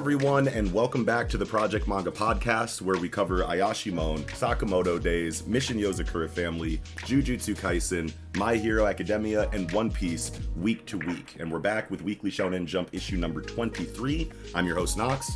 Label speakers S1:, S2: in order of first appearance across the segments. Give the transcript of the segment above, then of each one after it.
S1: everyone, and welcome back to the Project Manga Podcast, where we cover Ayashimon, Sakamoto Days, Mission Yozakura Family, Jujutsu Kaisen, My Hero Academia, and One Piece week to week. And we're back with Weekly Shonen Jump issue number 23. I'm your host, Nox.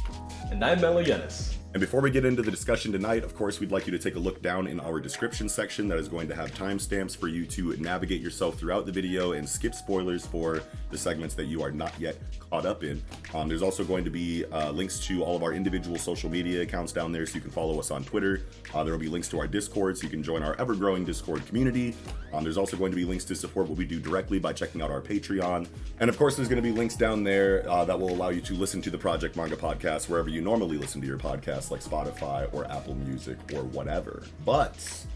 S2: And I'm Melo Yenis.
S1: And before we get into the discussion tonight, of course, we'd like you to take a look down in our description section that is going to have timestamps for you to navigate yourself throughout the video and skip spoilers for the segments that you are not yet caught up in. There's also going to be links to all of our individual social media accounts down there, so you can follow us on Twitter. There will be links to our Discord, so you can join our ever-growing Discord community. There's also going to be links to support what we do directly by checking out our Patreon. And of course, there's going to be links down there that will allow you to listen to the Project Manga Podcast wherever you normally listen to your podcast, like Spotify or Apple Music or whatever. But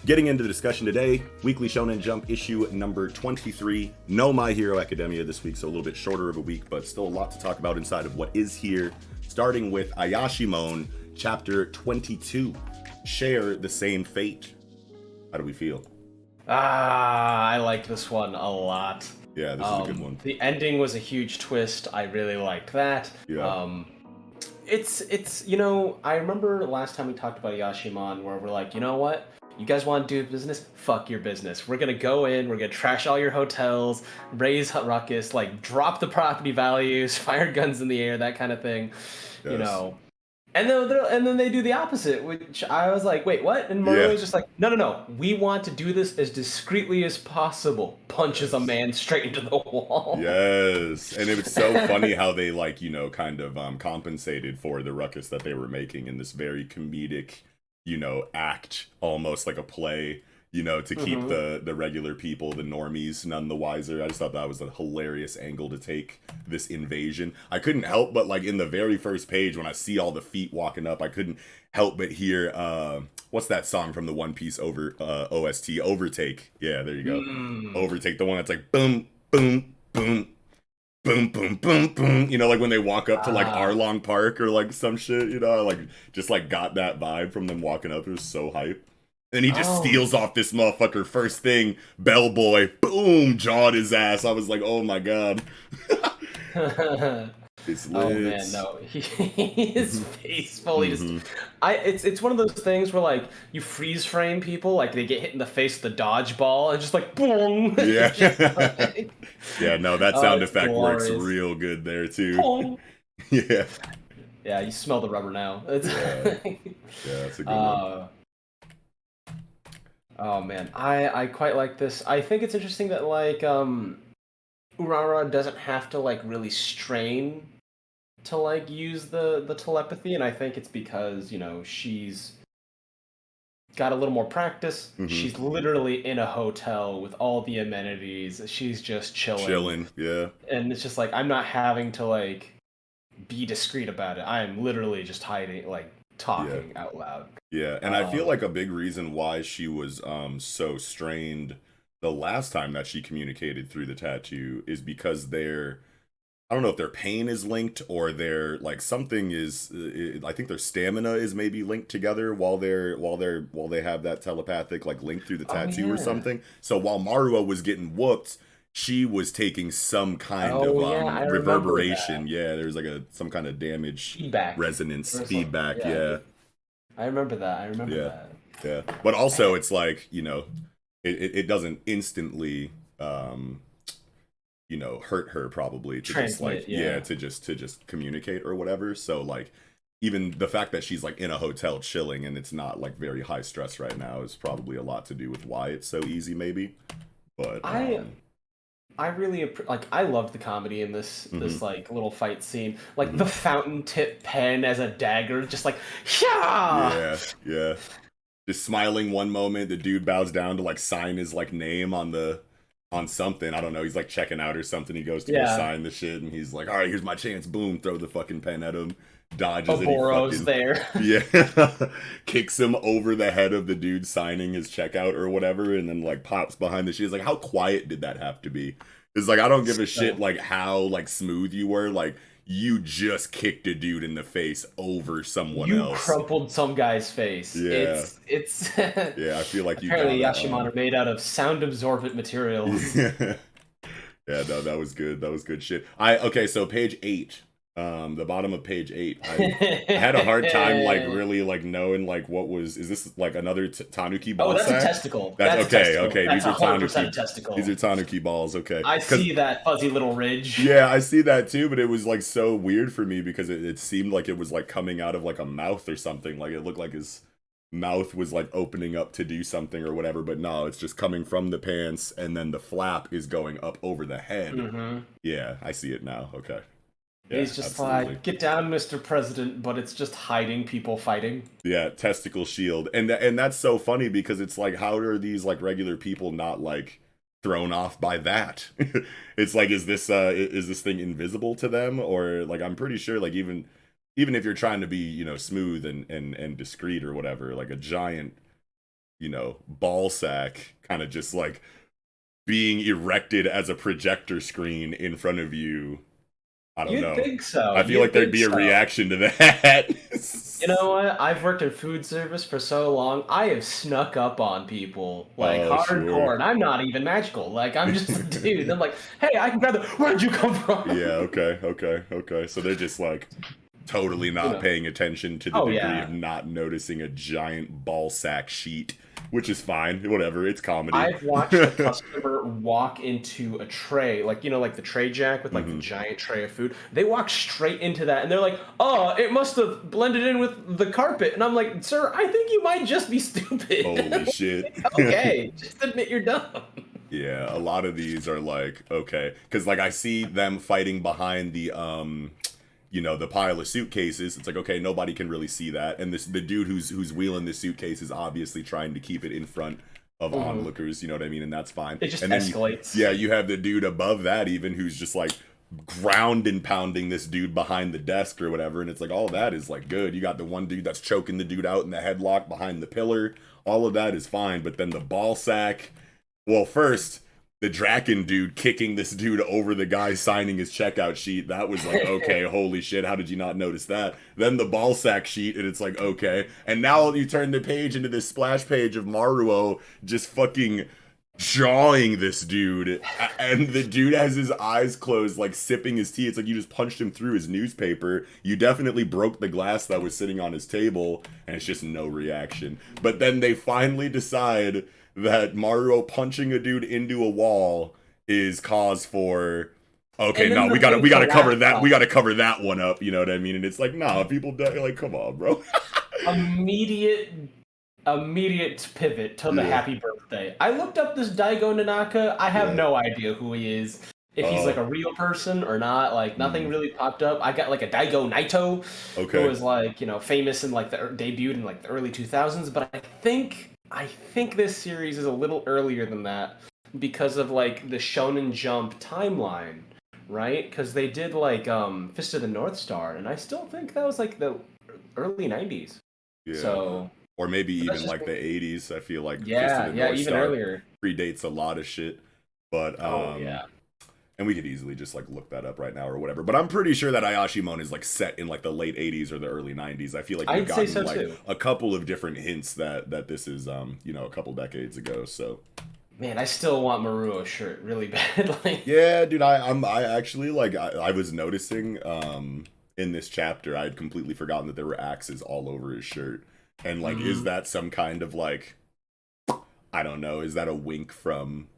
S1: getting into the discussion today, Weekly Shonen Jump issue number 23. No My Hero Academia this week, so a little bit shorter of a week, but still a lot to talk about inside of what is here. Starting with Ayashimon, chapter 22. Share the same fate. How do we feel?
S2: I like this one a lot.
S1: Yeah, this is a good one.
S2: The ending was a huge twist. I really liked that.
S1: Yeah.
S2: It's you know, I remember last time we talked about Ayashimon where we're like, you know what? You guys want to do business? Fuck your business. We're gonna go in, we're gonna trash all your hotels, raise ruckus, like drop the property values, fire guns in the air, that kind of thing. Yes. You know. And then they do the opposite, which I was like, wait, what? And Mario was just like, no. We want to do this as discreetly as possible. Punches a man straight into the wall.
S1: Yes. And it was so funny how they, like, you know, kind of compensated for the ruckus that they were making in this very comedic, you know, act, almost like a play, you know, to keep the regular people, the normies, none the wiser. I just thought that was a hilarious angle to take this invasion. I couldn't help but, like, in the very first page, when I see all the feet walking up, I couldn't help but hear, what's that song from the One Piece OST? Overtake. Yeah, there you go. Overtake, the one that's like, boom, boom, boom, boom, boom, boom, boom. You know, like when they walk up to, like, Arlong Park or, like, some shit, you know? I, like, just, like, got that vibe from them walking up. It was so hype. And he just steals off this motherfucker. First thing, bellboy, boom, jawed his ass. I was like, oh my god. It's lit.
S2: Oh man, no. His face fully just... It's one of those things where, like, you freeze frame people, like they get hit in the face with a dodgeball, and just like, boom.
S1: Yeah. Yeah, no, that sound effect works real good there, too. Boom. Yeah.
S2: Yeah, you smell the rubber now.
S1: Yeah, that's a good one.
S2: Oh man, I quite like this. I think it's interesting that, like, Urara doesn't have to, like, really strain to, like, use the telepathy, and I think it's because, you know, she's got a little more practice. She's literally in a hotel with all the amenities. She's just chilling.
S1: Yeah.
S2: And it's just like, I'm not having to, like, be discreet about it. I am literally just hiding, like, talking out loud.
S1: Yeah, and I feel like a big reason why she was so strained the last time that she communicated through the tattoo is because I don't know if their pain is linked or their, like, something is, I think their stamina is maybe linked together while they have that telepathic, like, link through the tattoo or something. So while Marua was getting whooped, she was taking some kind of reverberation. Yeah, there's like some kind of damage
S2: feedback.
S1: Resonance feedback. Yeah.
S2: I remember that.
S1: Yeah. But also it's like, you know, it doesn't instantly you know, hurt her probably to
S2: translate,
S1: just to just communicate or whatever. So, like, even the fact that she's, like, in a hotel chilling and it's not, like, very high stress right now is probably a lot to do with why it's so easy, maybe. But
S2: I really I loved the comedy in this like little fight scene, like the fountain tip pen as a dagger, just like
S1: yeah. Just smiling one moment, the dude bows down to, like, sign his, like, name on something. I don't know, he's, like, checking out or something. He goes to go sign the shit and he's like, all right, here's my chance. Boom, throw the fucking pen at him. Dodges
S2: Oboro's there.
S1: Yeah. Kicks him over the head of the dude signing his checkout or whatever, and then, like, pops behind the shit. It's like, how quiet did that have to be? It's like, I don't give a shit, like, how, like, smooth you were. Like, you just kicked a dude in the face over someone else.
S2: You crumpled some guy's face.
S1: Yeah.
S2: It's
S1: yeah, I feel like you
S2: apparently Ayashimon are made out of sound absorbent materials.
S1: Yeah, no, that was good. That was good shit. Okay, so page 8. The bottom of page 8. I had a hard time like really like knowing like what was, is this like another Tanuki ball
S2: Oh, that's a
S1: sack?
S2: testicle.
S1: That's
S2: That's a
S1: okay.
S2: testicle.
S1: Okay,
S2: That's
S1: these are
S2: 100% a
S1: Tanuki.
S2: testicle.
S1: These are Tanuki balls. Okay,
S2: I
S1: 'cause
S2: see that fuzzy little ridge.
S1: yeah, I see that too, but it was like so weird for me because it seemed like it was like coming out of like a mouth or something. Like it looked like his mouth was like opening up to do something or whatever, but no, it's just coming from the pants and then the flap is going up over the head.
S2: Mm-hmm.
S1: Yeah, I see it now. Okay. Yeah,
S2: He's just
S1: absolutely.
S2: like, get down, Mr. President, but it's just hiding people fighting.
S1: Yeah, testicle shield. And that's so funny because it's like, how are these like regular people not like thrown off by that? It's like, is this thing invisible to them? Or like, I'm pretty sure like even if you're trying to be, you know, smooth and discreet or whatever, like a giant, you know, ball sack kind of just like being erected as a projector screen in front of you. I don't know.
S2: You'd think so.
S1: I feel like there'd be a reaction to that.
S2: You know what? I've worked in food service for so long. I have snuck up on people like hardcore,
S1: sure.
S2: and I'm not even magical. Like I'm just a dude. I'm like, hey, I can grab the. Where'd you come from?
S1: Yeah. Okay. So they're just like totally not paying attention to the degree of not noticing a giant ball sack sheet, which is fine. Whatever. It's comedy.
S2: I've watched a customer walk into a tray, like, you know, like the tray jack with like the giant tray of food. They walk straight into that and they're like, oh, it must have blended in with the carpet. And I'm like, sir, I think you might just be stupid.
S1: Holy shit.
S2: Okay, just admit you're dumb.
S1: Yeah, a lot of these are like, okay. Because like I see them fighting behind the you know, the pile of suitcases. It's like, okay, nobody can really see that, and the dude who's wheeling the suitcase is obviously trying to keep it in front of onlookers. You know what I mean? And that's fine.
S2: It just
S1: and then
S2: escalates.
S1: you have the dude above that even who's just like ground and pounding this dude behind the desk or whatever, and it's like all that is like good. You got the one dude that's choking the dude out in the headlock behind the pillar. All of that is fine, but then the ball sack. Well, first, the Draken dude kicking this dude over the guy signing his checkout sheet. That was like, okay, holy shit, how did you not notice that? Then the ball sack sheet, and it's like, okay. And now you turn the page into this splash page of Maruo just fucking jawing this dude. And the dude has his eyes closed, like sipping his tea. It's like you just punched him through his newspaper. You definitely broke the glass that was sitting on his table, and it's just no reaction. But then they finally decide that Maruo punching a dude into a wall is cause for, okay, no, we gotta cover that. We gotta cover that one up. You know what I mean? And it's like, nah, people die. Like, come on, bro.
S2: Immediate pivot to the happy birthday. I looked up this Daigo Nanaka. I have no idea who he is. If he's like a real person or not, like nothing really popped up. I got like a Daigo Naito, who was like, you know, famous and like debuted in like the early 2000s. But I think this series is a little earlier than that because of like the Shonen Jump timeline, right? Because they did like Fist of the North Star, and I still think that was like the early 90s.
S1: Yeah.
S2: So,
S1: or maybe even like the 80s. I feel like
S2: Fist of the North Star
S1: earlier predates a lot of shit. But and we could easily just like look that up right now or whatever. But I'm pretty sure that Ayashimon is like set in like the late 80s or the early 90s. I feel like we've gotten like a couple of different hints that this is you know, a couple decades ago. So
S2: man, I still want Maruo's shirt really badly.
S1: Yeah, dude, I actually like I was noticing in this chapter I had completely forgotten that there were axes all over his shirt. And like is that some kind of like, I don't know, is that a wink from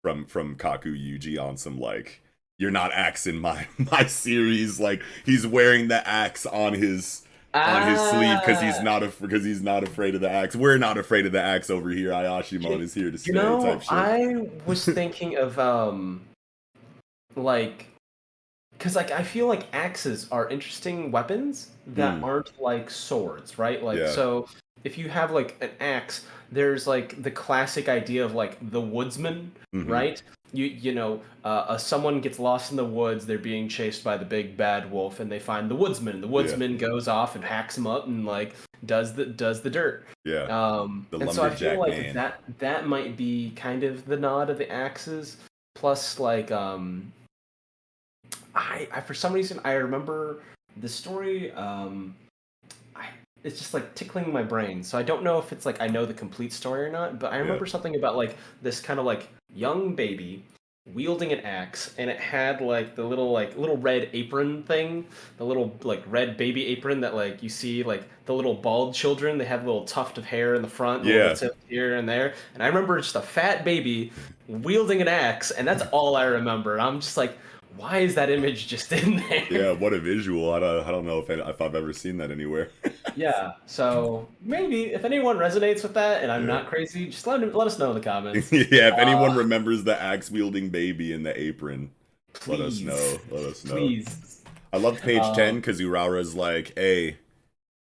S1: Kaku Yuji on some like, you're not axing my series? Like he's wearing the axe on his sleeve because he's not afraid of the axe. We're not afraid of the axe over here. Ayashimon is here to stay. Type shit.
S2: I was thinking of like, because like I feel like axes are interesting weapons that aren't like swords, right? Like so if you have like an axe, there's like the classic idea of like the woodsman, right? You know, someone gets lost in the woods, they're being chased by the big bad wolf, and they find the woodsman. The woodsman goes off and hacks him up and like does the dirt.
S1: Yeah.
S2: And so I feel like that might be kind of the nod of the axes. Plus, like I for some reason I remember the story. It's just like tickling my brain. So I don't know if it's like I know the complete story or not, but I remember something about like this kind of like young baby wielding an axe, and it had like the little red apron thing, the little like red baby apron that like you see like the little bald children, they have a little tuft of hair in the front, a little
S1: Yeah.
S2: tip here and there. And I remember just a fat baby wielding an axe, and that's all I remember. And I'm just like, why is that image just in there?
S1: Yeah, what a visual. I don't know if I've ever seen that anywhere.
S2: Yeah, so maybe if anyone resonates with that and I'm
S1: Yeah.
S2: not crazy, just let us know in the comments.
S1: Yeah, if anyone remembers the axe wielding baby in the apron, let us
S2: Please.
S1: know. Let us know.
S2: Please.
S1: I loved page 10 because Uraura's like, hey,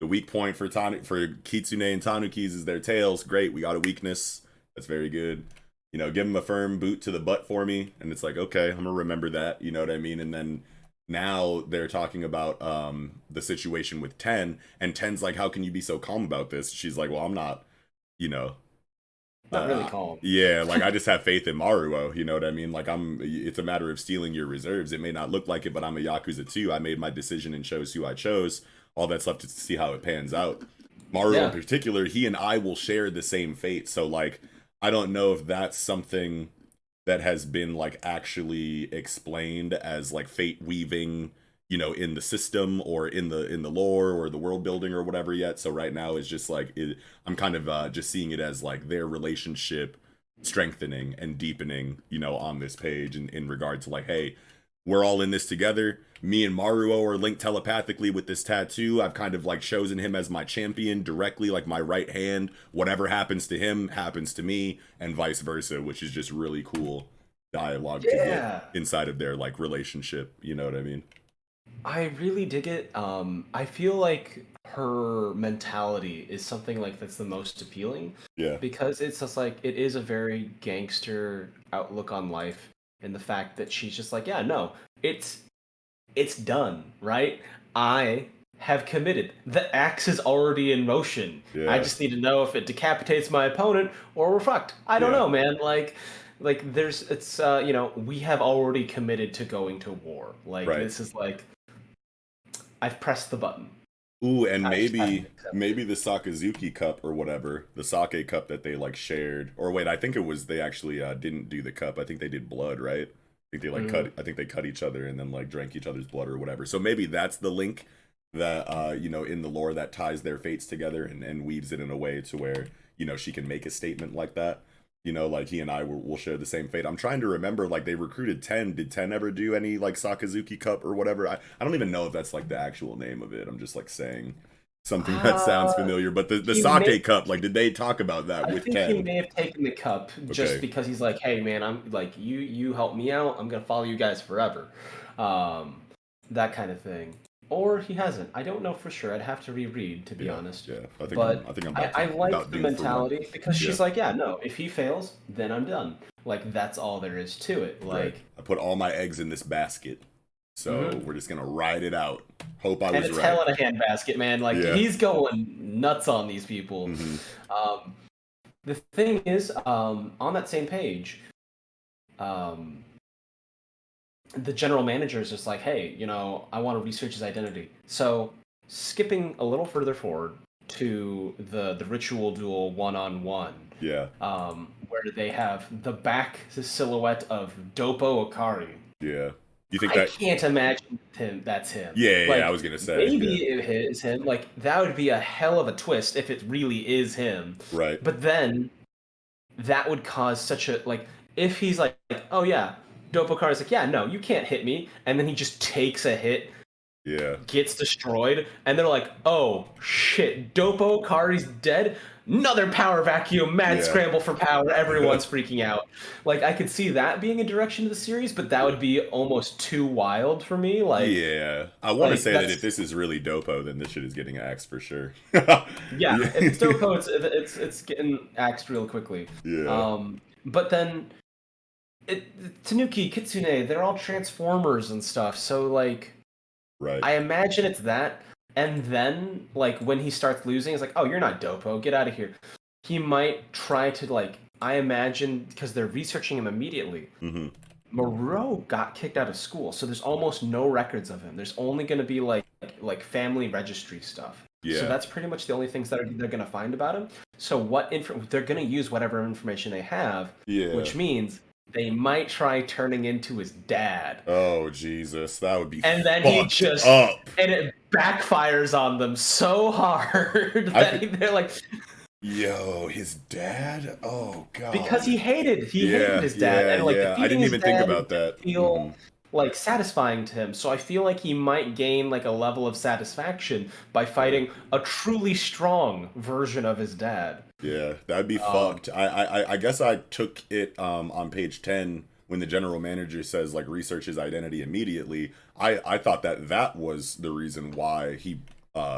S1: the weak point for Kitsune and Tanukis is their tails. Great, we got a weakness. That's very good. You know, give him a firm boot to the butt for me. And it's like, okay, I'm gonna remember that. You know what I mean? And then now they're talking about the situation with Ten, and Ten's like, how can you be so calm about this? She's like, well, I'm not, you know,
S2: Not really calm.
S1: yeah, like I just have faith in Maruo, you know what I mean? Like it's a matter of stealing your reserves. It may not look like it, but I'm a Yakuza too. I made my decision and chose who I chose. All that's left is to see how it pans out. Maruo in particular, he and I will share the same fate. So like, I don't know if that's something that has been like actually explained as like fate weaving, you know, in the system or in the lore or the world building or whatever yet. So right now it's just like I'm kind of just seeing it as like their relationship strengthening and deepening, you know, on this page in regard to like, hey, we're all in this together. Me and Maruo are linked telepathically with this tattoo. I've kind of like chosen him as my champion directly, like my right hand. Whatever happens to him happens to me, and vice versa, which is just really cool dialogue to get inside of their like relationship. You know what I mean?
S2: I really dig it. I feel like her mentality is something like that's the most appealing.
S1: Yeah.
S2: Because it's just like it is a very gangster outlook on life, and the fact that she's just like, yeah, no, it's done, right? I have committed. The axe is already in motion.
S1: Yeah.
S2: I just need to know if it decapitates my opponent or we're fucked. I don't know, man. Like there's it's you know, we have already committed to going to war. Like this is like I've pressed the button.
S1: Ooh, and maybe the Sakazuki cup or whatever, the sake cup that they like shared. Or wait, I think it was they actually didn't do the cup. I think they did blood, right? I think they like cut. I think they cut each other and then like drank each other's blood or whatever. So maybe that's the link that you know, in the lore that ties their fates together and weaves it in a way to where, you know, she can make a statement like that. You know, like he and I will share the same fate. I'm trying to remember, like they recruited Ten. Did Ten ever do any like Sakazuki Cup or whatever? I don't even know if that's like the actual name of it. I'm just like saying something that sounds familiar. But the sake cup, like did they talk about that with Ten?
S2: I think he may have taken the cup just because he's like, hey man, I'm like you help me out. I'm gonna follow you guys forever, that kind of thing. Or he hasn't. I don't know for sure. I'd have to reread, to be honest.
S1: Yeah, I think
S2: I like the mentality because she's like, yeah, no, if he fails, then I'm done. Like, that's all there is to it. Like,
S1: I put all my eggs in this basket, so we're just gonna ride it out. Hope I was right.
S2: And it's hell in a handbasket, man. Like, he's going nuts on these people. The thing is, on that same page, the general manager is just like, hey, you know, I want to research his identity. So, skipping a little further forward to the ritual duel one-on-one.
S1: Yeah.
S2: Where they have the back silhouette of Doppo Akari.
S1: Yeah. You think
S2: I can't imagine that's him.
S1: Yeah, like, I was gonna say.
S2: Maybe it is him. Like, that would be a hell of a twist if it really is him.
S1: Right.
S2: But then, that would cause such a, like, if he's like, oh yeah, Doppo Akari's like, yeah, no, you can't hit me. And then he just takes a hit.
S1: Yeah.
S2: Gets destroyed. And they're like, oh, shit, Doppo Akari's dead? Another power vacuum, mad scramble for power. Everyone's freaking out. Like, I could see that being a direction of the series, but that would be almost too wild for me. Like,
S1: yeah, I want to say that if this is really Doppo, then this shit is getting axed for sure.
S2: Yeah, if it's Doppo, it's getting axed real quickly.
S1: Yeah.
S2: But then, Tanuki, Kitsune, they're all Transformers and stuff. So like, I imagine it's that. And then, like, when he starts losing, it's like, oh, you're not Doppo, get out of here. He might try to, like, I imagine, because they're researching him immediately, Moreau got kicked out of school, so there's almost no records of him. There's only going to be, like family registry stuff. Yeah. So that's pretty much the only things that they're going to find about him. So they're going to use whatever information they have, which means they might try turning into his dad.
S1: Oh Jesus, that would be
S2: And then
S1: fucked up.
S2: and it backfires on them so hard that they're like,
S1: yo, his dad? Oh god.
S2: because he hated his dad, and like
S1: I
S2: defeating
S1: didn't
S2: his
S1: even think
S2: dad
S1: about that.
S2: didn't feel like satisfying to him. So I feel like he might gain like a level of satisfaction by fighting a truly strong version of his dad.
S1: Yeah, that'd be fucked. I guess I took it on page 10 when the general manager says like research his identity immediately. I thought that was the reason why he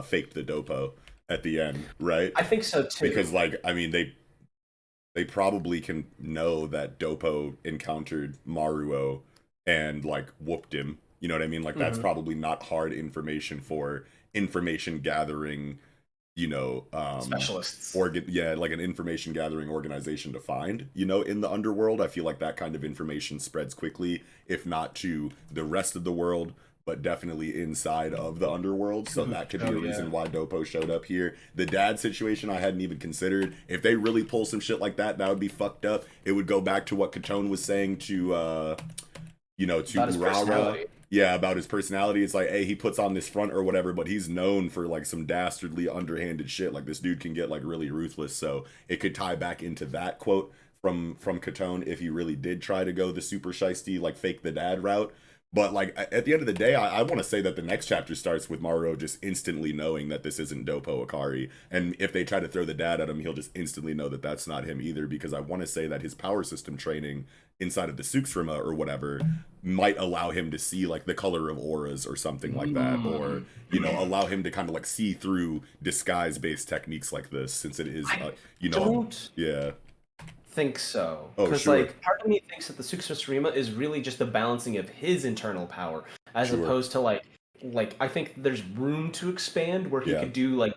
S1: faked the dopo at the end, right?
S2: I think so too.
S1: Because like I mean they probably can know that Dopo encountered Maruo and like whooped him. You know what I mean? Like that's probably not hard information for information gathering, you know,
S2: specialists.
S1: Like an information gathering organization to find, you know, in the underworld. I feel like that kind of information spreads quickly, if not to the rest of the world, but definitely inside of the underworld. So that could be a reason why Dopo showed up here. The dad situation I hadn't even considered. If they really pull some shit like that, that would be fucked up. It would go back to what Katone was saying to you know, to Urara. Yeah, about his personality. It's like, hey, he puts on this front or whatever, but he's known for like some dastardly underhanded shit. Like this dude can get like really ruthless. So it could tie back into that quote from Katone if he really did try to go the super shiesty, like fake the dad route. But like at the end of the day, I want to say that the next chapter starts with Maruo just instantly knowing that this isn't Dopo Akari, and if they try to throw the dad at him, he'll just instantly know that that's not him either. Because I want to say that his power system training inside of the Suksrima or whatever might allow him to see like the color of auras or something like that, or you know, allow him to kind of like see through disguise based techniques like this, since it is you know,
S2: think so,
S1: Oh,
S2: because
S1: sure.
S2: like part of me thinks that the Suksrima is really just the balancing of his internal power, as opposed to like I think there's room to expand where he could do like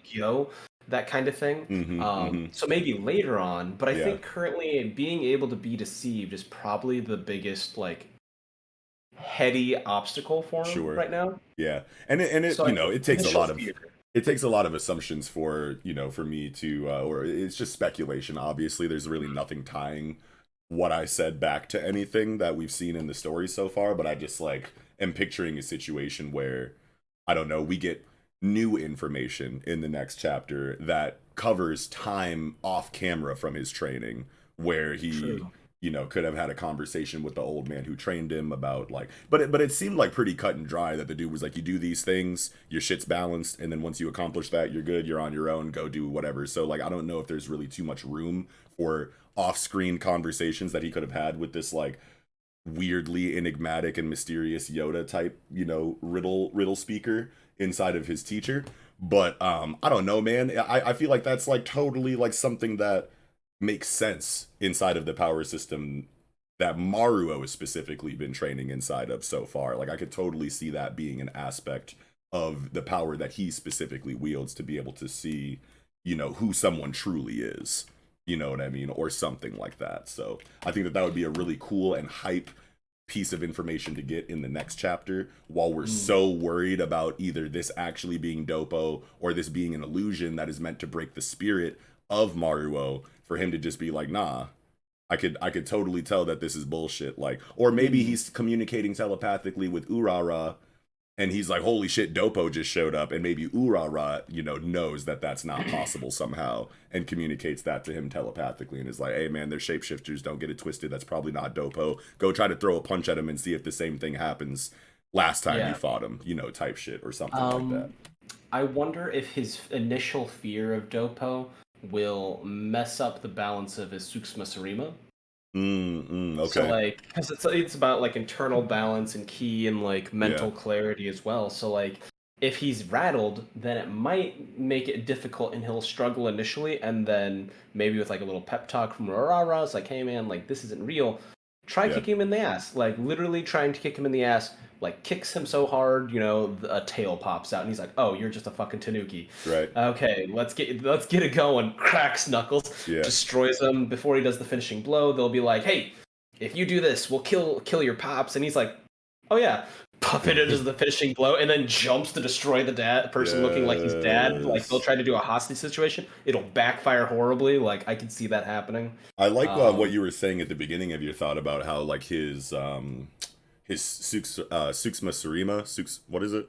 S2: that kind of thing. So maybe later on, but I think currently being able to be deceived is probably the biggest like heady obstacle for him right now.
S1: Yeah, and it
S2: So
S1: you know, it takes a lot of
S2: fear.
S1: it takes a lot of assumptions for, you know, for me to or it's just speculation. Obviously there's really nothing tying what I said back to anything that we've seen in the story so far, but I just like am picturing a situation where, I don't know, we get new information in the next chapter that covers time off camera from his training, where he you know, could have had a conversation with the old man who trained him about like, but it seemed like pretty cut and dry that the dude was like, you do these things, your shit's balanced, and then once you accomplish that, you're good, you're on your own, go do whatever. So like, I don't know if there's really too much room for off-screen conversations that he could have had with this like weirdly enigmatic and mysterious Yoda type, you know, riddle speaker inside of his teacher. But I don't know, man. I feel like that's like totally like something that makes sense inside of the power system that Maruo has specifically been training inside of so far. Like I could totally see that being an aspect of the power that he specifically wields, to be able to see, you know, who someone truly is, you know what I mean, or something like that. So I think that would be a really cool and hype piece of information to get in the next chapter, while we're so worried about either this actually being Dopo or this being an illusion that is meant to break the spirit of Maruo, for him to just be like, nah, I could totally tell that this is bullshit. Like, or maybe he's communicating telepathically with Urara, and he's like, holy shit, Dopo just showed up, and maybe Urara, you know, knows that that's not possible somehow, and communicates that to him telepathically, and is like, hey man, they're shapeshifters, don't get it twisted, that's probably not Dopo. Go try to throw a punch at him and see if the same thing happens last time you fought him, you know, type shit, or something like that.
S2: I wonder if his initial fear of Dopo will mess up the balance of his Suksma Surima.
S1: Okay.
S2: So like, because it's about like internal balance and ki and like mental clarity as well. So like, if he's rattled, then it might make it difficult, and he'll struggle initially, and then maybe with like a little pep talk from Rara, it's like, hey man, like this isn't real. Try kicking him in the ass, like literally trying to kick him in the ass. Like kicks him so hard, you know, a tail pops out, and he's like, "Oh, you're just a fucking tanuki."
S1: Right.
S2: Okay, let's get it going. Cracks Knuckles, destroys him before he does the finishing blow. They'll be like, "Hey, if you do this, we'll kill your pops." And he's like, Oh yeah, puppet it as the finishing blow, and then jumps to destroy the person looking like he's dead. Like they'll
S1: Yes.
S2: try to do a hostage situation. It'll backfire horribly. Like I can see that happening.
S1: I like what
S2: Um,
S1: you were saying at the beginning of your thought about how like his Suksma Surima, what is it?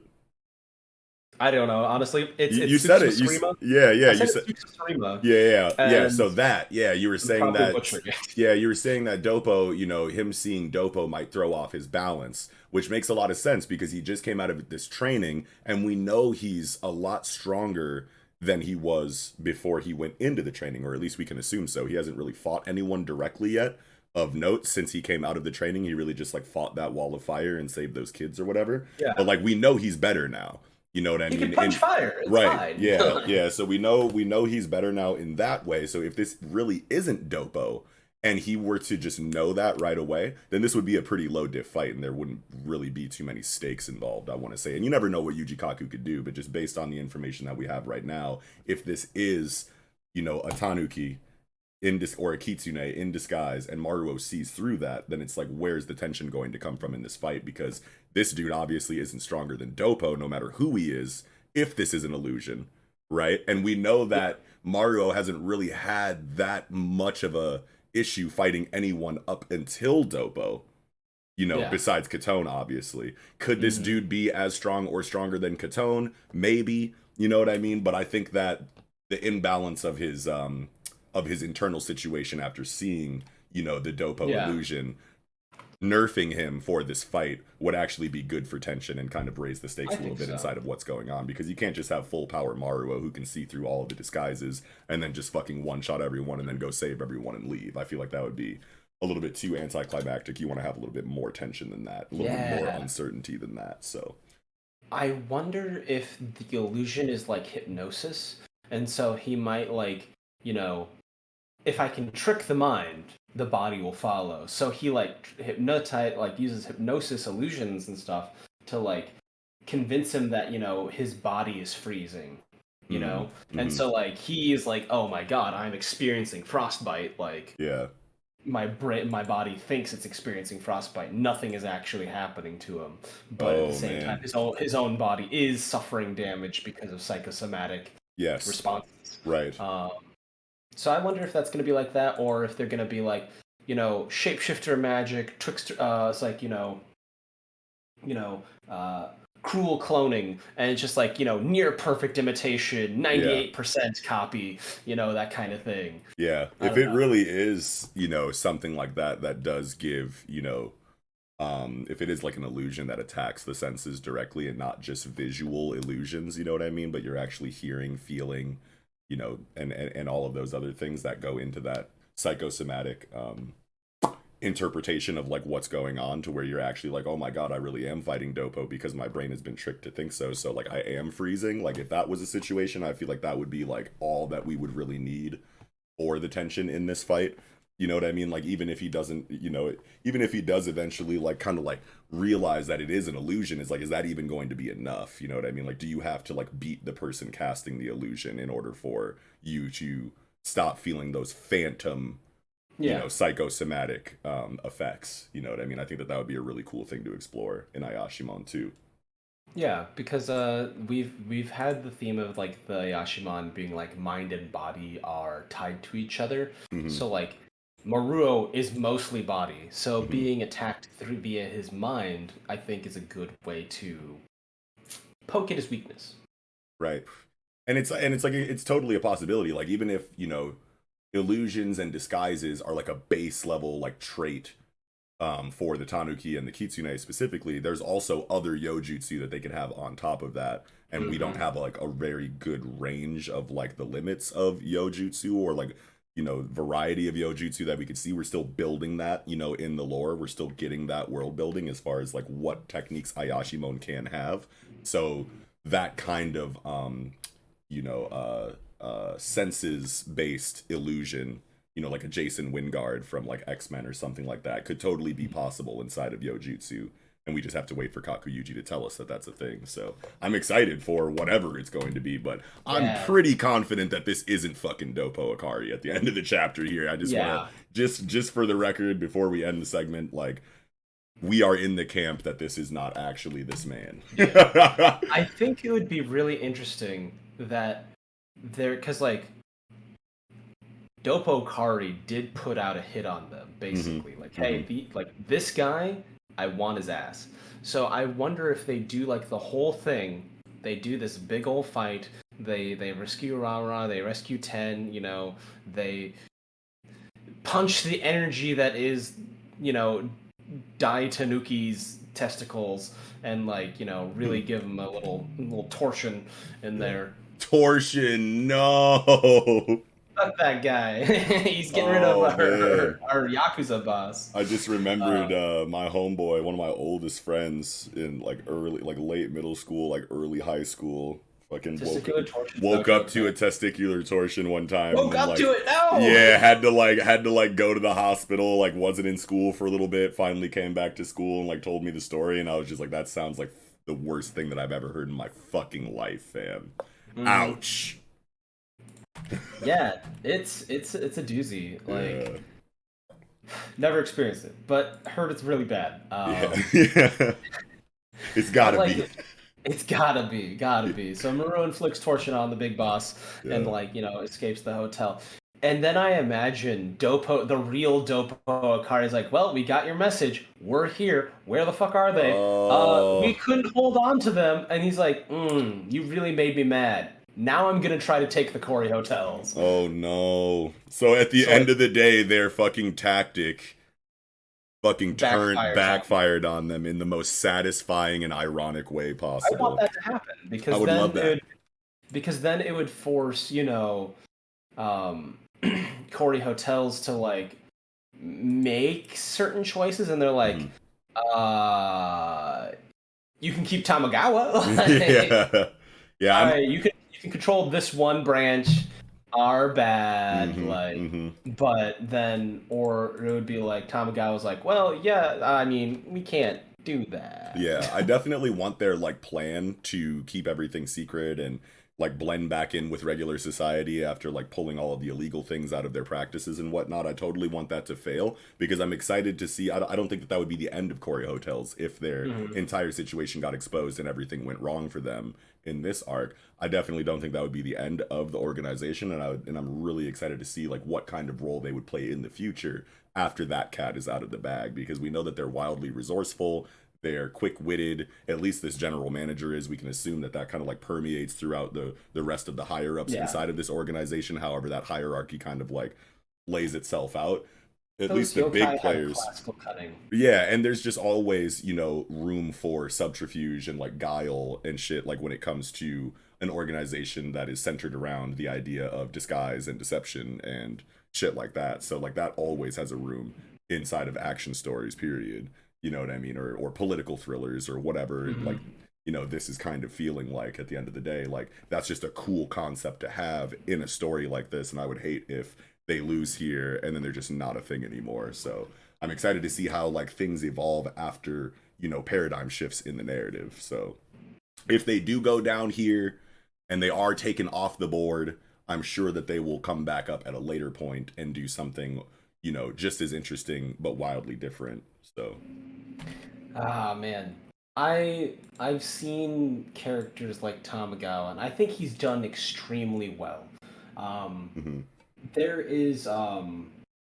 S2: I don't know. Honestly,
S1: You
S2: it's
S1: said
S2: Suksuma
S1: it.
S2: Surima.
S1: Yeah.
S2: I
S1: You
S2: said
S1: said
S2: it's Suksuma Surima,
S1: yeah.
S2: and
S1: So you were
S2: I'm
S1: saying
S2: probably
S1: that.
S2: butchering it.
S1: Yeah, you were saying that Dopo, him seeing Dopo might throw off his balance, which makes a lot of sense because he just came out of this training, and we know he's a lot stronger than he was before he went into the training, or at least we can assume so. He hasn't really fought anyone directly yet of note since he came out of the training. He really just like fought that wall of fire and saved those kids or whatever. But
S2: Yeah,
S1: like we know he's better now. You know what I
S2: he can
S1: mean?
S2: punch fire. It's
S1: Right.
S2: fine.
S1: Yeah. So we know he's better now in that way. So if this really isn't Dopo and he were to just know that right away, then this would be a pretty low diff fight and there wouldn't really be too many stakes involved, I want to say. And you never know what Yuji Kaku could do, but just based on the information that we have right now, if this is, a Tanuki or a Kitsune in disguise and Maruo sees through that, then it's like, where's the tension going to come from in this fight? Because this dude obviously isn't stronger than Dopo, no matter who he is, if this is an illusion, right? And we know that Maruo hasn't really had that much of a issue fighting anyone up until Dopo,
S2: Yeah.
S1: besides Katone, obviously. Could this dude be as strong or stronger than Katone? Maybe, you know what I mean? But I think that the imbalance of his internal situation after seeing, the Dopo
S2: Yeah.
S1: illusion, nerfing him for this fight would actually be good for tension and kind of raise the stakes
S2: I
S1: a little
S2: think
S1: bit
S2: so.
S1: inside of what's going on, because you can't just have full power Maruo who can see through all of the disguises and then just fucking one shot everyone and then go save everyone and leave. I feel like that would be a little bit too anticlimactic. You want to have a little bit more tension than that, a little bit more
S2: Yeah.
S1: uncertainty than that. So
S2: I wonder if the illusion is like hypnosis, and so he might like, if I can trick the mind, the body will follow. So he like hypnotize, like uses hypnosis illusions and stuff to like convince him that his body is freezing. And so like he is like, oh my god, I'm experiencing frostbite. Like
S1: yeah,
S2: my body thinks it's experiencing frostbite. Nothing is actually happening to him, but at the same time, his own body is suffering damage because of psychosomatic
S1: yes,
S2: responses.
S1: right.
S2: So I wonder if that's going to be like that, or if they're going to be like, shapeshifter magic, trickster. It's like cruel cloning, and it's just like near perfect imitation, 98% copy, that kind of thing.
S1: Yeah, if it really is, something like that does give, if it is like an illusion that attacks the senses directly and not just visual illusions, you know what I mean? But you're actually hearing, feeling, and all of those other things that go into that psychosomatic interpretation of like what's going on, to where you're actually like, oh my god, I really am fighting Dopo because my brain has been tricked to think so. So like I am freezing. Like if that was a situation, I feel like that would be like all that we would really need for the tension in this fight. You know what I mean? Like even if he doesn't, even if he does eventually like kind of like realize that it is an illusion, is that even going to be enough? You know what I mean? Like do you have to like beat the person casting the illusion in order for you to stop feeling those phantom psychosomatic effects? You know what I mean? I think that would be a really cool thing to explore in Ayashimon too.
S2: Yeah, because we've had the theme of like the Ayashimon being like mind and body are tied to each other. So like Maruo is mostly body, so being attacked via his mind, I think, is a good way to poke at his weakness.
S1: Right, and it's like it's totally a possibility. Like even if illusions and disguises are like a base level like trait for the Tanuki and the Kitsune specifically, there's also other Yojutsu that they can have on top of that, and we don't have like a very good range of like the limits of Yojutsu or like variety of Yojutsu that we could see. We're still building that in the lore. We're still getting that world building as far as like what techniques Ayashimon can have. So that kind of senses based illusion, like a Jason Wingard from like X-Men or something like that, could totally be possible inside of Yojutsu, and we just have to wait for Kakuyuji to tell us that that's a thing. So I'm excited for whatever it's going to be, but I'm pretty confident that this isn't fucking Dopo Akari at the end of the chapter here. I just want to just for the record before we end the segment, like we are in the camp that this is not actually this man.
S2: I think it would be really interesting that there, because like Dopo Kari did put out a hit on them, basically. Like, hey, this guy, I want his ass. So I wonder if they do like the whole thing. They do this big old fight. They rescue Rara. They rescue Ten. You know, they punch the energy that is, you know, Dai Tanuki's testicles, and like, you know, really give him a little torsion in there.
S1: Torsion, no.
S2: Fuck that guy. He's getting rid of our Yakuza boss.
S1: I just remembered my homeboy, one of my oldest friends in like late middle school, like early high school, fucking woke up to a testicular torsion one time.
S2: Woke up to it, no!
S1: Yeah, had to go to the hospital, like wasn't in school for a little bit, finally came back to school and like told me the story, and I was just like, that sounds like the worst thing that I've ever heard in my fucking life, fam. Ouch.
S2: Yeah, it's a doozy. Like, never experienced it, but heard it's really bad.
S1: Yeah. It's gotta be.
S2: It's gotta be. So Maru inflicts torsion on the big boss, and like, you know, escapes the hotel. And then I imagine the real Dopo Akari is like, well, we got your message. We're here. Where the fuck are they? We couldn't hold on to them. And he's like, you really made me mad. Now I'm gonna try to take the Cory hotels.
S1: Oh no. So at the end of the day, their fucking tactic backfired on them in the most satisfying and ironic way possible.
S2: I want that to happen because then it would force, you know, Cory hotels to like make certain choices, and they're like, you can keep Tamagawa.
S1: Yeah.
S2: You can control this one branch. Are bad, but then, or it would be like Tamagawa's like, well, yeah, I mean, we can't do that.
S1: Yeah, I definitely want their like plan to keep everything secret and like blend back in with regular society after like pulling all of the illegal things out of their practices and whatnot. I totally want that to fail because I'm excited to see. I don't think that would be the end of Cory hotels if their entire situation got exposed and everything went wrong for them in this arc. I definitely don't think that would be the end of the organization, and I'm really excited to see like what kind of role they would play in the future after that cat is out of the bag, because we know that they're wildly resourceful. They're quick-witted. At least this general manager is. We can assume that kind of like permeates throughout the rest of the higher-ups inside of this organization. However, that hierarchy kind of like lays itself out. At least the big players. Yeah, and there's just always, you know, room for subterfuge and like guile and shit, like when it comes to an organization that is centered around the idea of disguise and deception and shit like that. So like that always has a room inside of action stories, period. You know what I mean? Or political thrillers or whatever. Like, you know, this is kind of feeling like at the end of the day, like that's just a cool concept to have in a story like this. And I would hate if they lose here and then they're just not a thing anymore. So I'm excited to see how like things evolve after, you know, paradigm shifts in the narrative. So if they do go down here and they are taken off the board, I'm sure that they will come back up at a later point and do something, you know, just as interesting but wildly different. So
S2: man, I've seen characters like Tamagawa, and I think he's done extremely well. There is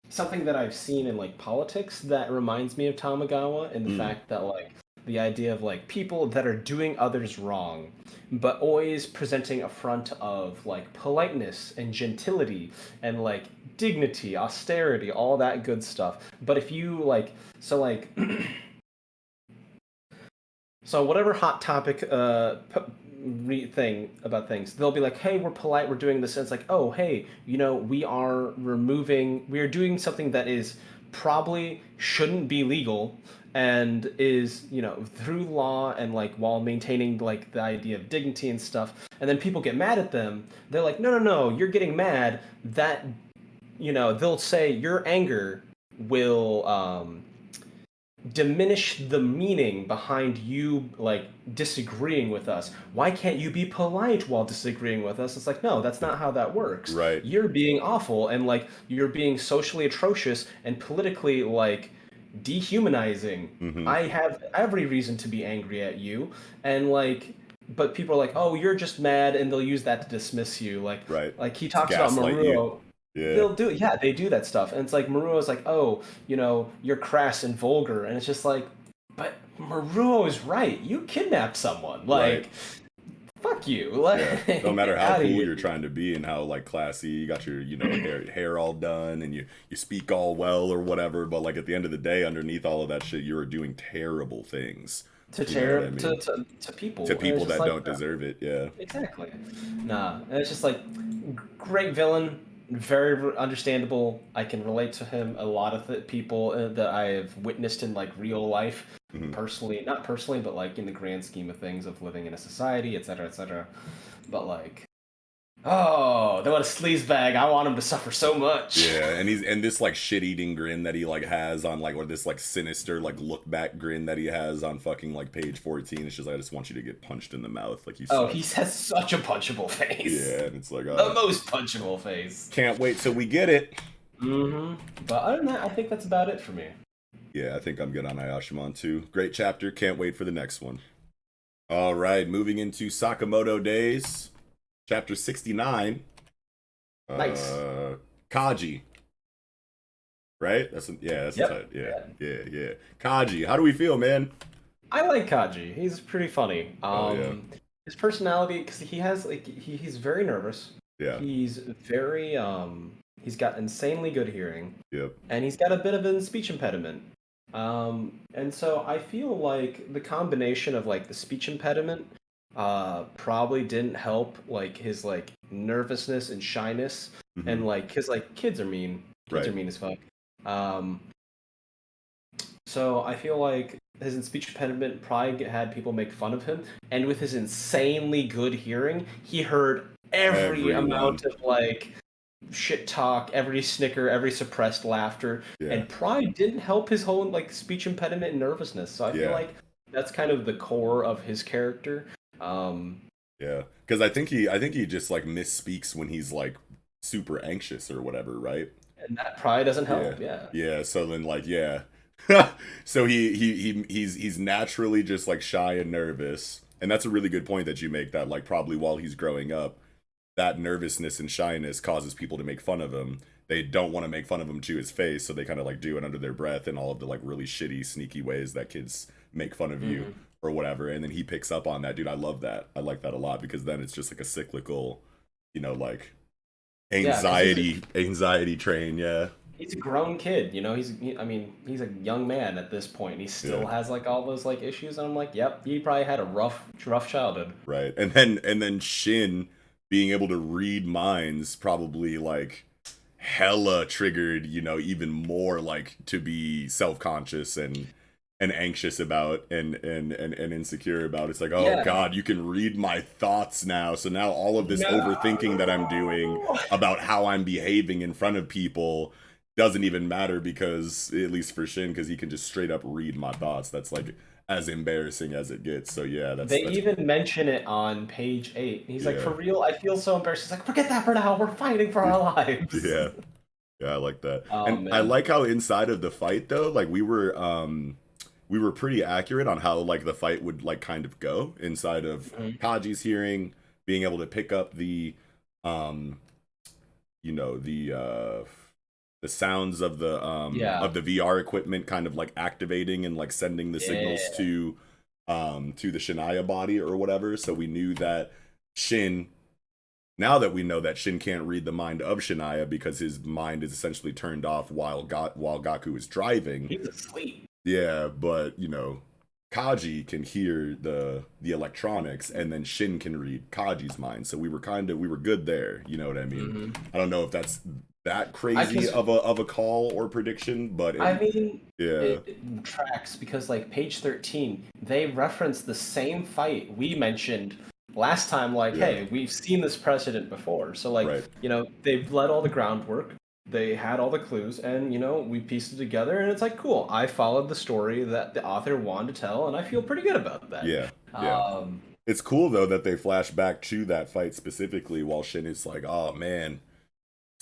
S2: something that I've seen in like politics that reminds me of Tamagawa, in the fact that like the idea of like people that are doing others wrong, but always presenting a front of like politeness and gentility and like dignity, austerity, all that good stuff. But if you like, so whatever hot topic thing about things, they'll be like, hey, we're polite, we're doing this, and it's like, oh, hey, you know, we are doing something that is probably shouldn't be legal and is, you know, through law and like while maintaining like the idea of dignity and stuff. And then people get mad at them. They're like, no, you're getting mad. That, you know, they'll say your anger will diminish the meaning behind you like disagreeing with us. Why can't you be polite while disagreeing with us? It's like, no, that's not how that works.
S1: Right.
S2: You're being awful and like you're being socially atrocious and politically like dehumanizing.
S1: Mm-hmm.
S2: I have every reason to be angry at you, and like, but people are like, oh, you're just mad, and they'll use that to dismiss you.
S1: Right.
S2: Like he
S1: To
S2: talks about
S1: gaslight you.
S2: Maruo.
S1: Yeah.
S2: They'll do it. Yeah, they do that stuff, and it's like Maruo's like, oh, you're crass and vulgar, and it's just like, but Maruo is right. You kidnapped someone.
S1: Right.
S2: Like, fuck you.
S1: Yeah.
S2: Like,
S1: No matter
S2: get
S1: how
S2: out of
S1: cool
S2: here.
S1: you're trying to be and how like classy, you got your, hair all done and you speak all well or whatever, but like at the end of the day, underneath all of that shit, you're doing terrible things.
S2: To
S1: You know what I
S2: tear
S1: mean?
S2: to people.
S1: To
S2: And it's
S1: people
S2: just
S1: that
S2: like,
S1: don't deserve it. Yeah.
S2: exactly. Nah, and it's just like great villain, very understandable. I can relate to him. A lot of the people that I have witnessed in like real life,
S1: Hmm.
S2: personally, not personally, but like in the grand scheme of things of living in a society, etc., etc. But like, oh, they want a sleaze bag. I want him to suffer so much.
S1: Yeah, and this like shit eating grin that he like has on like, or this like sinister like look back grin that he has on fucking like page 14. It's just like, I just want you to get punched in the mouth, like you
S2: Oh,
S1: said.
S2: he has such a punchable face.
S1: Yeah, and it's like,
S2: The most punchable face.
S1: can't wait till we get it.
S2: But other than that, I think that's about it for me.
S1: Yeah, I think I'm good on Ayashimon too. Great chapter. Can't wait for the next one. All right, moving into Sakamoto Days, chapter 69.
S2: Nice.
S1: Kaji. Right? That's
S2: Yep.
S1: yeah. Kaji, how do we feel, man?
S2: I like Kaji. He's pretty funny.
S1: Oh, yeah.
S2: His personality, because he has like he's very nervous.
S1: Yeah.
S2: He's very he's got insanely good hearing,
S1: Yep.
S2: and he's got a bit of a speech impediment. And so I feel like the combination of like the speech impediment probably didn't help like his like nervousness and shyness,
S1: Mhm.
S2: and like because like kids are mean. Kids are
S1: Right.
S2: mean as fuck. So I feel like his speech impediment probably had people make fun of him, and with his insanely good hearing, he heard every
S1: Everyone.
S2: amount of like shit talk, every snicker, every suppressed laughter,
S1: Yeah.
S2: and pride didn't help his whole like speech impediment and nervousness. So I feel
S1: Yeah.
S2: like that's kind of the core of his character.
S1: Yeah, because I think he just like misspeaks when he's like super anxious or whatever, right?
S2: And that probably doesn't help. Yeah.
S1: Yeah. So then like yeah, so he's naturally just like shy and nervous, and that's a really good point that you make. That like probably while he's growing up, that nervousness and shyness causes people to make fun of him. They don't want to make fun of him to his face, so they kind of like do it under their breath in all of the like really shitty, sneaky ways that kids make fun of you or whatever. And then he picks up on that. Dude, I love that. I like that a lot because then it's just like a cyclical, like anxiety train. Yeah.
S2: He's a grown kid, I mean, he's a young man at this point. He still has like all those like issues, and I'm like, yep, he probably had a rough childhood.
S1: Right. And then Shin being able to read minds probably like hella triggered, even more like to be self-conscious and anxious about and insecure about. It's like, oh God, you can read my thoughts now. So now all of this overthinking that I'm doing about how I'm behaving in front of people doesn't even matter, because at least for Shin, because he can just straight up read my thoughts. That's like as embarrassing as it gets. So yeah, that's
S2: Even mention it on page 8. He's like, for real, I feel so embarrassed. He's like, forget that for now. We're fighting for our lives.
S1: Yeah, I like that.
S2: Oh,
S1: and
S2: man.
S1: I like how inside of the fight though, like we were pretty accurate on how like the fight would like kind of go inside of Kaji's hearing, being able to pick up the the sounds of the VR equipment kind of like activating and like sending the signals to the Shania body or whatever. So we knew that Shin, now that we know that Shin can't read the mind of Shania because his mind is essentially turned off while Gaku is driving.
S2: He's asleep.
S1: Yeah, but Kaji can hear the electronics, and then Shin can read Kaji's mind. So we were good there. You know what I mean? I don't know if that's that crazy of a call or prediction, but
S2: it tracks, because like page 13, they reference the same fight we mentioned last time. Like, hey, we've seen this precedent before. So like, they've led all the groundwork. They had all the clues, and we pieced it together, and it's like, cool. I followed the story that the author wanted to tell, and I feel pretty good about that.
S1: Yeah. It's cool though that they flash back to that fight specifically while Shin is like, oh man,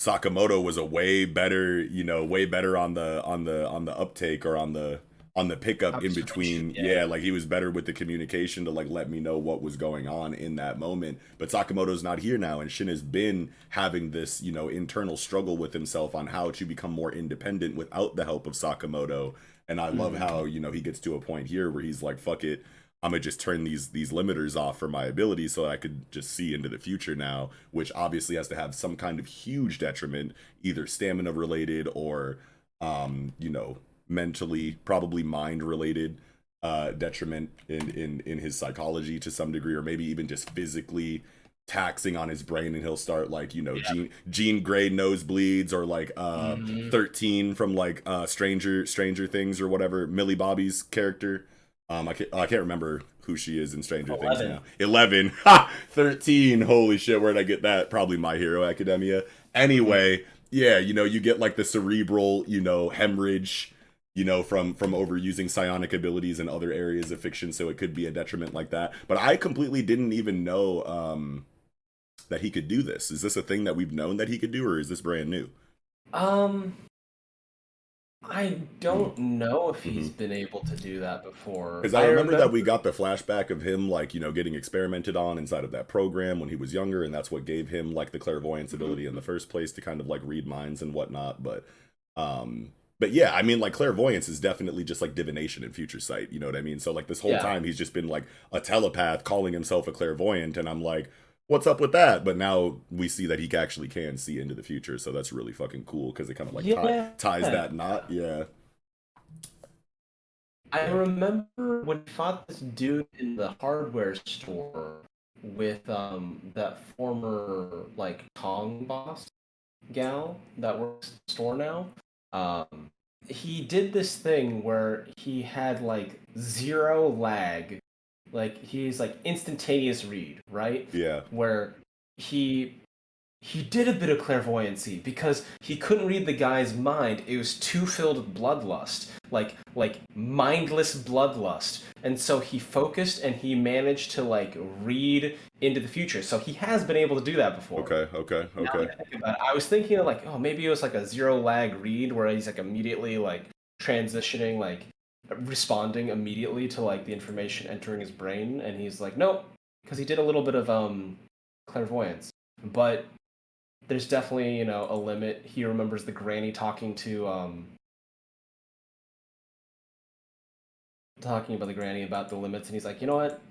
S1: Sakamoto was a way better, way better on the uptake, or on the pickup in
S2: Observation,
S1: between.
S2: yeah.
S1: Yeah, like he was better with the communication to like let me know what was going on in that moment. But Sakamoto's not here now, and Shin has been having this, internal struggle with himself on how to become more independent without the help of Sakamoto. And I love
S2: Mhm.
S1: how, he gets to a point here where he's like, fuck it, I'm gonna just turn these limiters off for my ability so I could just see into the future now, which obviously has to have some kind of huge detriment, either stamina related or mentally, probably mind related detriment in his psychology to some degree, or maybe even just physically taxing on his brain, and he'll start like,
S2: Yeah.
S1: Jean Grey nosebleeds, or like
S2: Hmm.
S1: 13 from like Stranger Things or whatever, Millie Bobby's character. I can't remember who she is in Stranger Things
S2: 11.
S1: now. 11. Ha! 13. Holy shit, where'd I get that? Probably My Hero Academia.
S2: Hmm.
S1: Anyway, yeah, you get like the cerebral, hemorrhage, from overusing psionic abilities in other areas of fiction, so it could be a detriment like that. But I completely didn't even know that he could do this. Is this a thing that we've known that he could do, or is this brand new?
S2: Um, I
S1: Mm.
S2: don't know if he's
S1: Hmm.
S2: been able to do that before.
S1: Because I
S2: I
S1: remember that
S2: remember.
S1: we got the flashback of him, like, getting experimented on inside of that program when he was younger, and that's what gave him, like, the clairvoyance ability in the first place to kind of, like, read minds and whatnot. But yeah, I mean, like, clairvoyance is definitely just, like, divination and future sight, you know what I mean? So, like, this whole
S2: Yeah.
S1: time, he's just been, like, a telepath calling himself a clairvoyant, and I'm like, what's up with that? But now we see that he actually can see into the future, so that's really fucking cool, because it kind of, like,
S2: Yeah.
S1: ties that knot, yeah.
S2: I remember when we fought this dude in the hardware store with that former like Tong boss gal that works in the store now. Um, he did this thing where he had like zero lag, like he's like instantaneous read, right?
S1: Yeah,
S2: Where he he did a bit of clairvoyancy because he couldn't read the guy's mind. It was too filled with bloodlust, like mindless bloodlust. And so he focused and he managed to like read into the future. So he has been able to do that before.
S1: okay, okay,
S2: Now
S1: okay.
S2: that I think about it, I was thinking of like, oh, maybe it was like a zero lag read where he's like immediately like transitioning, like responding immediately to like the information entering his brain, and he's like, nope, because he did a little bit of clairvoyance. But there's definitely a limit. He remembers the granny talking about the granny about the limits, and he's like, you know what?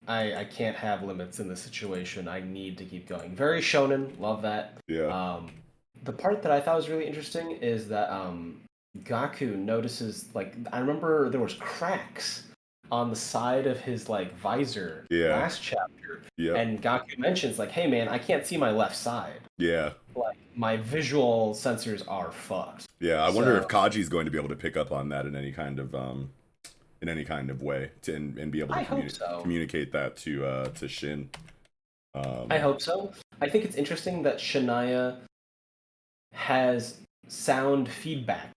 S2: I can't have limits in this situation. I need to keep going. Very shonen, love that.
S1: Yeah.
S2: Um, the part that I thought was really interesting is that Gaku notices like I remember there was cracks on the side of his like visor
S1: Yeah.
S2: last chapter,
S1: Yep.
S2: and Gaku mentions like, "Hey man, I can't see my left side.
S1: Yeah.
S2: Like my visual sensors are fucked."
S1: Yeah. I wonder if
S2: So
S1: Kaji's going to be able to pick up on that in any kind of way to and be able to
S2: I hope so.
S1: communicate that to Shin.
S2: I
S1: Um
S2: hope so. I think it's interesting that Shania has sound feedback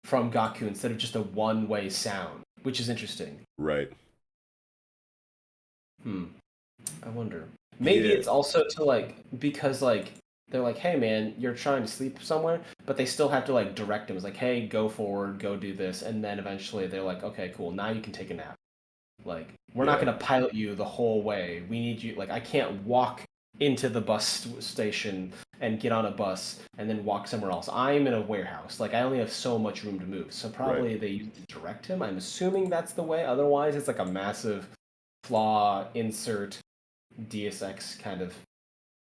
S2: from Gaku instead of just a one-way sound, which is interesting.
S1: right.
S2: Hmm. I wonder. Maybe
S1: Yeah.
S2: it's also to like because like they're like, hey man, you're trying to sleep somewhere, but they still have to like direct him. It's like, hey, go forward, go do this, and then eventually they're like, okay, cool, now you can take a nap. Like, we're not
S1: Yeah.
S2: gonna pilot you the whole way. We need you. Like, I can't walk into the station and get on a bus and then walk somewhere else. I'm in a warehouse. Like, I only have so much room to move. So
S1: Right.
S2: probably they used to direct him. I'm assuming that's the way. Otherwise, it's like a massive flaw insert DSX kind of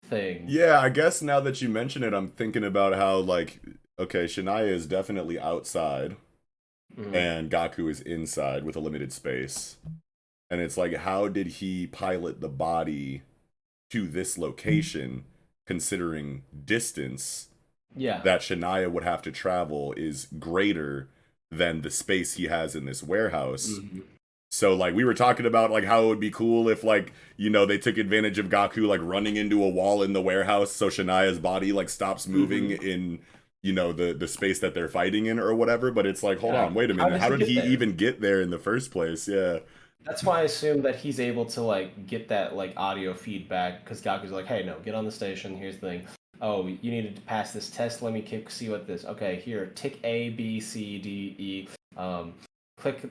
S2: thing.
S1: Yeah, I guess now that you mention it, I'm thinking about how, like, okay, Shania is definitely outside
S2: Hmm.
S1: and Gaku is inside with a limited space. And it's like, how did he pilot the body to this location, considering distance
S2: Yeah.
S1: that Shania would have to travel is greater than the space he has in this warehouse.
S2: Hmm.
S1: So like we were talking about like how it would be cool if like, they took advantage of Gaku like running into a wall in the warehouse so Shania's body like stops moving
S2: Hmm.
S1: in the space that they're fighting in or whatever. But it's like, hold
S2: Yeah.
S1: on, wait a
S2: How
S1: minute,
S2: does
S1: how
S2: he
S1: did
S2: get
S1: he
S2: there?
S1: even get there in the first place? Yeah.
S2: That's why I assume that he's able to like get that like audio feedback because Gaku's like, "Hey, no, get on the station. Here's the thing." oh, you needed to pass this test. Let me see what this. Okay, here, tick A, B, C, D, E. Click,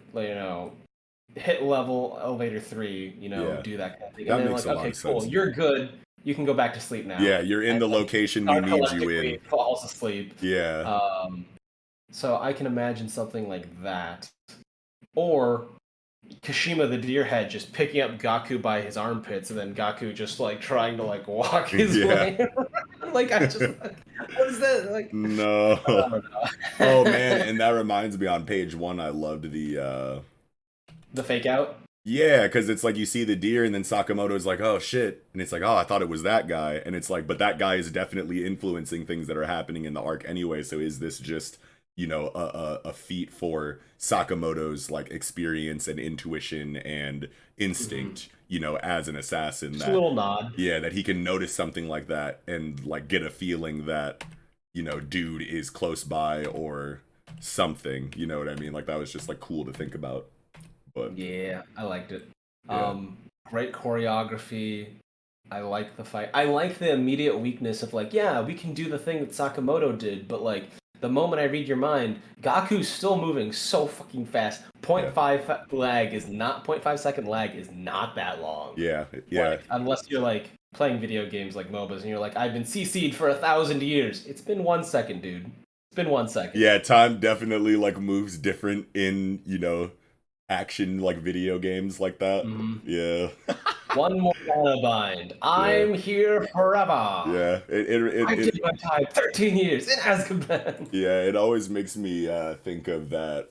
S2: hit level elevator 3. Do that kind of thing.
S1: That
S2: And then
S1: makes a lot
S2: okay,
S1: of
S2: cool,
S1: sense.
S2: you're good. You can go back to sleep now.
S1: Yeah, you're in the location we need you in.
S2: Falls asleep.
S1: Yeah.
S2: So I can imagine something like that, or Kashima the Deerhead just picking up Gaku by his armpits, and then Gaku just like trying to like walk his way around. Like I just what is that? Like
S1: no.
S2: I don't know.
S1: Oh man, and that reminds me, on page 1 I loved the
S2: fake out.
S1: Yeah, because it's like you see the deer and then Sakamoto's like, oh shit, and it's like, oh, I thought it was that guy, and it's like, but that guy is definitely influencing things that are happening in the arc anyway, so is this just a feat for Sakamoto's like experience and intuition and instinct, as an assassin?
S2: Just a little nod.
S1: Yeah, that he can notice something like that and like get a feeling that, dude is close by or something, you know what I mean? Like that was just like cool to think about. But
S2: yeah, I liked it.
S1: Yeah.
S2: Great choreography. I like the fight. I like the immediate weakness of like, yeah, we can do the thing that Sakamoto did, but like the moment I read your mind, Gaku's still moving so fucking fast. 0.5 lag is not 0.5 second lag is not that long.
S1: Yeah.
S2: Like, unless you're like playing video games like MOBAs and you're like, I've been CC'd for 1,000 years. It's been 1 second, dude. It's been 1 second.
S1: Yeah, time definitely like moves different in, action like video games like that. Yeah.
S2: One more mana bind. I'm here forever.
S1: Yeah.
S2: I did my time 13 years in Azkaban.
S1: Yeah, it always makes me think of that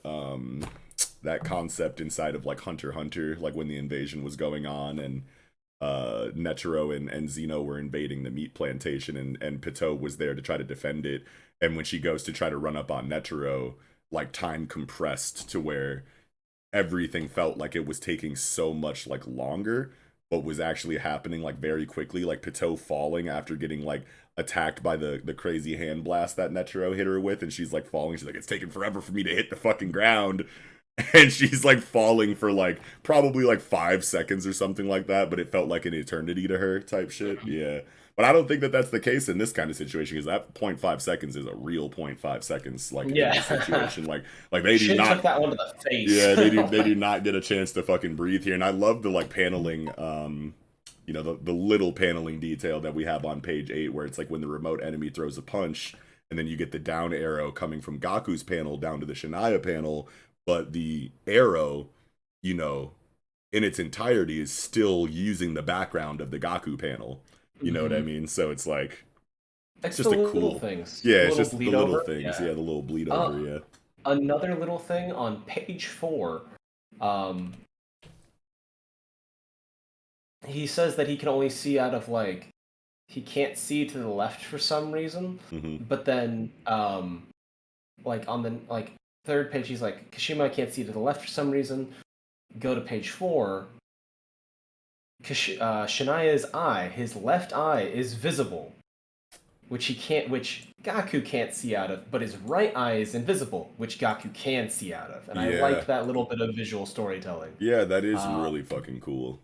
S1: that concept inside of like Hunter x Hunter, like when the invasion was going on and Netero and Zeno were invading the meat plantation, and Pitou was there to try to defend it, and when she goes to try to run up on Netero, like time compressed to where everything felt like it was taking so much like longer, but was actually happening like very quickly, like Pitou falling after getting like attacked by the crazy hand blast that Netero hit her with, and she's like falling, she's like, it's taking forever for me to hit the fucking ground, and she's like falling for like probably like 5 seconds or something like that, but it felt like an eternity to her type shit. Yeah. But I don't think that that's the case in this kind of situation, because that 0.5 seconds is a real 0.5 seconds. Like in this situation, like they do not
S2: took that one to the face.
S1: Yeah, they do not get a chance to fucking breathe here. And I love the like paneling, the little paneling detail that we have on page 8, where it's like when the remote enemy throws a punch, and then you get the down arrow coming from Gaku's panel down to the Shania panel, but the arrow, in its entirety is still using the background of the Gaku panel. You know what I mean? So it's like,
S2: it's
S1: just
S2: the
S1: a cool
S2: little things.
S1: Yeah, it's just the little
S2: over.
S1: things. Yeah, the little bleed over. Yeah.
S2: Another little thing on page 4. He says that he can only see out of like, he can't see to the left for some reason. But then, like on the like 3rd page, he's like, Kashima can't see to the left for some reason. Go to page 4. Shania's eye, his left eye, is visible, which Gaku can't see out of, but his right eye is invisible, which Gaku can see out of. And I like that little bit of visual storytelling.
S1: Yeah, that is really fucking cool.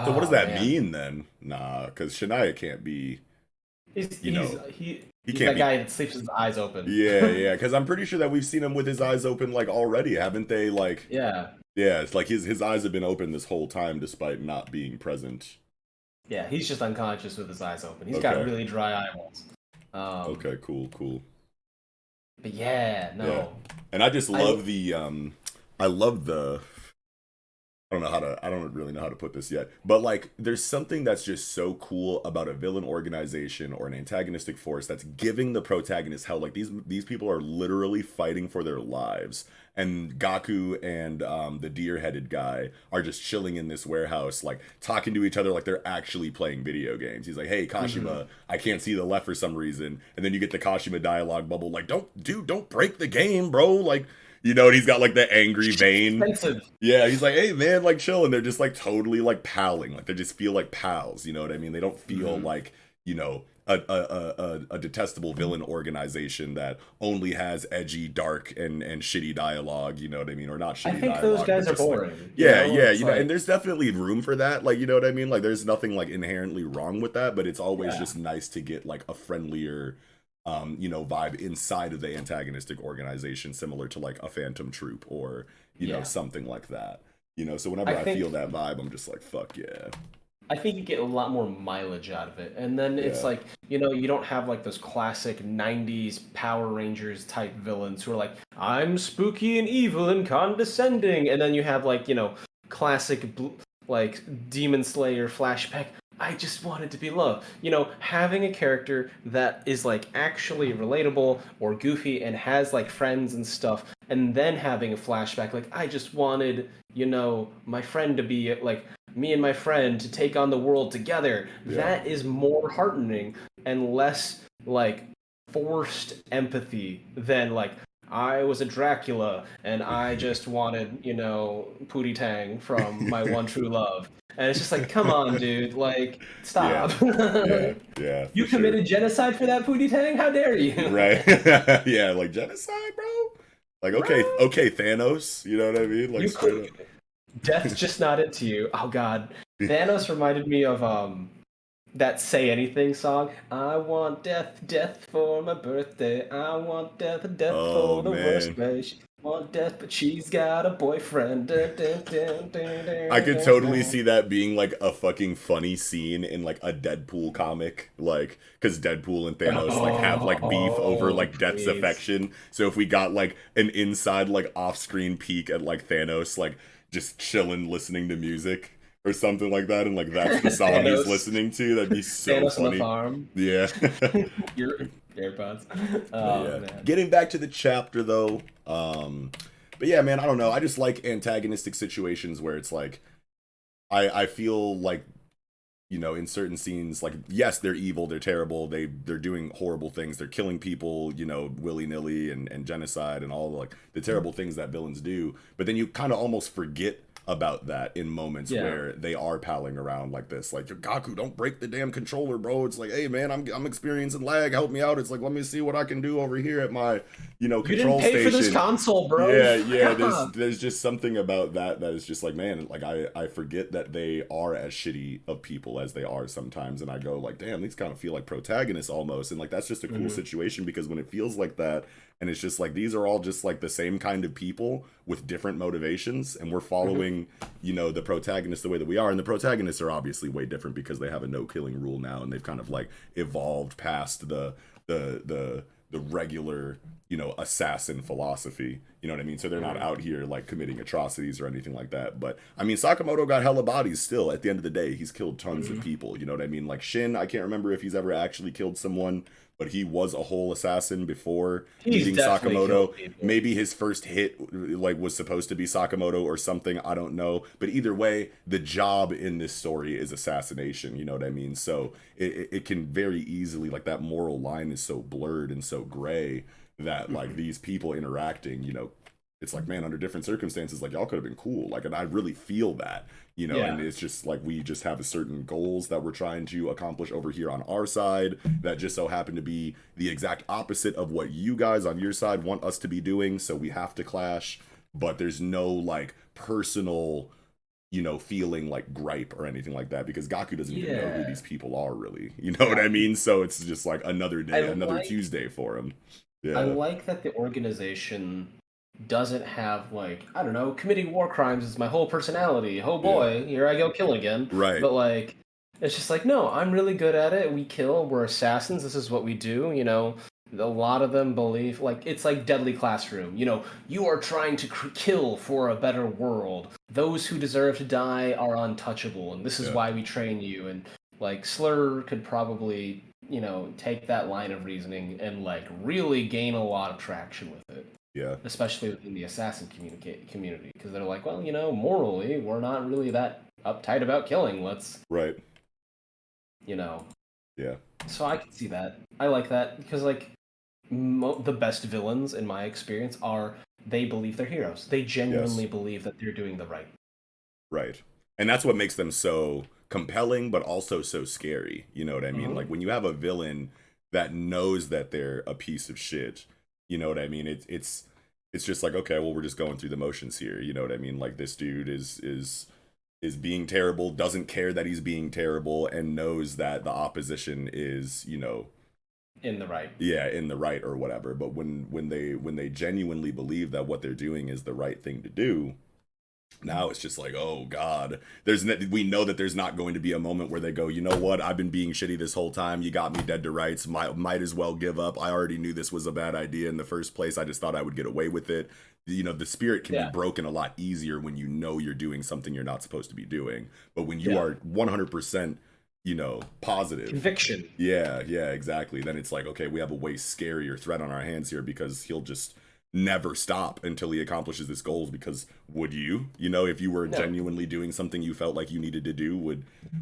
S1: So what does that mean then? Nah, because Shania can't be.
S2: He's
S1: can't
S2: that guy that sleeps with his eyes open.
S1: Yeah, because I'm pretty sure that we've seen him with his eyes open like already, haven't they? Like yeah, it's like his eyes have been open this whole time despite not being present.
S2: Yeah, he's just unconscious with his eyes open. He's got really dry eyeballs.
S1: Okay, cool.
S2: But yeah, no.
S1: Yeah. And I just love I don't really know how to put this yet, but like there's something that's just so cool about a villain organization or an antagonistic force that's giving the protagonist hell. Like these people are literally fighting for their lives, and Gaku and the deer-headed guy are just chilling in this warehouse, like talking to each other like they're actually playing video games. He's like, hey Kashima, I can't see the left for some reason, and then you get the Kashima dialogue bubble like, don't break the game, bro, like, and he's got like the angry vein. Yeah, he's like, hey man, like chill, and they're just like totally like palling, like they just feel like pals, you know what I mean? They don't feel like, a detestable villain organization that only has edgy, dark, and shitty dialogue. You know what I mean? Or not
S2: I
S1: shitty
S2: think those
S1: dialogue, but
S2: guys are
S1: just like,
S2: boring.
S1: yeah, yeah,
S2: It's
S1: and
S2: like,
S1: there's definitely room for that. Like, you know what I mean? Like, there's nothing like inherently wrong with that, but it's always
S2: yeah.
S1: just nice to get like a friendlier, vibe inside of the antagonistic organization, similar to like a Phantom Troop or
S2: Yeah.
S1: something like that. So whenever
S2: I
S1: I feel
S2: think
S1: that vibe, I'm just like, fuck yeah,
S2: I think you get a lot more mileage out of it. And then it's
S1: yeah,
S2: like, you don't have like those classic 90s Power Rangers type villains who are like, I'm spooky and evil and condescending. And then you have like, classic like Demon Slayer flashback. I just wanted to be loved. Having a character that is like actually relatable or goofy and has like friends and stuff, and then having a flashback like, I just wanted, my friend to be like, me and my friend to take on the world together.
S1: yeah,
S2: That is more heartening and less like forced empathy than like, I was a Dracula and I just wanted, Pootie Tang from my one true love. And it's just like, come on, dude, like,
S1: yeah,
S2: stop.
S1: yeah, yeah,
S2: You
S1: for sure.
S2: committed genocide for that Pootie Tang? How dare you?
S1: Right. Yeah, like genocide, bro. Like, okay,
S2: Bro,
S1: okay, Thanos. You know what I mean? Like
S2: you
S1: straight
S2: could. Death's just not into you. Oh God, Thanos reminded me of that Say Anything song. I want death, death for my birthday. I want death, death
S1: Oh
S2: for the worst
S1: man.
S2: way. She want death, but she's got a boyfriend. Dun, dun, dun, dun,
S1: I
S2: dun,
S1: could
S2: dun,
S1: totally
S2: dun.
S1: see that being like a fucking funny scene in like a Deadpool comic, like because Deadpool and Thanos like have like beef over
S2: Oh,
S1: like Death's
S2: please.
S1: affection. So if we got like an inside like off-screen peek at like Thanos like just chilling listening to music or something like that, and like that's the song he's
S2: Thanos,
S1: listening to, that'd be so
S2: Thanos on the
S1: funny.
S2: farm.
S1: Yeah.
S2: Your AirPods.
S1: But
S2: Oh
S1: yeah,
S2: man.
S1: getting back to the chapter though, but yeah, man, I don't know. I just like antagonistic situations where it's like I feel like in certain scenes, like yes, they're evil, they're terrible, they're doing horrible things, they're killing people, willy nilly and genocide and all like the terrible things that villains do. But then you kind of almost forget about that in moments
S2: Yeah.
S1: where they are palling around like this, like Gaku, don't break the damn controller, bro. It's like, hey man, I'm experiencing lag, help me out. It's like, let me see what I can do over here at my
S2: You didn't
S1: control
S2: pay for this
S1: station.
S2: console, bro.
S1: Yeah,
S2: Fuck
S1: yeah. There's
S2: off.
S1: there's just something about that is just like, man, like I forget that they are as shitty of people as they are sometimes, and I go like, damn, these kind of feel like protagonists almost, and like that's just a cool
S2: Mhm.
S1: situation because when it feels like that, and it's just like these are all just like the same kind of people with different motivations, and we're
S2: Mhm.
S1: following, the protagonist the way that we are, and the protagonists are obviously way different because they have a no killing rule now, and they've kind of like evolved past the regular assassin philosophy, you know what I mean? So they're not
S2: Mhm.
S1: out here like committing atrocities or anything like that. But I mean, Sakamoto got hella bodies still. At the end of the day, he's killed tons of
S2: Mhm.
S1: people, you know what I mean? Like Shin, I can't remember if he's ever actually killed someone, but he was a whole assassin before
S2: He's
S1: meeting
S2: definitely
S1: Sakamoto.
S2: killed people.
S1: Maybe his first hit like was supposed to be Sakamoto or something, I don't know. But either way, the job in this story is assassination, you know what I mean? So it can very easily, like that moral line is so blurred and so gray that like
S2: Mhm.
S1: these people interacting, it's like, man, under different circumstances, like y'all could have been cool. Like, and I really feel that, and
S2: Yeah.
S1: it's just like we just have certain goals that we're trying to accomplish over here on our side that just so happen to be the exact opposite of what you guys on your side want us to be doing. So we have to clash, but there's no like personal, feeling like gripe or anything like that because Gaku doesn't even know who
S2: Yeah.
S1: these people are really. You know what
S2: Yeah.
S1: I mean? So it's just like another
S2: I
S1: day, another
S2: like
S1: Tuesday for him.
S2: I
S1: Yeah.
S2: like that the organization doesn't have like, I don't know, committing war crimes is my whole personality. Oh
S1: Yeah.
S2: boy, here I go killing again.
S1: Right.
S2: But like, it's just like, no, I'm really good at it. We kill, we're assassins, this is what we do, A lot of them believe like it's like Deadly Classroom. You are trying to kill for a better world. Those who deserve to die are untouchable, and this is
S1: Yeah.
S2: why we train you. And like Slur could probably, take that line of reasoning and like really gain a lot of traction with it,
S1: Yeah.
S2: especially within the assassin community, because they're like, well, morally, we're not really that uptight about killing. Let's,
S1: Right.
S2: you know.
S1: Yeah.
S2: So I can see that. I like that because like the best villains, in my experience, are they believe they're heroes. They
S1: Yes.
S2: genuinely believe that they're doing the right.
S1: Right. And that's what makes them so compelling, but also so scary. You know what I mean? Like when you have a villain that knows that they're a piece of shit, you know what I mean? It's just like, okay, well, we're just going through the motions here. You know what I mean? Like this dude is being terrible, doesn't care that he's being terrible, and knows that the opposition is, you know,
S2: in the right.
S1: Yeah, in the right or whatever. But when they genuinely believe that what they're doing is the right thing to do, now it's just like, oh God, we know that there's not going to be a moment where they go, you know what, I've been being shitty this whole time. You got me dead to rights. Might as well give up. I already knew this was a bad idea in the first place. I just thought I would get away with it. You know, the spirit can be broken a lot easier when you know you're doing something you're not supposed to be doing. But when you are 100%, you know, positive
S2: conviction.
S1: Yeah, exactly. Then it's like, okay, we have a way scarier threat on our hands here, because he'll just never stop until he accomplishes his goals. Because would you know, if you were genuinely doing something you felt like you needed to do,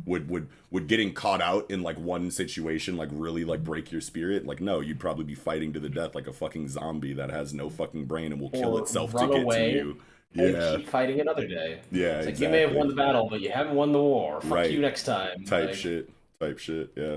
S1: would getting caught out in like one situation like really like break your spirit? Like, no, you'd probably be fighting to the death like a fucking zombie that has no fucking brain and will kill itself to get to you.
S2: And keep fighting another day.
S1: Yeah,
S2: it's like, you may have won the battle, but you haven't won the war. Fuck you next time.
S1: Type shit. Yeah.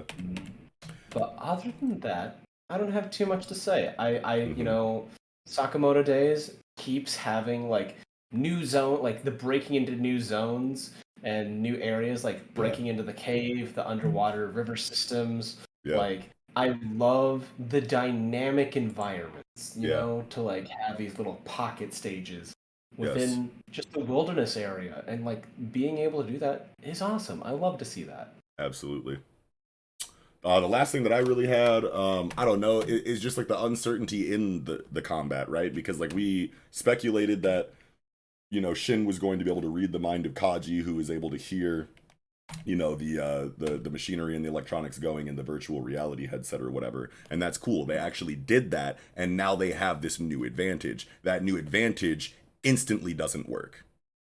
S2: But other than that, I don't have too much to say. I you know, Sakamoto Days keeps having like new zone, like the breaking into new zones and new areas, like breaking into the cave, the underwater river systems. Like, I love the dynamic environments, you know, to like have these little pocket stages within just the wilderness area, and like being able to do that is awesome. I love to see that.
S1: Absolutely. The last thing that I really had, I don't know, is just like the uncertainty in the combat, right? Because like we speculated that, you know, Shin was going to be able to read the mind of Kaji, who is able to hear, you know, the machinery and the electronics going in the virtual reality headset or whatever. And that's cool. They actually did that, and now they have this new advantage. That new advantage instantly doesn't work.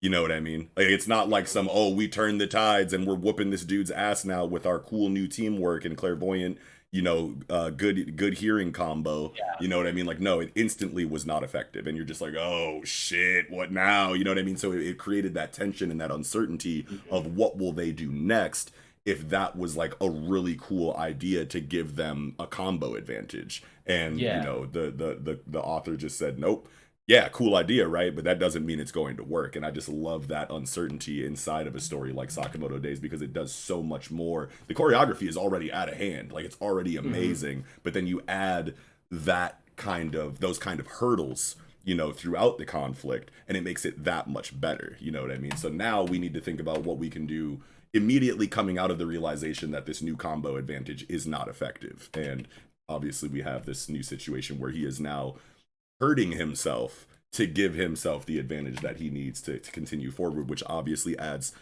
S1: You know what I mean? Like, it's not like some, oh, we turned the tides and we're whooping this dude's ass now with our cool new teamwork and clairvoyant, you know, good hearing combo. You know what I mean? Like, no, it instantly was not effective. And you're just like, oh, shit, what now? You know what I mean? So it created that tension and that uncertainty of what will they do next, if that was like a really cool idea to give them a combo advantage. And, you know, the author just said, nope. Yeah, cool idea, right? But that doesn't mean it's going to work. And I just love that uncertainty inside of a story like Sakamoto Days, because it does so much more. The choreography is already out of hand. Like, it's already amazing. But then you add those kind of hurdles, you know, throughout the conflict, and it makes it that much better. You know what I mean? So now we need to think about what we can do immediately coming out of the realization that this new combo advantage is not effective. And obviously we have this new situation where he is now hurting himself to give himself the advantage that he needs to continue forward, which obviously adds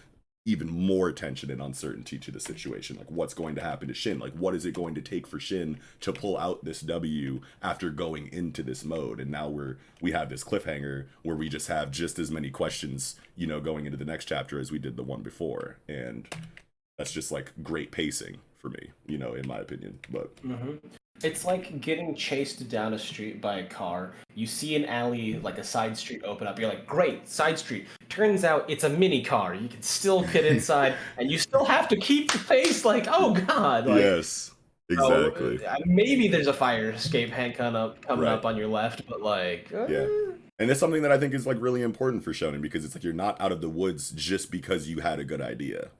S1: even more tension and uncertainty to the situation. Like, what's going to happen to Shin? Like, what is it going to take for Shin to pull out this W after going into this mode? And now we have this cliffhanger where we just have just as many questions, you know, going into the next chapter as we did the one before. And that's just like great pacing for me, you know, in my opinion. But
S2: it's like getting chased down a street by a car. You see an alley, like a side street open up. You're like, great, side street. Turns out it's a mini car. You can still get inside, and you still have to keep the face like, oh God. Like,
S1: yes, exactly.
S2: Maybe there's a fire escape coming up on your left, but like...
S1: And it's something that I think is like really important for Shonen, because it's like you're not out of the woods just because you had a good idea.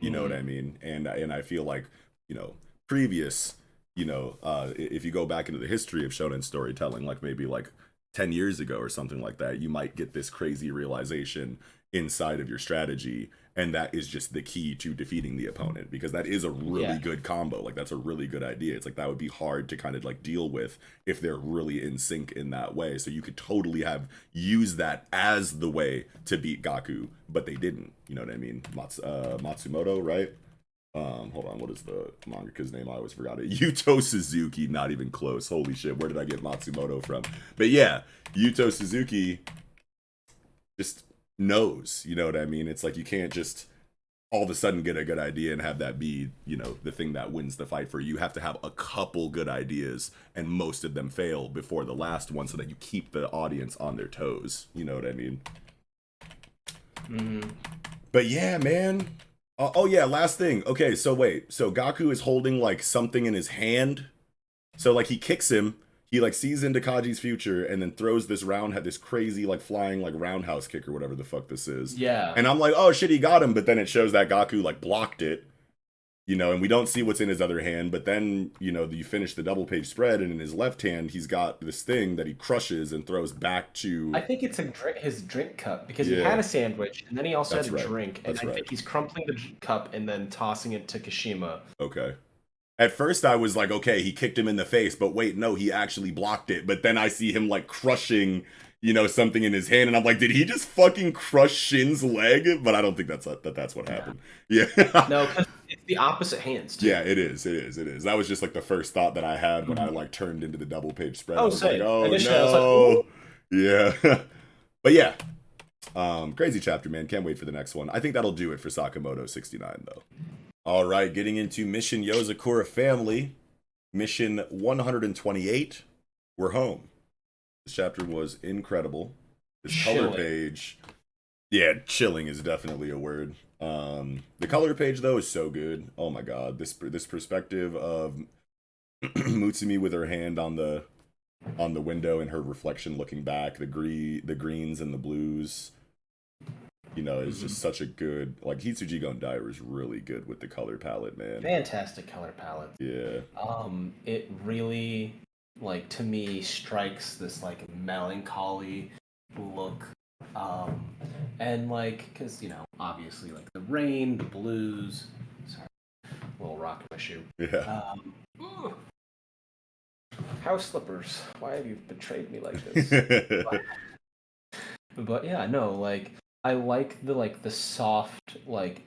S1: You know what I mean? And I feel like, you know, previous... You know, if you go back into the history of shonen storytelling, like maybe like 10 years ago or something like that, you might get this crazy realization inside of your strategy, and that is just the key to defeating the opponent, because that is a really good combo. Like, that's a really good idea. It's like that would be hard to kind of like deal with if they're really in sync in that way. So you could totally have used that as the way to beat Gaku, but they didn't. You know what I mean? Matsumoto, right? Hold on, what is the mangaka's name? I always forgot it. Yuto Suzuki, not even close. Holy shit, where did I get Matsumoto from? But yeah, Yuto Suzuki just knows, you know what I mean? It's like you can't just all of a sudden get a good idea and have that be, you know, the thing that wins the fight for you. You have to have a couple good ideas, and most of them fail before the last one, so that you keep the audience on their toes. You know what I mean? But yeah, man. Oh yeah, last thing. Okay, so wait. So Gaku is holding like something in his hand. So like he kicks him. He like sees into Kaji's future and then throws this this crazy like flying like roundhouse kick or whatever the fuck this is.
S2: Yeah.
S1: And I'm like, oh shit, he got him. But then it shows that Gaku like blocked it. And we don't see what's in his other hand, but then, you finish the double page spread, and in his left hand, he's got this thing that he crushes and throws back to.
S2: I think it's his drink cup, because he
S1: Yeah.
S2: had a sandwich, and then he also
S1: That's
S2: had a
S1: right.
S2: drink, and
S1: That's
S2: I
S1: right.
S2: think he's crumpling the cup and then tossing it to Kashima.
S1: Okay. At first, I was like, okay, he kicked him in the face, but wait, no, he actually blocked it. But then I see him like crushing, something in his hand, and I'm like, did he just fucking crush Shin's leg? But I don't think that's what happened. Yeah.
S2: No, because it's the opposite hands, too.
S1: Yeah, it is. That was just like the first thought that I had when I like turned into the double page spread.
S2: Oh,
S1: I was like,
S2: same.
S1: oh
S2: Initially, I was
S1: no.
S2: like,
S1: Yeah. But yeah. Crazy chapter, man. Can't wait for the next one. I think that'll do it for Sakamoto 69 though. All right, getting into Mission Yozakura Family, Mission 128. We're home. This chapter was incredible. This color page, yeah, chilling is definitely a word. The color page though is so good. Oh my god, this perspective of Mutsumi with her hand on the window and her reflection looking back, the greens and the blues. It's just such a good, like, Hitsuji Gondai is really good with the color palette, man.
S2: Fantastic color palette.
S1: Yeah.
S2: It really, like, to me, strikes this, like, melancholy look. And, like, because, obviously, like, the rain, the blues. Sorry, a little rock in my shoe.
S1: Yeah.
S2: House slippers. Why have you betrayed me like this? But yeah, no, like, I like the soft like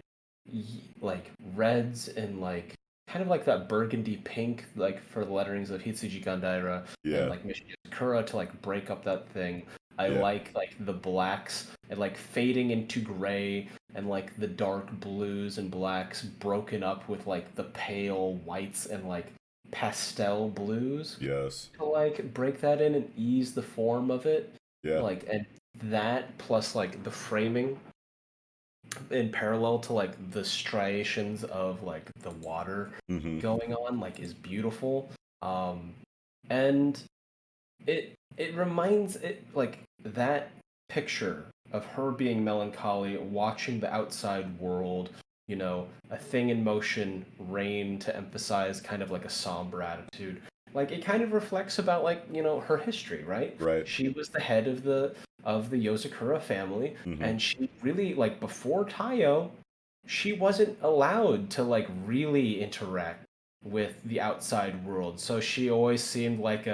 S2: reds and like kind of like that burgundy pink, like for the letterings of Hitsuji Gandaira and like Mission Yozakura to like break up that thing. I like the blacks and like fading into gray and like the dark blues and blacks broken up with like the pale whites and like pastel blues.
S1: Yes.
S2: To like break that in and ease the form of it.
S1: Yeah.
S2: Like, and that plus like the framing in parallel to like the striations of like the water going on like is beautiful. And it reminds it like that picture of her being melancholy, watching the outside world, a thing in motion, rain to emphasize kind of like a somber attitude. Like it kind of reflects about like, her history, right?
S1: Right.
S2: She was the head of the Yozakura family, and she really like before Taiyo, she wasn't allowed to like really interact with the outside world. So she always seemed like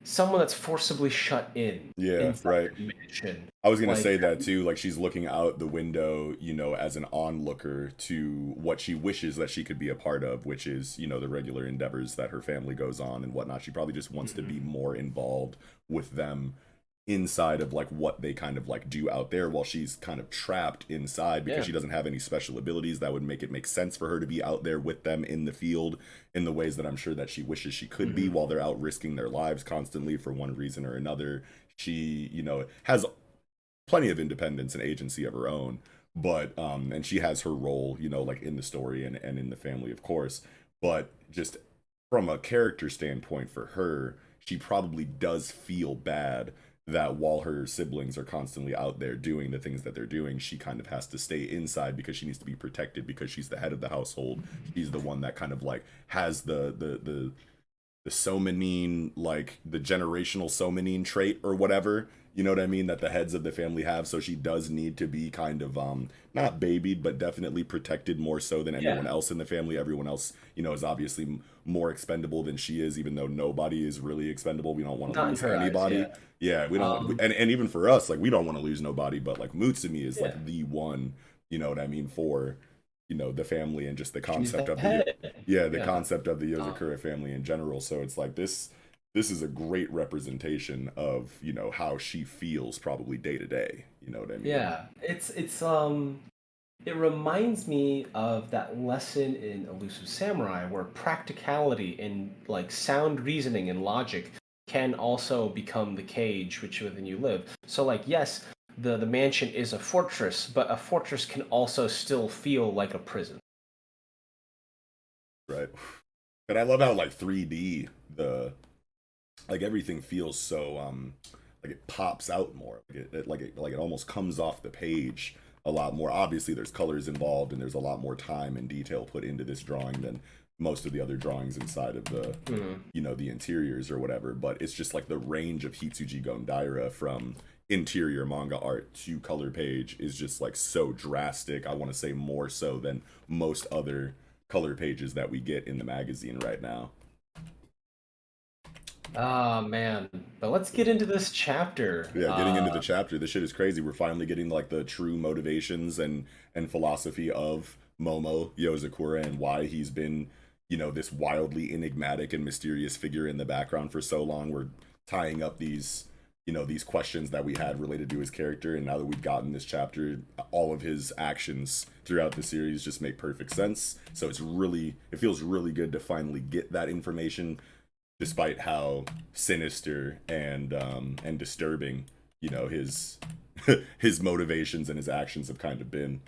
S2: someone that's forcibly shut in.
S1: Yeah, right.
S2: Mansion.
S1: I was gonna say that too. Like she's looking out the window, as an onlooker to what she wishes that she could be a part of, which is, the regular endeavors that her family goes on and whatnot. She probably just wants to be more involved with them inside of like what they kind of like do out there, while she's kind of trapped inside because she doesn't have any special abilities that would make sense for her to be out there with them in the field in the ways that I'm sure that she wishes she could be, while they're out risking their lives constantly for one reason or another. She, has plenty of independence and agency of her own, but and she has her role, like in the story and in the family, of course. But just from a character standpoint for her, she probably does feel bad that while her siblings are constantly out there doing the things that they're doing, she kind of has to stay inside because she needs to be protected, because she's the head of the household. She's the one that kind of like has the somanine, like the generational somanine trait or whatever, you know what I mean, that the heads of the family have. So she does need to be kind of not babied, but definitely protected more so than anyone else in the family. Everyone else, is obviously more expendable than she is, even though nobody is really expendable. We don't want to lose anybody. We don't and even for us, like, we don't want to lose nobody, but like Mutsumi is like the one, you know what I mean, for the family and just the concept of the concept of the Yozakura family in general. So it's like this is a great representation of, how she feels probably day to day. You know what I mean?
S2: Yeah. It reminds me of that lesson in Elusive Samurai where practicality and like sound reasoning and logic can also become the cage which within you live. So like, yes, the mansion is a fortress, but a fortress can also still feel like a prison.
S1: Right. But I love how like 3D like everything feels so like it pops out more. Like it almost comes off the page a lot more. Obviously there's colors involved and there's a lot more time and detail put into this drawing than most of the other drawings inside of the the interiors or whatever, but it's just like the range of Hitsuji Gondaira from interior manga art to color page is just like so drastic. I want to say more so than most other color pages that we get in the magazine right now.
S2: Ah, man. But let's get into this chapter.
S1: Yeah, getting into the chapter, this shit is crazy. We're finally getting like the true motivations and philosophy of Momo Yozakura and why he's been, this wildly enigmatic and mysterious figure in the background for so long. We're tying up these these questions that we had related to his character, and now that we've gotten this chapter, all of his actions throughout the series just make perfect sense. So it feels really good to finally get that information, despite how sinister and disturbing his his motivations and his actions have kind of been.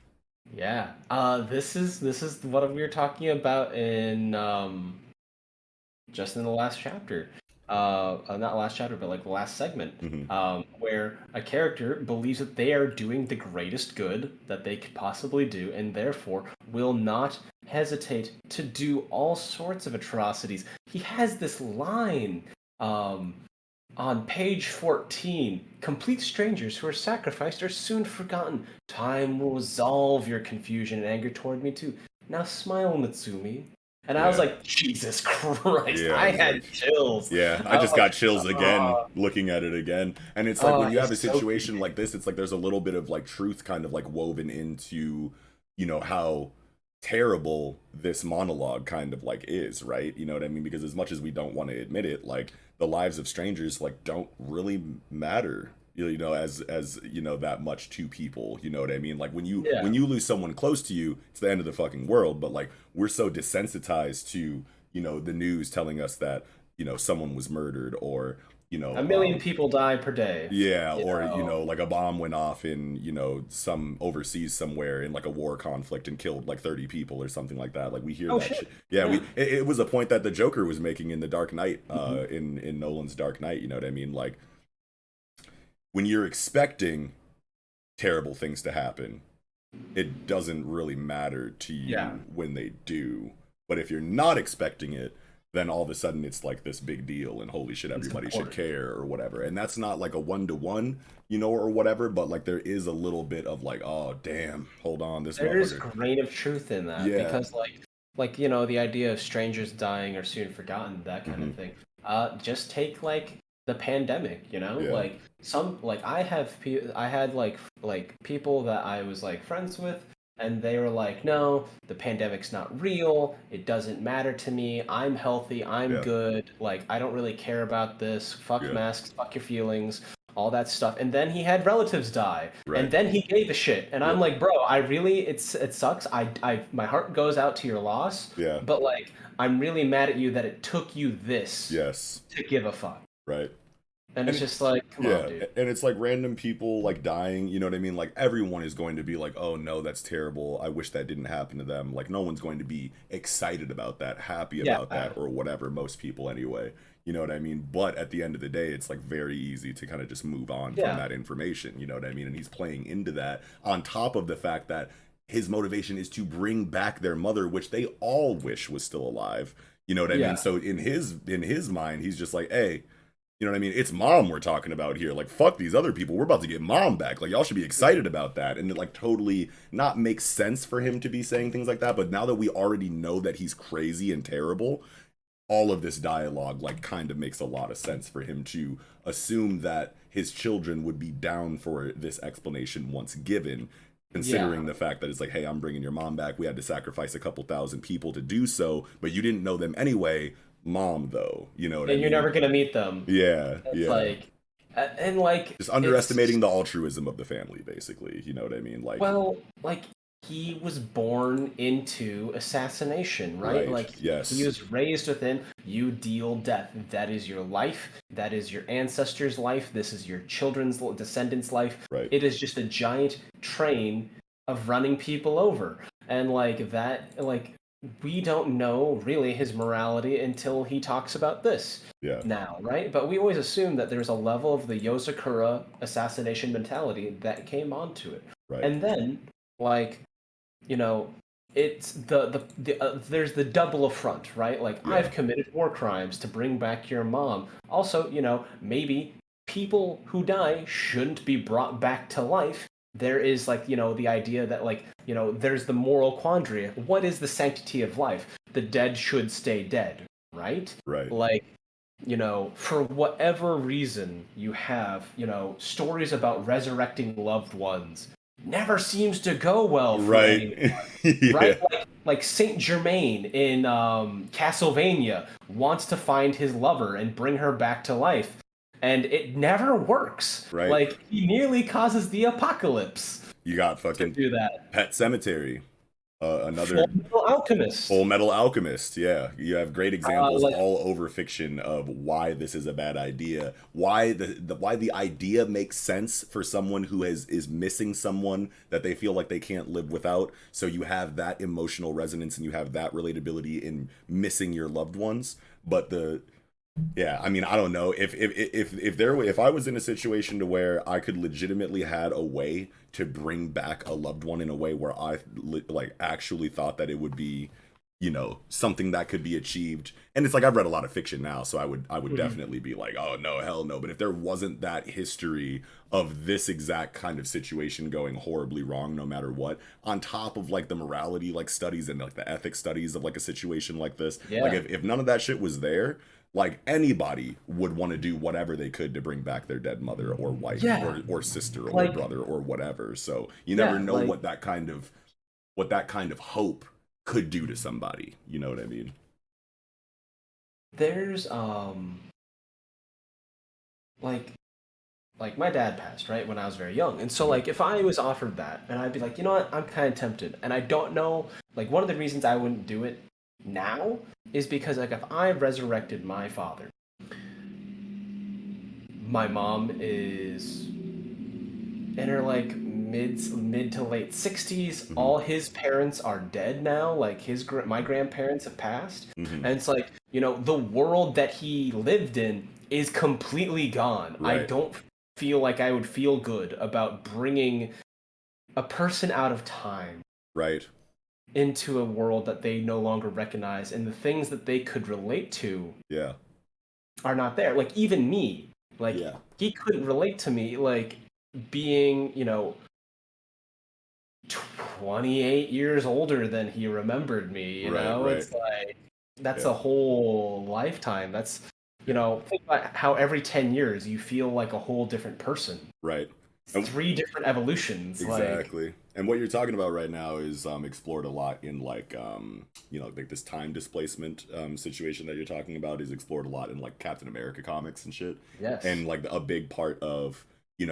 S2: Yeah. This is what we were talking about in just in the last chapter. Not last chapter, but like the last segment, where a character believes that they are doing the greatest good that they could possibly do, and therefore will not hesitate to do all sorts of atrocities. He has this line on page 14: complete strangers who are sacrificed are soon forgotten. Time will resolve your confusion and anger toward me too. Now smile, Mitsumi. And I was like, Jesus Christ, I had chills.
S1: Yeah, I just got chills again, looking at it again. And it's like, when you have a situation like this, it's like there's a little bit of like truth kind of like woven into, how terrible this monologue kind of like is, right? You know what I mean? Because as much as we don't want to admit it, like the lives of strangers like don't really matter, as that much to people. You know what I mean? Like when you lose someone close to you, it's the end of the fucking world. But like we're so desensitized to the news telling us that someone was murdered, or
S2: a million people die per day.
S1: Yeah, or like a bomb went off in some overseas somewhere in like a war conflict and killed like 30 people or something like that. Like we hear that shit. Yeah, it was a point that the Joker was making in the Dark Knight, in Nolan's Dark Knight. You know what I mean? Like when you're expecting terrible things to happen, it doesn't really matter to you when they do. But if you're not expecting it, then all of a sudden it's like this big deal and holy shit, everybody should care or whatever. And that's not like a 1-to-1, or whatever, but like there is a little bit of like, oh damn, hold on,
S2: there's a grain of truth in that. Because like the idea of strangers dying or soon forgotten, that kind of thing. Just take like the pandemic, like I had like people that I was like friends with, and they were like, no, the pandemic's not real, it doesn't matter to me, I'm healthy, I'm good, like I don't really care about this, fuck masks, fuck your feelings, all that stuff. And then he had relatives die, and then he gave a shit, and I'm like, bro, it sucks, my heart goes out to your loss, but like I'm really mad at you that it took you this to give a fuck.
S1: Right.
S2: And it's just like, come on, dude.
S1: And it's like random people like dying, you know what I mean? Like everyone is going to be like, oh no, that's terrible, I wish that didn't happen to them. Like no one's going to be excited about that, happy about that, or whatever, most people anyway. You know what I mean? But at the end of the day, it's like very easy to kind of just move on from that information, you know what I mean? And he's playing into that on top of the fact that his motivation is to bring back their mother, which they all wish was still alive. You know what I mean? So in his mind, he's just like, hey, you know what I mean? It's mom we're talking about here. Like, fuck these other people. We're about to get mom back. Like, y'all should be excited about that. And it, like, totally not makes sense for him to be saying things like that. But now that we already know that he's crazy and terrible, all of this dialogue, like, kind of makes a lot of sense for him to assume that his children would be down for this explanation once given, considering the fact that it's like, hey, I'm bringing your mom back. We had to sacrifice a couple thousand people to do so, but you didn't know them anyway. Mom, though, you know what I mean?
S2: And you're never gonna meet them. Like, and like
S1: just underestimating the altruism of the family, basically. You know what I mean? Like,
S2: well, like he was born into assassination, right?
S1: Right.
S2: Like he
S1: Yes.
S2: was raised within, you deal death. That is your life. That is your ancestors' life. This is your children's descendants' life.
S1: Right.
S2: It is just a giant train of running people over. And like that, like we don't know really his morality until he talks about this
S1: Yeah.
S2: now, right? But we always assume that there's a level of the Yozakura assassination mentality that came onto it.
S1: Right.
S2: And then, like, you know, it's there's the double affront, right? Like,
S1: Yeah.
S2: I've committed war crimes to bring back your mom. Also, maybe people who die shouldn't be brought back to life. There is like, the idea that like, there's the moral quandary. What is the sanctity of life? The dead should stay dead, right?
S1: Right.
S2: Like, for whatever reason you have, stories about resurrecting loved ones never seems to go well for
S1: Right.
S2: anyone,
S1: Yeah.
S2: right? Like Saint Germain in Castlevania wants to find his lover and bring her back to life, and it never works.
S1: Right.
S2: Like he nearly causes the apocalypse.
S1: You got
S2: To
S1: fucking
S2: do that.
S1: Pet Cemetery. Another
S2: Full Metal Alchemist.
S1: Full Metal Alchemist. Yeah, you have great examples
S2: like-
S1: all over fiction of why this is a bad idea. Why the idea makes sense for someone who is missing someone that they feel like they can't live without. So you have that emotional resonance and you have that relatability in missing your loved ones. But yeah, I mean, I don't know if I was in a situation to where I could legitimately had a way to bring back a loved one in a way where I like actually thought that it would be, something that could be achieved. And it's like I've read a lot of fiction now, so I would definitely be like, oh no, hell no. But if there wasn't that history of this exact kind of situation going horribly wrong, no matter what, on top of like the morality like studies and like the ethics studies of like a situation like this, like if none of that shit was there, like anybody would want to do whatever they could to bring back their dead mother or wife or sister or brother or whatever. So you never know what that kind of hope could do to somebody. You know what I mean?
S2: There's like my dad passed, right, when I was very young. And so like if I was offered that and I'd be like, you know what, I'm kind of tempted. And I don't know, like one of the reasons I wouldn't do it now is because like if I resurrected my father, my mom is in her like mid to late 60s. All his parents are dead now. Like my grandparents have passed, and it's like the world that he lived in is completely gone.
S1: Right.
S2: I don't feel like I would feel good about bringing a person out of time,
S1: right,
S2: into a world that they no longer recognize, and the things that they could relate to are not there. Like even me, like he couldn't relate to me, like being 28 years older than he remembered me.
S1: Right.
S2: It's like that's a whole lifetime. That's think about how every 10 years you feel like a whole different person.
S1: Right.
S2: It's 3 different evolutions.
S1: Exactly. And what you're talking about right now is explored a lot in like like this time displacement situation that you're talking about is explored a lot in like Captain America comics and shit.
S2: Yes.
S1: And like a big part of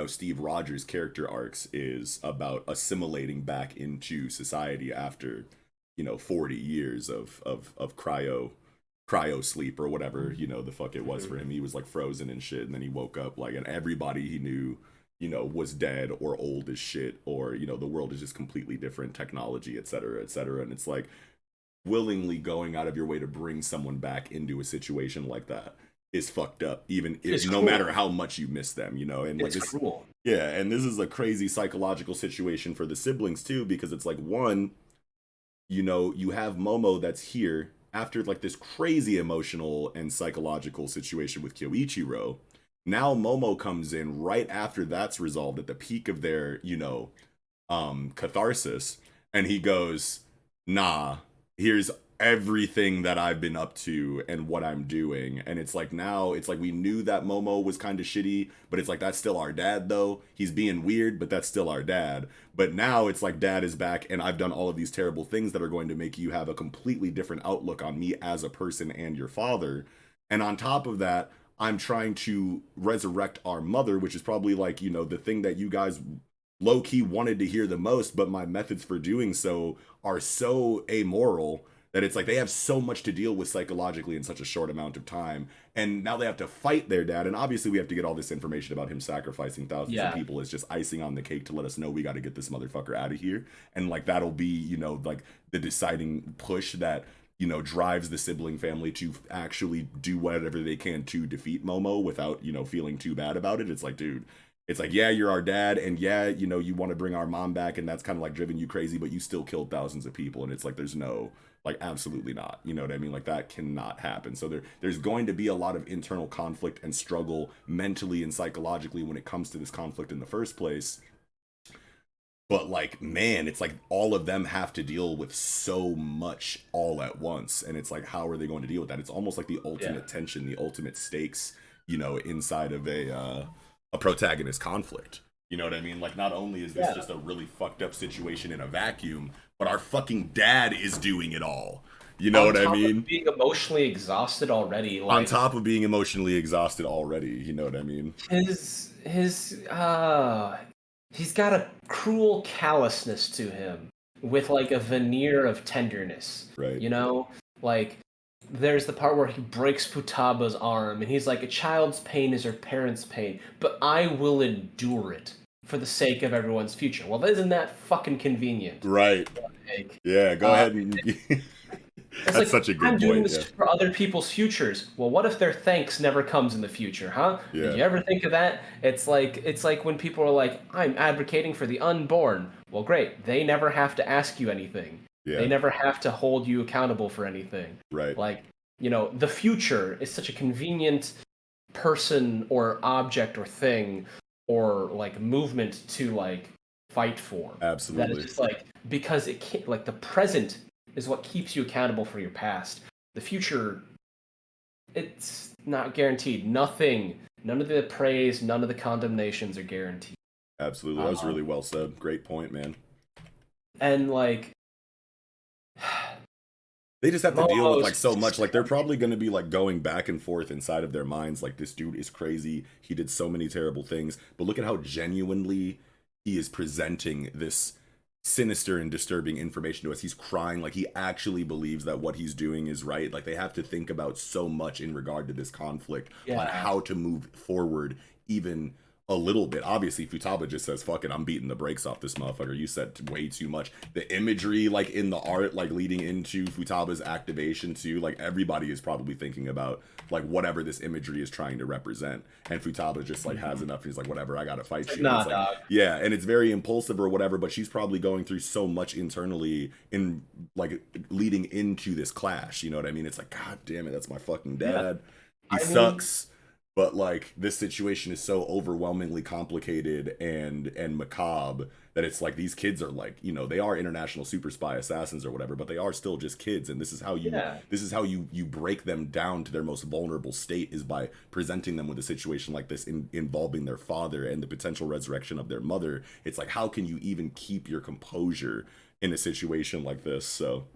S1: Steve Rogers' character arcs is about assimilating back into society after 40 years of cryo sleep or whatever the fuck it was for him. He was like frozen and shit, and then he woke up like, and everybody he knew was dead or old as shit, or the world is just completely different, technology, etc., etc. And it's like willingly going out of your way to bring someone back into a situation like that is fucked up, even if no matter how much you miss them, and like
S2: it's cruel.
S1: Yeah, and this is a crazy psychological situation for the siblings too, because it's like one, you have Momo that's here after like this crazy emotional and psychological situation with Kyoichiro. Now Momo comes in right after that's resolved at the peak of their, catharsis, and he goes, nah, here's everything that I've been up to and what I'm doing. And it's like now it's like we knew that Momo was kind of shitty, but it's like that's still our dad though. He's being weird, but that's still our dad. But now it's like dad is back and I've done all of these terrible things that are going to make you have a completely different outlook on me as a person and your father. And on top of that, I'm trying to resurrect our mother, which is probably like, the thing that you guys low-key wanted to hear the most, but my methods for doing so are so amoral that it's like they have so much to deal with psychologically in such a short amount of time, and now they have to fight their dad. And obviously we have to get all this information about him sacrificing thousands of people as just icing on the cake to let us know we got to get this motherfucker out of here. And like that'll be, you know, like the deciding push that, you know, drives the sibling family to actually do whatever they can to defeat Momo without, you know, feeling too bad about it. It's like, dude, it's like, yeah, you're our dad, and yeah, you know, you want to bring our mom back, and that's kind of like driven you crazy, but you still killed thousands of people. And it's like, there's no, like, absolutely not, you know what I mean? Like, that cannot happen. So there's going to be a lot of internal conflict and struggle mentally and psychologically when it comes to this conflict in the first place. But like, man, it's like all of them have to deal with so much all at once, and it's like, how are they going to deal with that? It's almost like the ultimate tension, the ultimate stakes, you know, inside of a protagonist conflict. You know what I mean? Like, not only is this just a really fucked up situation in a vacuum, but our fucking dad is doing it all. You know what I mean?
S2: Of being emotionally exhausted already. Like,
S1: on top of being emotionally exhausted already. You know what I mean?
S2: He's got a cruel callousness to him with like a veneer of tenderness.
S1: Right.
S2: You know? Like, there's the part where he breaks Futaba's arm, and he's like, a child's pain is her parents' pain, but I will endure it for the sake of everyone's future. Well, isn't that fucking convenient?
S1: Right.
S2: Like,
S1: yeah, go ahead and... That's like, such a good
S2: point. I'm doing
S1: point,
S2: this for other people's futures. Well, what if their thanks never comes in the future, huh?
S1: Yeah.
S2: Did you ever think of that? It's like when people are like, I'm advocating for the unborn. Well, great. They never have to ask you anything.
S1: Yeah.
S2: They never have to hold you accountable for anything.
S1: Right.
S2: Like, you know, the future is such a convenient person or object or thing or like movement to like fight for.
S1: Absolutely.
S2: That is just like, because it can't, like, the present is what keeps you accountable for your past. The future, it's not guaranteed. Nothing, none of the praise, none of the condemnations are guaranteed.
S1: Absolutely. That was really well said. Great point, man.
S2: And like,
S1: they just have to deal with like so much. Like, they're probably going to be like going back and forth inside of their minds. Like, this dude is crazy. He did so many terrible things. But look at how genuinely he is presenting this sinister and disturbing information to us. He's crying like he actually believes that what he's doing is right. Like, they have to think about so much in regard to this conflict on how to move forward even a little bit. Obviously, Futaba just says, fuck it, I'm beating the brakes off this motherfucker. You said way too much. The imagery, like, in the art, like, leading into Futaba's activation, too, like, everybody is probably thinking about, like, whatever this imagery is trying to represent. And Futaba just, like, has enough. He's like, whatever, I gotta fight you.
S2: Nah,
S1: like, yeah, and it's very impulsive or whatever, but she's probably going through so much internally in, like, leading into this clash. You know what I mean? It's like, God damn it, that's my fucking dad. He sucks. But like, this situation is so overwhelmingly complicated and macabre that it's like, these kids are like, you know, they are international super spy assassins or whatever, but they are still just kids. And this is how you break them down to their most vulnerable state, is by presenting them with a situation like this involving their father and the potential resurrection of their mother. It's like, how can you even keep your composure in a situation like this? So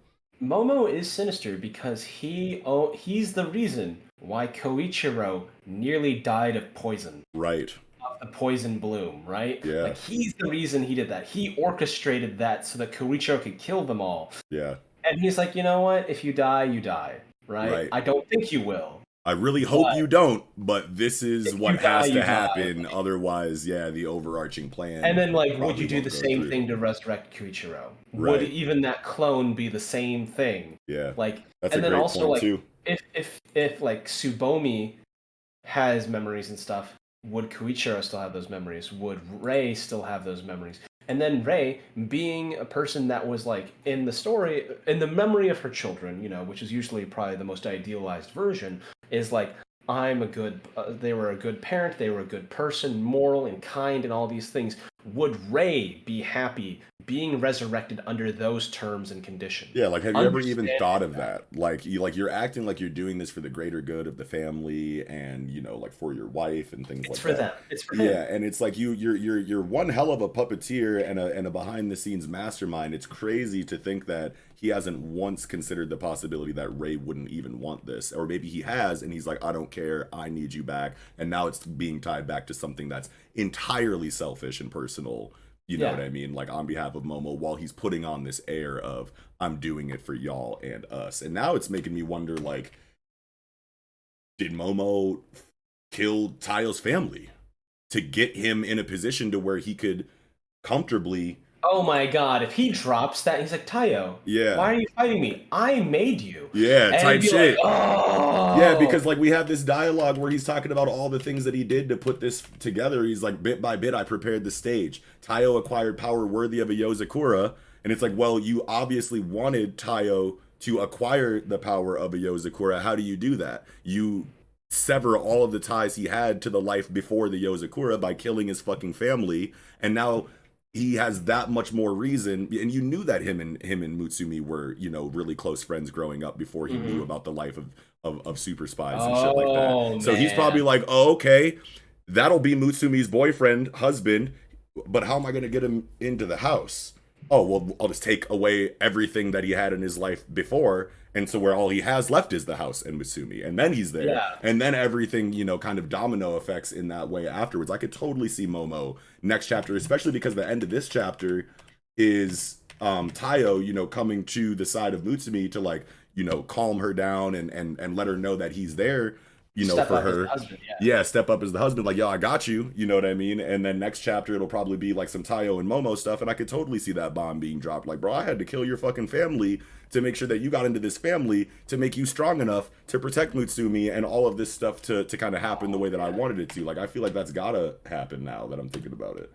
S2: Momo is sinister because he's the reason why Koichiro nearly died of poison.
S1: Right.
S2: Of the poison bloom, right?
S1: Yeah.
S2: Like, he's the reason he did that. He orchestrated that so that Koichiro could kill them all.
S1: Yeah.
S2: And he's like, you know what? If you die, you die. Right? I don't think you will.
S1: I really hope you don't, but this is what has to happen. Otherwise, yeah, the overarching plan.
S2: And then, like, would you do the same thing to resurrect Koichiro? Would even that clone be the same thing?
S1: Yeah.
S2: Like,
S1: that's
S2: and
S1: a
S2: then
S1: great
S2: also,
S1: point,
S2: like,
S1: too.
S2: If like Tsubomi has memories and stuff, would Koichiro still have those memories? Would Rei still have those memories? And then Rei, being a person that was like in the story, in the memory of her children, you know, which is usually probably the most idealized version, is like, I'm a good, they were a good parent, they were a good person, moral and kind and all these things. Would Rei be happy being resurrected under those terms and conditions?
S1: Yeah, like, have you ever even thought of that? Like, you're acting like you're doing this for the greater good of the family and, you know, like, for your wife and things like that.
S2: It's for them. It's for him.
S1: Yeah, and it's like, you're one hell of a puppeteer and a behind the scenes mastermind. It's crazy to think that he hasn't once considered the possibility that Rei wouldn't even want this. Or maybe he has, and he's like, I don't care, I need you back. And now it's being tied back to something that's entirely selfish and personal You know what I mean? Like on behalf of Momo, while he's putting on this air of I'm doing it for y'all and us. And now it's making me wonder, like, did Momo kill Tayo's family to get him in a position to where he could comfortably...
S2: Oh my god, if he drops that, he's like, Tayo, why are you fighting me? I made you.
S1: Yeah,
S2: and
S1: type shit.
S2: Like, oh.
S1: Yeah, because like we have this dialogue where he's talking about all the things that he did to put this together. He's like, bit by bit, I prepared the stage. Tayo acquired power worthy of a Yozakura. And it's like, well, you obviously wanted Tayo to acquire the power of a Yozakura. How do you do that? You sever all of the ties he had to the life before the Yozakura by killing his fucking family. And now he has that much more reason, and you knew that him and Mutsumi were, you know, really close friends growing up before he knew about the life of super spies and shit like that. So he's probably like, oh, okay, that'll be Mutsumi's boyfriend, husband, but how am I going to get him into the house? Oh, well, I'll just take away everything that he had in his life before, and so where all he has left is the house and Mutsumi, and then he's there, and then everything, you know, kind of domino effects in that way afterwards. I could totally see Momo next chapter, especially because the end of this chapter is Tayo, you know, coming to the side of Mutsumi to, like, you know, calm her down and let her know that he's there, you know, for her.
S2: Husband,
S1: step up as the husband, like, yo, I got you, you know what I mean? And then next chapter, it'll probably be like some Tayo and Momo stuff, and I could totally see that bomb being dropped. Like, bro, I had to kill your fucking family to make sure that you got into this family to make you strong enough to protect Mutsumi and all of this stuff to kind of happen the way that I wanted it to. Like, I feel like that's gotta happen now that I'm thinking about it.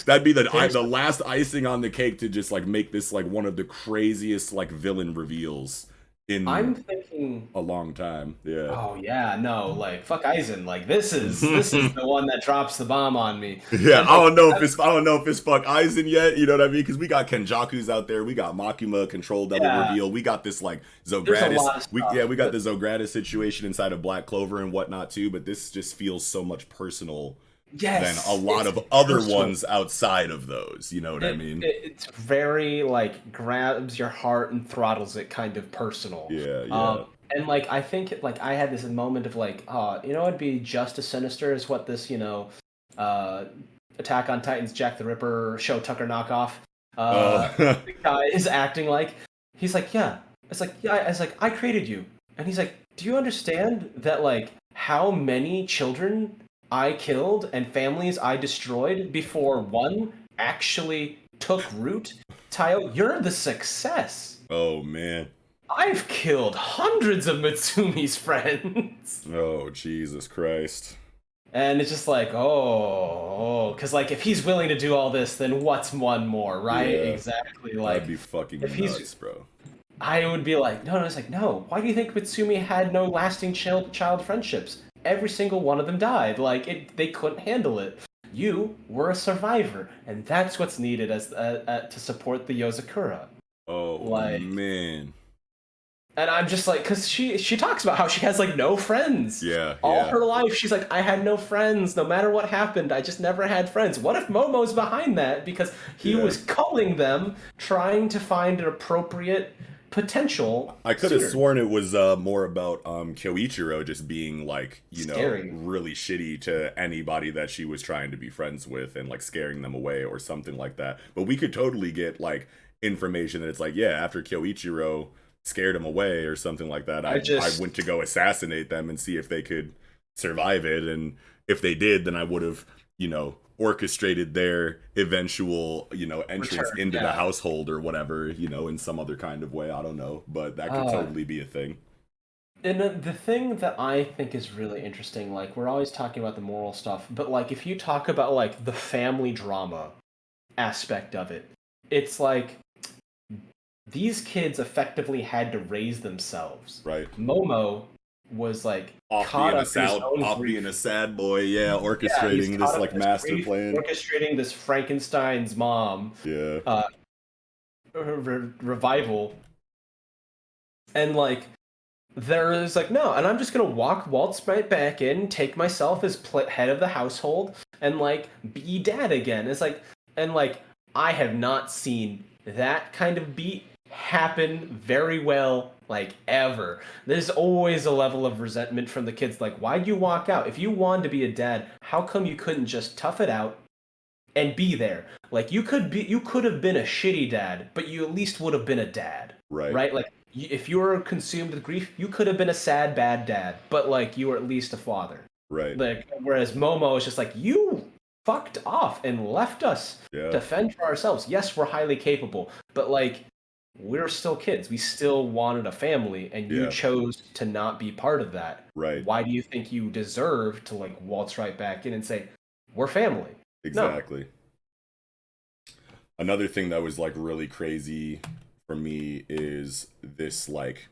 S1: That'd be the last icing on the cake to just, like, make this, like, one of the craziest, like, villain reveals in a long time. Yeah.
S2: Oh yeah, no, like fuck Aizen. Like this is the one that drops the bomb on me.
S1: Yeah, I don't know if it's fuck Aizen yet. You know what I mean? Because we got Kenjaku's out there, we got Makima control double reveal, we got this like Zogratis. We got the Zogratis situation inside of Black Clover and whatnot too. But this just feels so much personal. Than a lot of other ones outside of those, you know what I mean?
S2: It's very, like, grabs your heart and throttles it kind of personal.
S1: Yeah.
S2: And, like, I think, like, I had this moment of, like, you know, it'd be just as sinister as what this, you know, Attack on Titan's Jack the Ripper Show Tucker knockoff the guy is acting like. He's like, it's like, I created you. And he's like, do you understand that, like, how many children I killed and families I destroyed before one actually took root? Tayo, you're the success.
S1: Oh, man.
S2: I've killed hundreds of Mitsumi's friends.
S1: Oh, Jesus Christ.
S2: And it's just like, because, like, if he's willing to do all this, then what's one more, right?
S1: Yeah.
S2: Exactly. Like,
S1: that'd be fucking nuts, bro.
S2: I would be like, no, it's like, no. Why do you think Mitsumi had no lasting child friendships? Every single one of them died. Like, they couldn't handle it. You were a survivor, and that's what's needed as to support the Yozakura.
S1: Oh, like, man.
S2: And I'm just like, because she talks about how she has, like, no friends. All her life, she's like, I had no friends. No matter what happened, I just never had friends. What if Momo's behind that? Because he was culling them, trying to find an appropriate potential.
S1: I could have sworn it was more about Kyoichiro just being, like, you
S2: Scary.
S1: know, really shitty to anybody that she was trying to be friends with and, like, scaring them away or something like that. But we could totally get, like, information that it's like, after Kyoichiro scared him away or something like that, I went to go assassinate them and see if they could survive it, and if they did, then I would have, you know, orchestrated their eventual, you know, entrance into the household or whatever, you know, in some other kind of way. I don't know, but that could totally be a thing.
S2: And the thing that I think is really interesting, like, we're always talking about the moral stuff, but, like, if you talk about, like, the family drama aspect of it, it's like these kids effectively had to raise themselves.
S1: Right.
S2: Momo was, like,
S1: off being a sad boy, orchestrating this, like, master plan.
S2: Orchestrating this Frankenstein's mom. Revival. And, like, there is, like, no, and I'm just gonna waltz right back in, take myself as head of the household, and, like, be dad again. It's like, and, like, I have not seen that kind of beat happen very well, like, ever. There's always a level of resentment from the kids, like, why'd you walk out? If you wanted to be a dad, how come you couldn't just tough it out and be there. Like you could have been a shitty dad, but you at least would have been a dad, right? Like if you were consumed with grief, you could have been a sad, bad dad, but like you were at least a father,
S1: right?
S2: Like whereas Momo is just like, you fucked off and left us to fend for ourselves. Yes, we're highly capable, but like we're still kids. We still wanted a family, and you chose to not be part of that.
S1: Right.
S2: Why do you think you deserve to like waltz right back in and say, we're family?
S1: Exactly. No. Another thing that was like really crazy for me is this like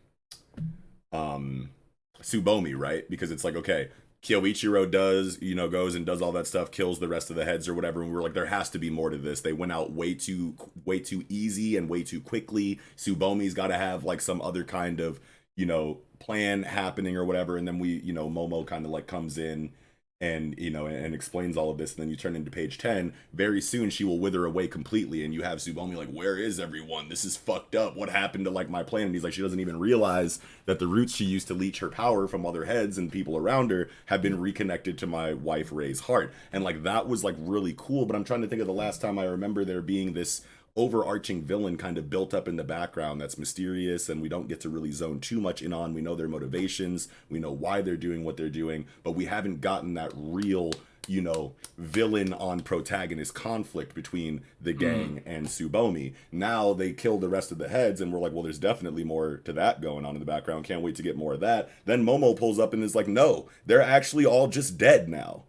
S1: Tsubomi, right? Because it's like, okay, Kyoichiro goes and does all that stuff, kills the rest of the heads or whatever, and we're like, there has to be more to this. They went out way too easy and way too quickly. Tsubomi's got to have like some other kind of, plan happening or whatever, and then Momo kind of like comes in and and explains all of this, and then you turn into page 10. Very soon she will wither away completely, and you have Tsubomi like, where is everyone? This is fucked up. What happened to like my plan? And he's like, she doesn't even realize that the roots she used to leech her power from other heads and people around her have been reconnected to my wife Rei's heart. And like that was like really cool. But I'm trying to think of the last time I remember there being this overarching villain kind of built up in the background that's mysterious, and we don't get to really zone too much in on. We know their motivations, we know why they're doing what they're doing, but we haven't gotten that real villain on protagonist conflict between the gang and Tsubomi. Now they kill the rest of the heads, and we're like, well, there's definitely more to that going on in the background. Can't wait to get more of that. Then Momo pulls up and is like, no, they're actually all just dead now.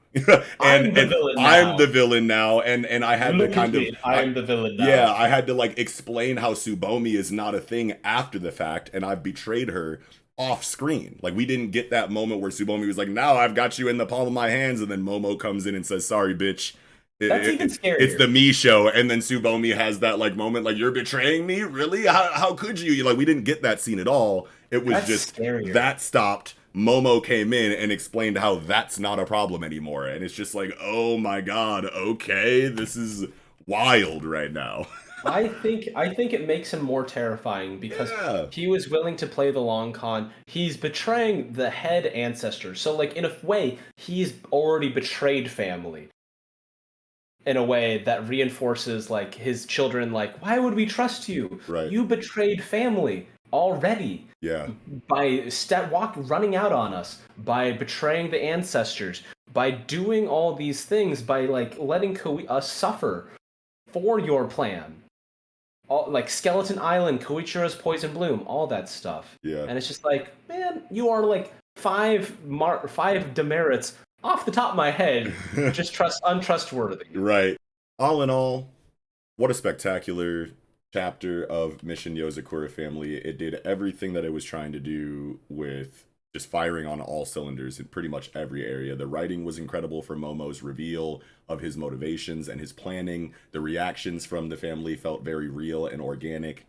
S1: I'm the villain now, and I had to kind of
S2: I'm the villain now.
S1: Yeah, I had to like explain how Tsubomi is not a thing after the fact, and I've betrayed her off screen. Like we didn't get that moment where Tsubomi was like, now I've got you in the palm of my hands, and then Momo comes in and says, sorry bitch,
S2: that's even scarier.
S1: It's the me show. And then Tsubomi has that like moment like, you're betraying me? Really? How could you? Like we didn't get that scene at all. It was
S2: that's
S1: just
S2: scarier.
S1: That stopped. Momo came in and explained how that's not a problem anymore. And it's just like, oh my god, okay, this is wild right now.
S2: I think it makes him more terrifying because he was willing to play the long con. He's betraying the head ancestors. So like in a way, he's already betrayed family. In a way that reinforces like his children, like, why would we trust you?
S1: Right.
S2: You betrayed family already.
S1: Yeah.
S2: By running out on us, by betraying the ancestors, by doing all these things, by like letting us suffer for your plan. All, like Skeleton Island, Koichiro's Poison Bloom, all that stuff.
S1: Yeah.
S2: And it's just like, man, you are like five demerits off the top of my head, just untrustworthy.
S1: Right. All in all, what a spectacular chapter of Mission Yozakura Family. It did everything that it was trying to do with just firing on all cylinders in pretty much every area. The writing was incredible for Momo's reveal of his motivations and his planning. The reactions from the family felt very real and organic.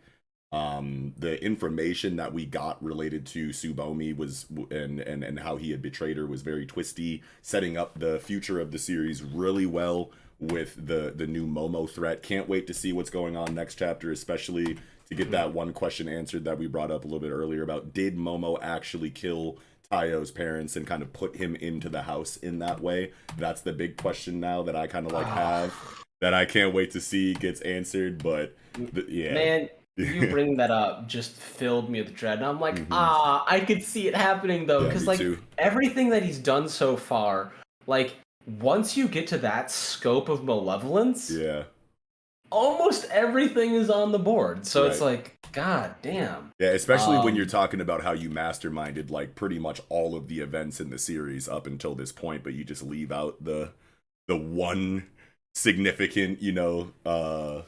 S1: The information that we got related to Tsubomi was and how he had betrayed her was very twisty, setting up the future of the series really well with the new Momo threat. Can't wait to see what's going on next chapter, especially to get that one question answered that we brought up a little bit earlier about, did Momo actually kill Tayo's parents and kind of put him into the house in that way? That's the big question now that I kind of like have, that I can't wait to see gets answered. But yeah,
S2: man, you bring that up just filled me with dread, and I'm like, I could see it happening though, because like everything that he's done so far, like once you get to that scope of malevolence, almost everything is on the board. So it's like, god damn.
S1: Yeah, especially when you're talking about how you masterminded like pretty much all of the events in the series up until this point, but you just leave out the one significant, the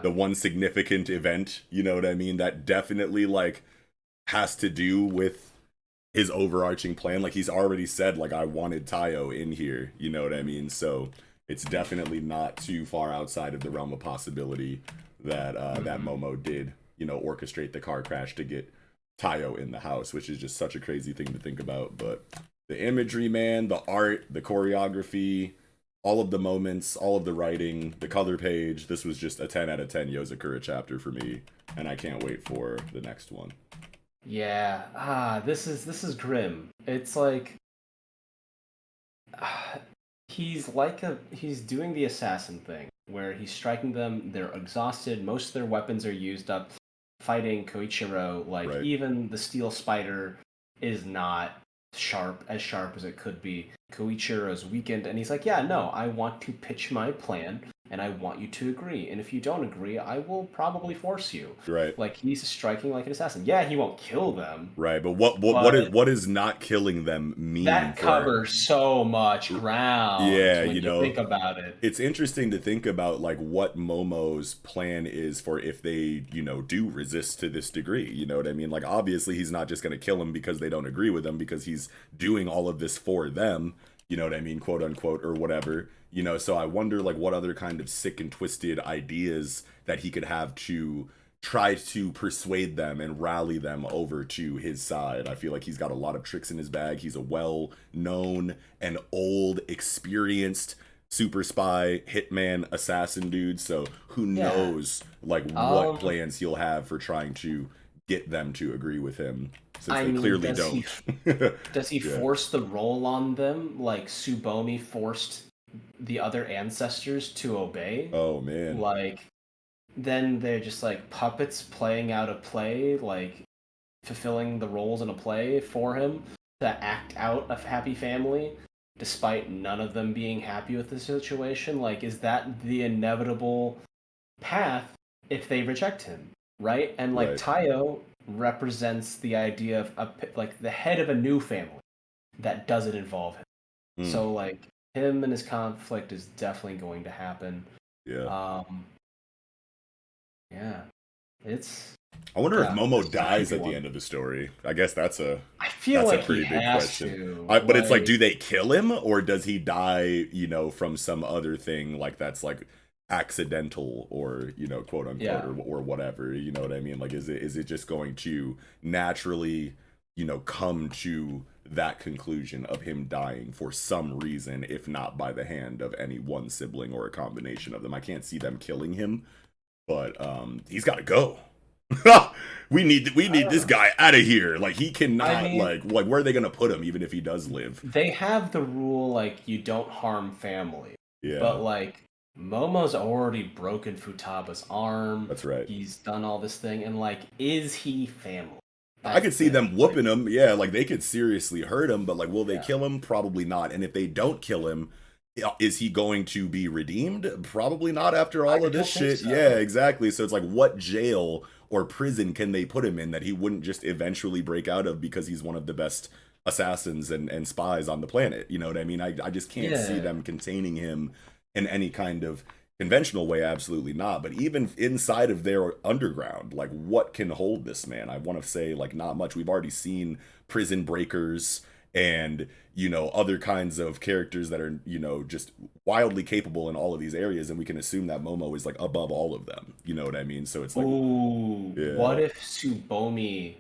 S1: one significant event, you know what I mean, that definitely like has to do with his overarching plan. Like he's already said, like, I wanted Tayo in here, you know what I mean? So it's definitely not too far outside of the realm of possibility that that Momo did, orchestrate the car crash to get Tayo in the house, which is just such a crazy thing to think about. But the imagery, man, the art, the choreography, all of the moments, all of the writing, the color page, this was just a 10 out of 10 Yozakura chapter for me, and I can't wait for the next one.
S2: Yeah, this is grim. It's like he's doing the assassin thing, where he's striking them. They're exhausted. Most of their weapons are used up fighting Koichiro. Like,
S1: Right.
S2: even the steel spider is not sharp as it could be. Koichiro's weakened, and he's like, yeah, no, I want to pitch my plan, and I want you to agree. And if you don't agree, I will probably force you.
S1: Right.
S2: Like, he's striking like an assassin. Yeah, he won't kill them.
S1: Right, but
S2: But
S1: what is not killing them mean
S2: that
S1: for?
S2: covers so much ground.
S1: Yeah,
S2: when you think about it.
S1: It's interesting to think about like what Momo's plan is for if they, do resist to this degree. You know what I mean? Like, obviously he's not just going to kill them because they don't agree with him, because he's doing all of this for them. You know what I mean, quote unquote, or whatever. So I wonder like what other kind of sick and twisted ideas that he could have to try to persuade them and rally them over to his side. I feel like he's got a lot of tricks in his bag. He's a well-known and old, experienced super spy, hitman, assassin dude. So who knows like what plans he'll have for trying to get them to agree with him, since they clearly don't.
S2: Does he force the role on them like Tsubomi forced the other ancestors to obey?
S1: Oh man.
S2: Like, then they're just like puppets playing out a play, like fulfilling the roles in a play for him to act out a happy family, despite none of them being happy with the situation. Like, is that the inevitable path if they reject him, right? And like Tayo represents the idea of like the head of a new family that doesn't involve him. So like him and his conflict is definitely going to happen. Yeah, it's.
S1: I wonder if Momo dies at the end of the story. I guess that's a.
S2: I feel like
S1: a pretty
S2: he
S1: big
S2: has
S1: question.
S2: to.
S1: But it's like, do they kill him, or does he die? From some other thing like that's like accidental, or quote unquote, or whatever. You know what I mean? Like, is it just going to naturally, come to that conclusion of him dying for some reason, if not by the hand of any one sibling or a combination of them? I can't see them killing him. But he's got to go. we need this guy out of here. Like, he cannot. Like where are they gonna put him? Even if he does live,
S2: they have the rule like you don't harm family.
S1: Yeah.
S2: But like Momo's already broken Futaba's arm.
S1: That's right.
S2: He's done all this thing, and like, is he family?
S1: I could see them whooping him. Yeah, like they could seriously hurt him. But like, will they kill him? Probably not. And if they don't kill him, is he going to be redeemed? Probably not after all of this shit. So. Yeah, exactly. So it's like, what jail or prison can they put him in that he wouldn't just eventually break out of because he's one of the best assassins and spies on the planet? You know what I mean? I just can't see them containing him in any kind of conventional way. Absolutely not. But even inside of their underground, like, what can hold this man? I want to say like not much. We've already seen prison breakers and other kinds of characters that are just wildly capable in all of these areas, and we can assume that Momo is like above all of them. You know what I mean? So it's like,
S2: what if Tsubomi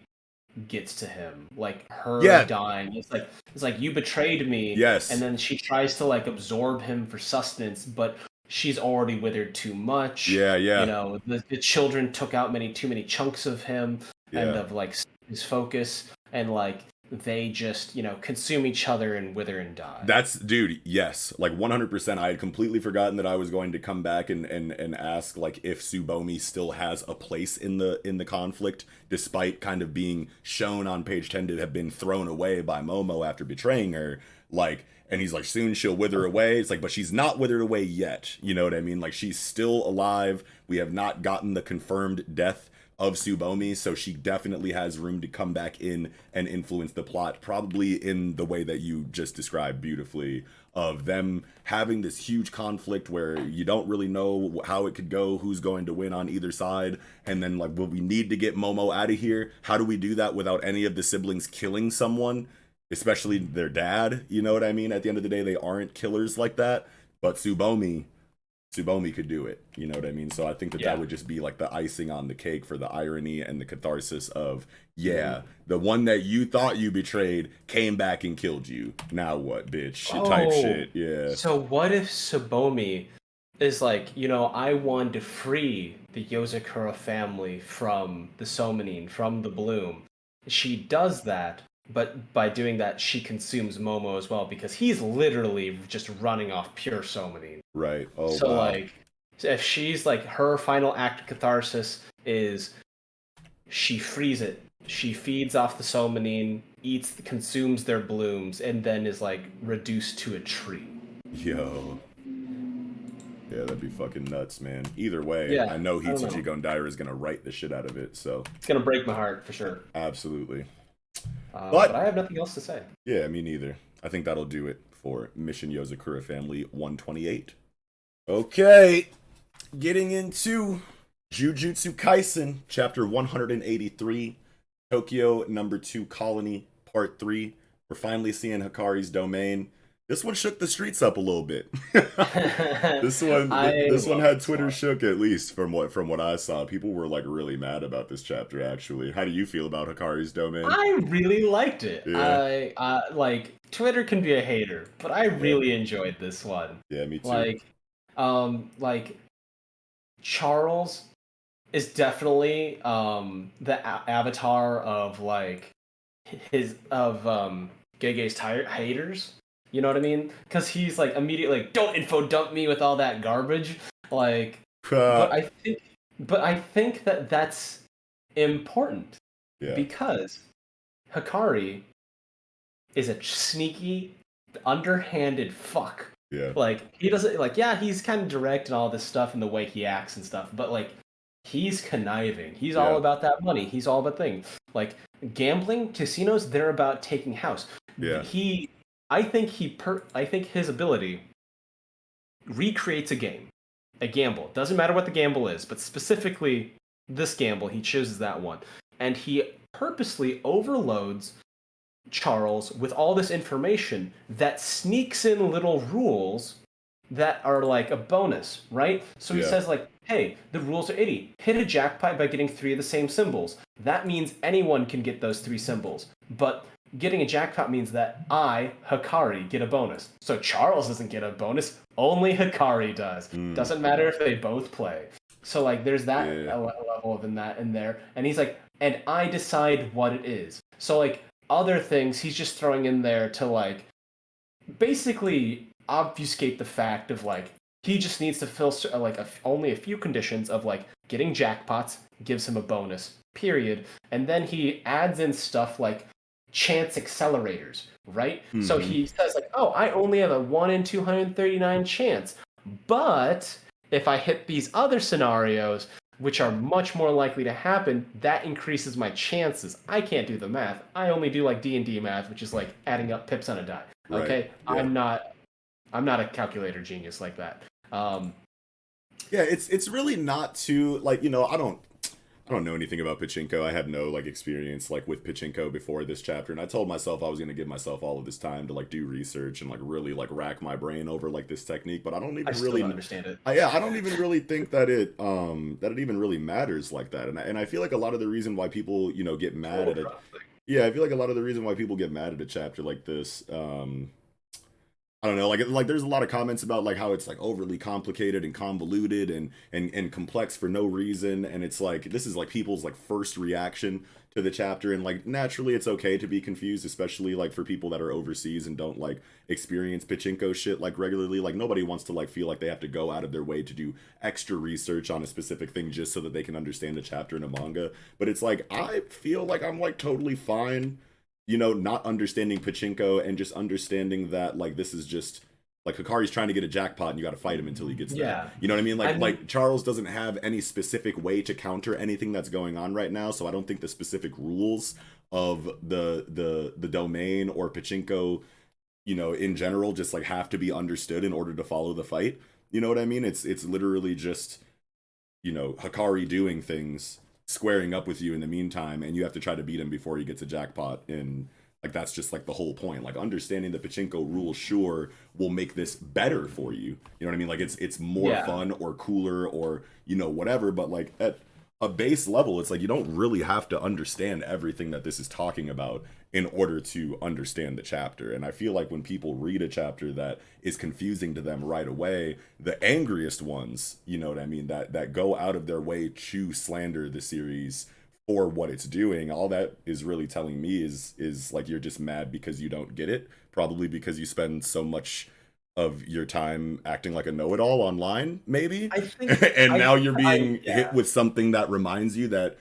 S2: gets to him, like her dying? It's like you betrayed me.
S1: Yes.
S2: And then she tries to like absorb him for sustenance, but she's already withered too much.
S1: Yeah.
S2: The children took out too many chunks of him and of like his focus, and like they just consume each other and wither and die.
S1: That's, dude, yes, like 100%. I had completely forgotten that I was going to come back and ask like if Tsubomi still has a place in the conflict, despite kind of being shown on page 10 to have been thrown away by Momo after betraying her. Like, and he's like, soon she'll wither away. It's like, but she's not withered away yet. You know what I mean? Like, she's still alive. We have not gotten the confirmed death of Tsubomi, so she definitely has room to come back in and influence the plot, probably in the way that you just described beautifully, of them having this huge conflict where you don't really know how it could go, who's going to win on either side, and then like, well, we need to get Momo out of here. How do we do that without any of the siblings killing someone, especially their dad? You know what I mean? At the end of the day, they aren't killers like that, but Tsubomi could do it. You know what I mean? So I think that would just be like the icing on the cake for the irony and the catharsis of, the one that you thought you betrayed came back and killed you. Now what, bitch? Type shit. Yeah.
S2: So what if Tsubomi is like, I wanted to free the Yozakura family from the Somanin, from the Bloom. She does that, but by doing that, she consumes Momo as well, because he's literally just running off pure Somanin.
S1: Right. Oh,
S2: so
S1: wow.
S2: like, if she's like her final act of catharsis is she frees it. She feeds off the somanine, consumes their blooms, and then is like reduced to a tree.
S1: Yo. Yeah, that'd be fucking nuts, man. Either way,
S2: Yeah,
S1: I know
S2: I don't
S1: Hichichi
S2: know.
S1: Gondaira is gonna write the shit out of it, so
S2: It's gonna break my heart for sure.
S1: absolutely.
S2: But
S1: But
S2: I have nothing else to say.
S1: yeah, me neither. I think that'll do it for Mission Yozakura Family 128. Okay, getting into Jujutsu Kaisen, chapter 183, Tokyo number 2 Colony, part 3. We're finally seeing Hikari's domain. This one shook the streets up a little bit. this one
S2: I
S1: this one
S2: love
S1: had
S2: this
S1: Twitter
S2: one.
S1: shook, at least from what I saw. People were like really mad about this chapter actually. How do you feel about Hikari's domain?
S2: I really liked it.
S1: Yeah,
S2: I like Twitter can be a hater, but I
S1: yeah,
S2: really enjoyed this one.
S1: yeah, me too.
S2: Like, like Charles is definitely the avatar of like his of Gege's haters. You know what I mean? Because he's like immediately like, don't info dump me with all that garbage. Like, but I think, but I think that that's important
S1: Yeah,
S2: because Hikari is a sneaky, underhanded fuck.
S1: yeah,
S2: Like he doesn't like yeah, he's kind of direct and all this stuff and the way he acts and stuff, but like he's conniving. He's all
S1: yeah,
S2: about that money. He's all about things. Like gambling, casinos, they're about taking house.
S1: yeah,
S2: He I think his ability recreates a game. A gamble. Doesn't matter what the gamble is, but specifically this gamble, he chooses that one. And he purposely overloads Charles with all this information that sneaks in little rules that are like a bonus, right? So he
S1: yeah,
S2: says like, "Hey, the rules are itty. Hit a jackpot by getting 3 of the same symbols. That means anyone can get those 3 symbols. But getting a jackpot means that I, Hikari, get a bonus. So Charles doesn't get a bonus, only Hikari does.
S1: mm,
S2: Doesn't matter if they both play." So like there's that
S1: yeah,
S2: level of that in there. And he's like, "And I decide what it is." So like other things he's just throwing in there to like basically obfuscate the fact of like he just needs to fill like only a few conditions of like getting jackpots gives him a bonus period, and then he adds in stuff like chance accelerators, right? So
S1: mm-hmm,
S2: he says like, oh, I only have a 1 in 239 chance, but if I hit these other scenarios which are much more likely to happen, that increases my chances. I can't do the math. I only do like D&D math, which is like adding up pips on a die.
S1: right,
S2: Okay?
S1: yeah.
S2: I'm not a calculator genius like that.
S1: Yeah, it's really not too like, I don't know anything about pachinko. I have no like experience like with pachinko before this chapter, and I told myself I was gonna give myself all of this time to like do research and like really like rack my brain over like this technique. But I don't
S2: I
S1: even
S2: still don't
S1: really,
S2: understand it.
S1: yeah, I don't even really think that it even really matters like that. And I feel like a lot of the reason why people get mad at it, yeah, I feel like a lot of the reason why people get mad at a chapter like this, I don't know, like there's a lot of comments about like how it's like overly complicated and convoluted and complex for no reason, and it's like this is like people's like first reaction to the chapter, and like naturally it's okay to be confused, especially like for people that are overseas and don't like experience pachinko shit like regularly. Like nobody wants to like feel like they have to go out of their way to do extra research on a specific thing just so that they can understand a chapter in a manga. But it's like I feel like I'm like totally fine not understanding pachinko and just understanding that like this is just like Hikari's trying to get a jackpot and you got to fight him until he gets there.
S2: Yeah.
S1: You know what I mean?
S2: I
S1: Like Charles doesn't have any specific way to counter anything that's going on right now, so I don't think the specific rules of the domain or pachinko, in general just like have to be understood in order to follow the fight. You know what I mean? It's literally just Hikari doing things, squaring up with you in the meantime, and you have to try to beat him before he gets a jackpot. And like that's just like the whole point. Like understanding the pachinko rules, sure, will make this better for you. You know what I mean? Like it's more
S2: yeah.
S1: fun or cooler or whatever. But like at a base level, it's like you don't really have to understand everything that this is talking about in order to understand the chapter. And I feel like when people read a chapter that is confusing to them right away, the angriest ones, you know what I mean, that go out of their way to slander the series for what it's doing, all that is really telling me is like you're just mad because you don't get it, probably because you spend so much of your time acting like a know-it-all online, maybe.
S2: I think
S1: And
S2: I
S1: now you're being hit
S2: yeah.
S1: with something that reminds you that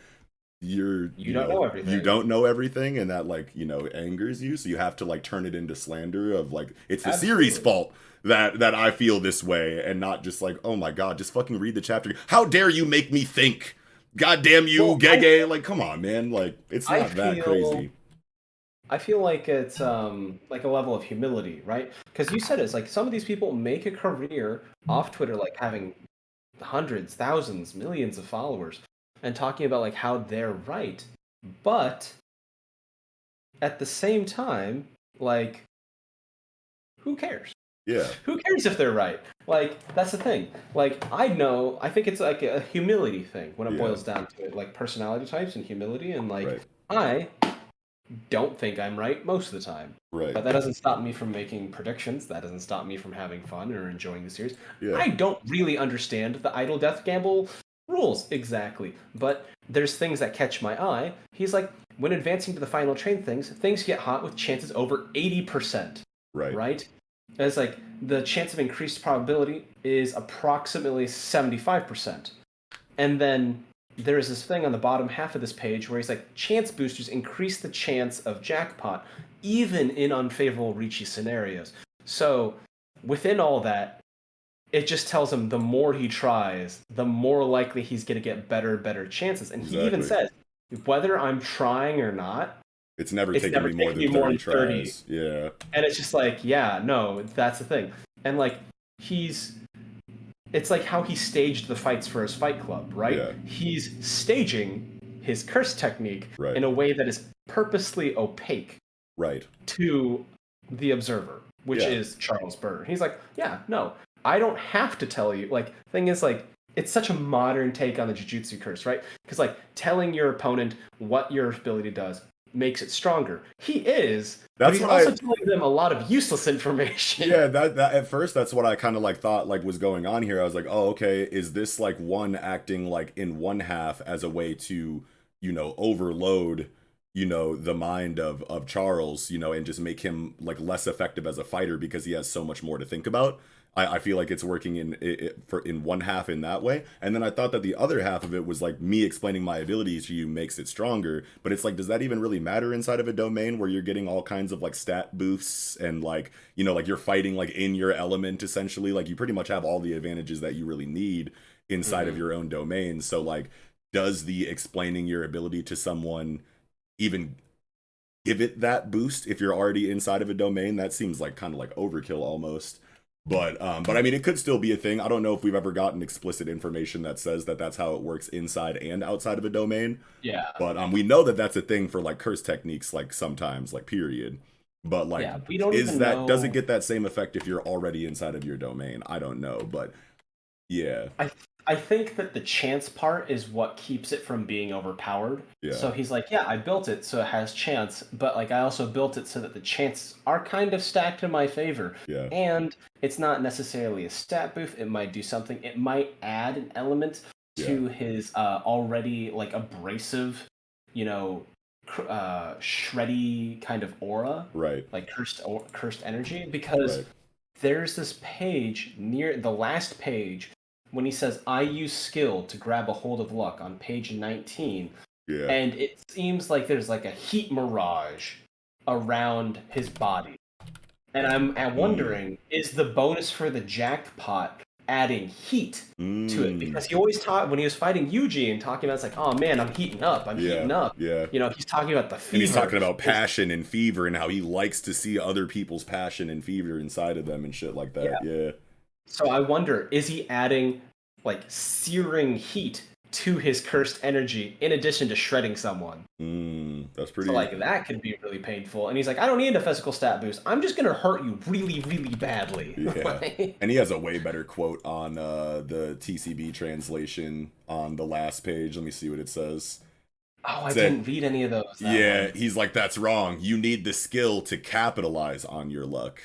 S2: You don't know
S1: you
S2: everything.
S1: don't know everything, and that, like, angers you, so you have to, like, turn it into slander of, like, it's the series
S2: Absolutely.
S1: fault that I feel this way, and not just like, oh my god, just fucking read the chapter. How dare you make me think? God damn you,
S2: Well,
S1: Gege. Like, come on, man. Like, it's
S2: I
S1: not that
S2: feel
S1: crazy.
S2: I feel like it's like a level of humility, right? Because you said it's like some of these people make a career off Twitter, like having hundreds, thousands, millions of followers, and talking about like how they're right. But at the same time, like, who cares?
S1: Yeah,
S2: Who cares if they're right? Like, that's the thing. Like, I think it's like a humility thing when it
S1: yeah,
S2: boils down to it, like personality types and humility, and like,
S1: right,
S2: I don't think I'm right most of the time.
S1: right,
S2: But that doesn't stop me from making predictions. That doesn't stop me from having fun or enjoying the series.
S1: yeah,
S2: I don't really understand the idle death gamble rules exactly, but there's things that catch my eye. He's like, when advancing to the final train things get hot with chances over 80%,
S1: right,
S2: right? And it's like the chance of increased probability is approximately 75%. And then there is this thing on the bottom half of this page where he's like, chance boosters increase the chance of jackpot, even in unfavorable Ricci scenarios. So within all that, it just tells him the more he tries, the more likely he's going to get better and better chances. And he even
S1: exactly.
S2: says, whether I'm trying or not,
S1: It's never
S2: it's
S1: taken
S2: never
S1: me more
S2: taken
S1: than
S2: me more
S1: 30
S2: than 30.
S1: tries. Yeah,
S2: And it's just like, yeah, no, that's the thing. And like, he's it's like how he staged the fights for his fight club, right?
S1: yeah,
S2: He's staging his curse technique
S1: right,
S2: in a way that is purposely opaque
S1: right,
S2: to the observer, which
S1: yeah,
S2: is Charles Burr. He's like, yeah, no, I don't have to tell you. Like, thing is, like, it's such a modern take on the Jujutsu curse, right? Because like telling your opponent what your ability does makes it stronger. He is, but
S1: that's
S2: he's
S1: what
S2: also
S1: I
S2: telling them a lot of useless information.
S1: yeah, that at first that's what I kind of like thought like was going on here. I was like, oh, okay, is this like one acting like in one half as a way to, overload, the mind of Charles, and just make him like less effective as a fighter because he has so much more to think about. I feel like it's working in one half in that way, and then I thought that the other half of it was like me explaining my abilities to you makes it stronger. But it's like, does that even really matter inside of a domain where you're getting all kinds of like stat boosts and like like you're fighting like in your element essentially? Like you pretty much have all the advantages that you really need inside of
S2: Mm-hmm.
S1: your own domain. So like, does the explaining your ability to someone even give it that boost if you're already inside of a domain? That seems like kind of like overkill almost. But I mean, it could still be a thing. I don't know if we've ever gotten explicit information that says that that's how it works inside and outside of a domain.
S2: Yeah,
S1: But we know that that's a thing for like curse techniques, like sometimes, like period. But like,
S2: yeah. We don't even
S1: does it
S2: know.
S1: get that same effect if you're already inside of your domain? I don't know, but yeah,
S2: I I think that the chance part is what keeps it from being overpowered.
S1: yeah,
S2: So he's like, yeah, I built it so it has chance, but like I also built it so that the chances are kind of stacked in my favor.
S1: yeah,
S2: And it's not necessarily a stat boost. It might do something. It might add an element
S1: yeah,
S2: to his already like abrasive, you know, shreddy kind of aura,
S1: right,
S2: like cursed energy. Because
S1: right,
S2: there's this page near the last page when he says, I use skill to grab a hold of luck on page 19,
S1: yeah,
S2: and it seems like there's like a heat mirage around his body. And I'm
S1: mm,
S2: wondering, is the bonus for the jackpot adding heat to it?
S1: mm,
S2: Because he always taught when he was fighting Yuji and talking about it's like, oh man, I'm heating up, I'm
S1: yeah,
S2: heating up.
S1: yeah.
S2: He's talking about the
S1: And he's
S2: fever.
S1: talking about passion and fever and how he likes to see other people's passion and fever inside of them and shit like
S2: Yeah.
S1: that. Yeah.
S2: So I wonder, is he adding like searing heat to his cursed energy in addition to shredding someone?
S1: That's
S2: So
S1: pretty.
S2: like that could be really painful. And he's like, I don't need a physical stat boost. I'm just gonna hurt you really, really badly.
S1: Yeah.
S2: Like,
S1: And he has a way better quote on the TCB translation on the last page. Let me see what it says.
S2: oh,
S1: It
S2: I
S1: said,
S2: didn't read any of those. That
S1: yeah,
S2: one.
S1: he's like, that's wrong. You need the skill to capitalize on your luck.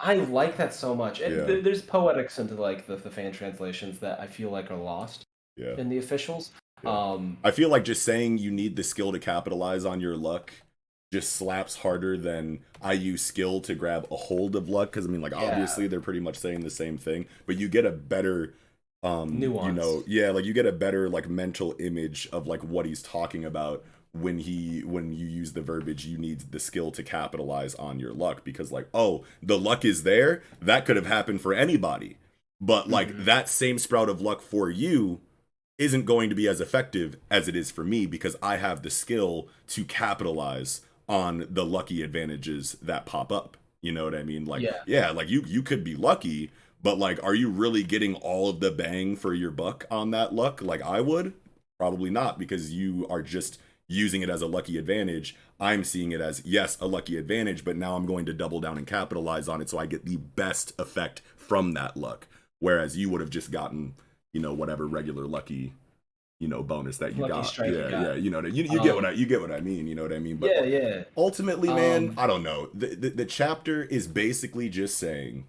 S2: I like that so much. And
S1: Yeah.
S2: there's poetics into like the fan translations that I feel like are lost
S1: Yeah.
S2: in the officials.
S1: Yeah. I feel like just saying you need the skill to capitalize on your luck just slaps harder than I use skill to grab a hold of luck. Because I mean, like, obviously they're pretty much saying the same thing, but you get a better
S2: Nuance.
S1: like you get a better like mental image of like what he's talking about when you use the verbiage you need the skill to capitalize on your luck, because like, oh, the luck is there, that could have happened for anybody, but like that same sprout of luck for you isn't going to be as effective as it is for me because I have the skill to capitalize on the lucky advantages that pop up. You know what I mean? Like, yeah, like you could be lucky, but like, are you really getting all of the bang for your buck on that luck? Like I would? Probably not, because you are just using it as a lucky advantage. I'm seeing it as, yes, a lucky advantage, but now I'm going to double down and capitalize on it so I get the best effect from that luck. Whereas you would have just gotten, you know, whatever regular lucky, you know, bonus that you
S2: Lucky
S1: got.
S2: strike you got.
S1: Yeah, you know, you get what I mean. You know what I mean? But
S2: Yeah.
S1: ultimately, man, I don't know. The chapter is basically just saying,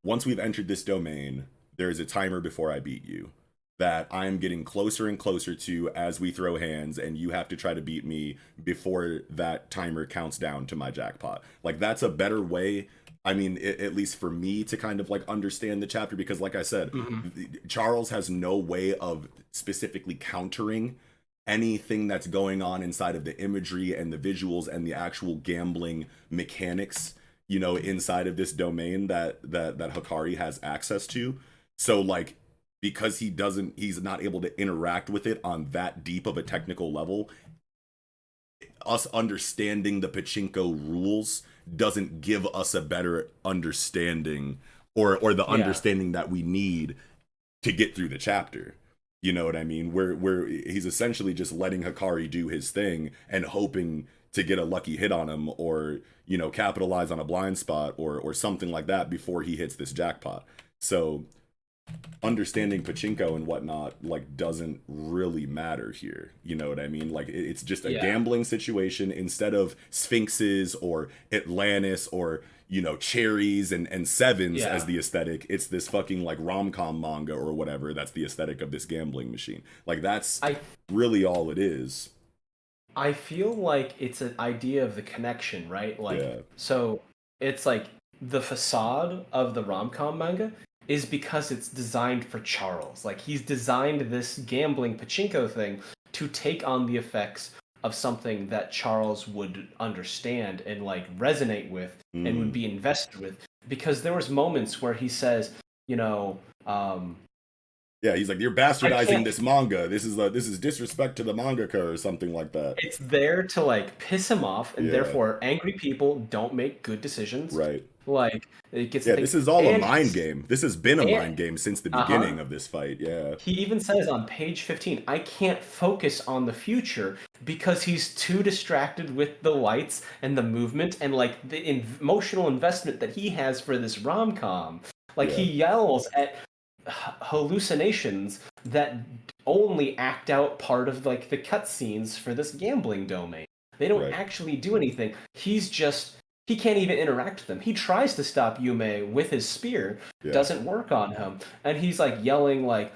S1: once we've entered this domain, there is a timer before I beat you that I'm getting closer and closer to as we throw hands, and you have to try to beat me before that timer counts down to my jackpot. Like, that's a better way, I mean, at least for me, to kind of like understand the chapter, because like I said, Charles has no way of specifically countering anything that's going on inside of the imagery and the visuals and the actual gambling mechanics, you know, inside of this domain that Hikari has access to. So like, because he's not able to interact with it on that deep of a technical level, us understanding the pachinko rules doesn't give us a better understanding or the understanding that we need to get through the chapter. You know what I mean? Where he's essentially just letting Hikari do his thing and hoping to get a lucky hit on him, or, you know, capitalize on a blind spot or something like that before he hits this jackpot. So understanding pachinko and whatnot like doesn't really matter here. You know what I mean? Like, it's just a gambling situation. Instead of sphinxes or Atlantis or, you know, cherries and sevens as the aesthetic, it's this fucking like rom-com manga or whatever that's the aesthetic of this gambling machine. Like, that's really all it is.
S2: I feel like it's an idea of the connection, right? Like, so it's like the facade of the rom-com manga is because it's designed for Charles. Like, he's designed this gambling pachinko thing to take on the effects of something that Charles would understand and like resonate with and would be invested with. Because there was moments where he says, you know,
S1: he's like, you're bastardizing this manga. This is disrespect to the mangaka or something like that.
S2: It's there to like piss him off, and therefore angry people don't make good decisions.
S1: Right.
S2: Like, it gets
S1: this is all a mind game. This has been a mind game since the beginning of this fight. Yeah.
S2: He even says on page 15, I can't focus on the future because he's too distracted with the lights and the movement and like the emotional investment that he has for this rom-com. Like, he yells at hallucinations that only act out part of like the cutscenes for this gambling domain. They don't actually do anything. He can't even interact with them. He tries to stop Yume with his spear, doesn't work on him, and he's like yelling like,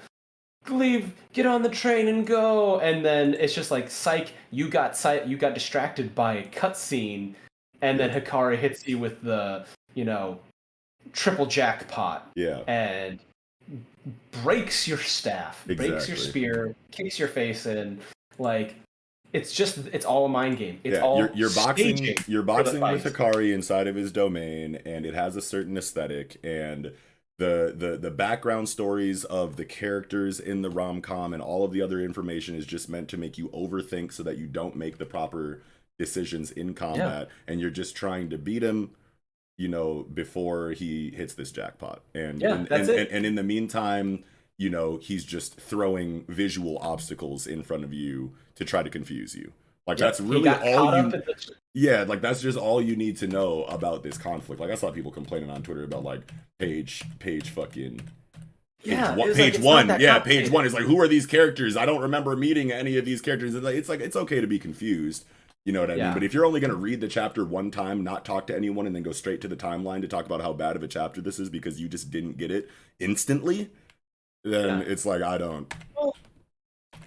S2: "Leave, get on the train and go!" And then it's just like, "Psych, you got distracted by a cutscene," and then Hikari hits you with the, you know, triple jackpot, and breaks your staff, breaks your spear, kicks your face in, like. It's all a mind game. It's all
S1: you're boxing with Hikari inside of his domain, and it has a certain aesthetic, and the background stories of the characters in the rom-com and all of the other information is just meant to make you overthink so that you don't make the proper decisions in combat, and you're just trying to beat him, you know, before he hits this jackpot. And and in the meantime, you know, he's just throwing visual obstacles in front of you to try to confuse you. Like, that's really all you... like, that's just all you need to know about this conflict. Like, I saw people complaining on Twitter about, like, page fucking... Page one. Page one is like, who are these characters? I don't remember meeting any of these characters. It's like, it's okay to be confused. You know what I mean? But if you're only going to read the chapter one time, not talk to anyone, and then go straight to the timeline to talk about how bad of a chapter this is because you just didn't get it instantly... then it's like, I don't.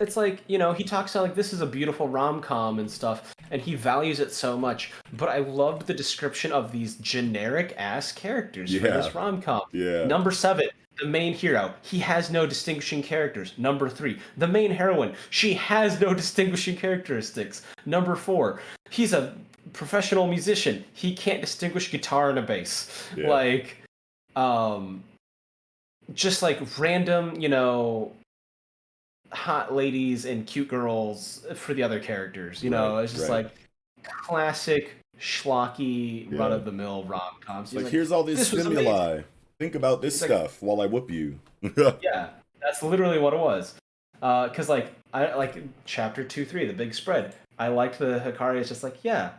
S2: it's like, you know, he talks about like this is a beautiful rom-com and stuff, and he values it so much. But I loved the description of these generic ass characters for
S1: Yeah.
S2: this rom-com.
S1: Yeah.
S2: Number 7, the main hero. He has no distinguishing characters. Number 3, the main heroine. She has no distinguishing characteristics. Number 4, he's a professional musician. He can't distinguish guitar and a bass.
S1: Yeah.
S2: Like, just like random, you know, hot ladies and cute girls for the other characters. You know, it's just like classic schlocky run-of-the-mill rom-coms.
S1: Like, here's all this stimuli. Think about this stuff while I whoop you.
S2: Yeah, that's literally what it was. Because like I like chapter 2-3, the big spread. I liked the Hikari is just like, yeah,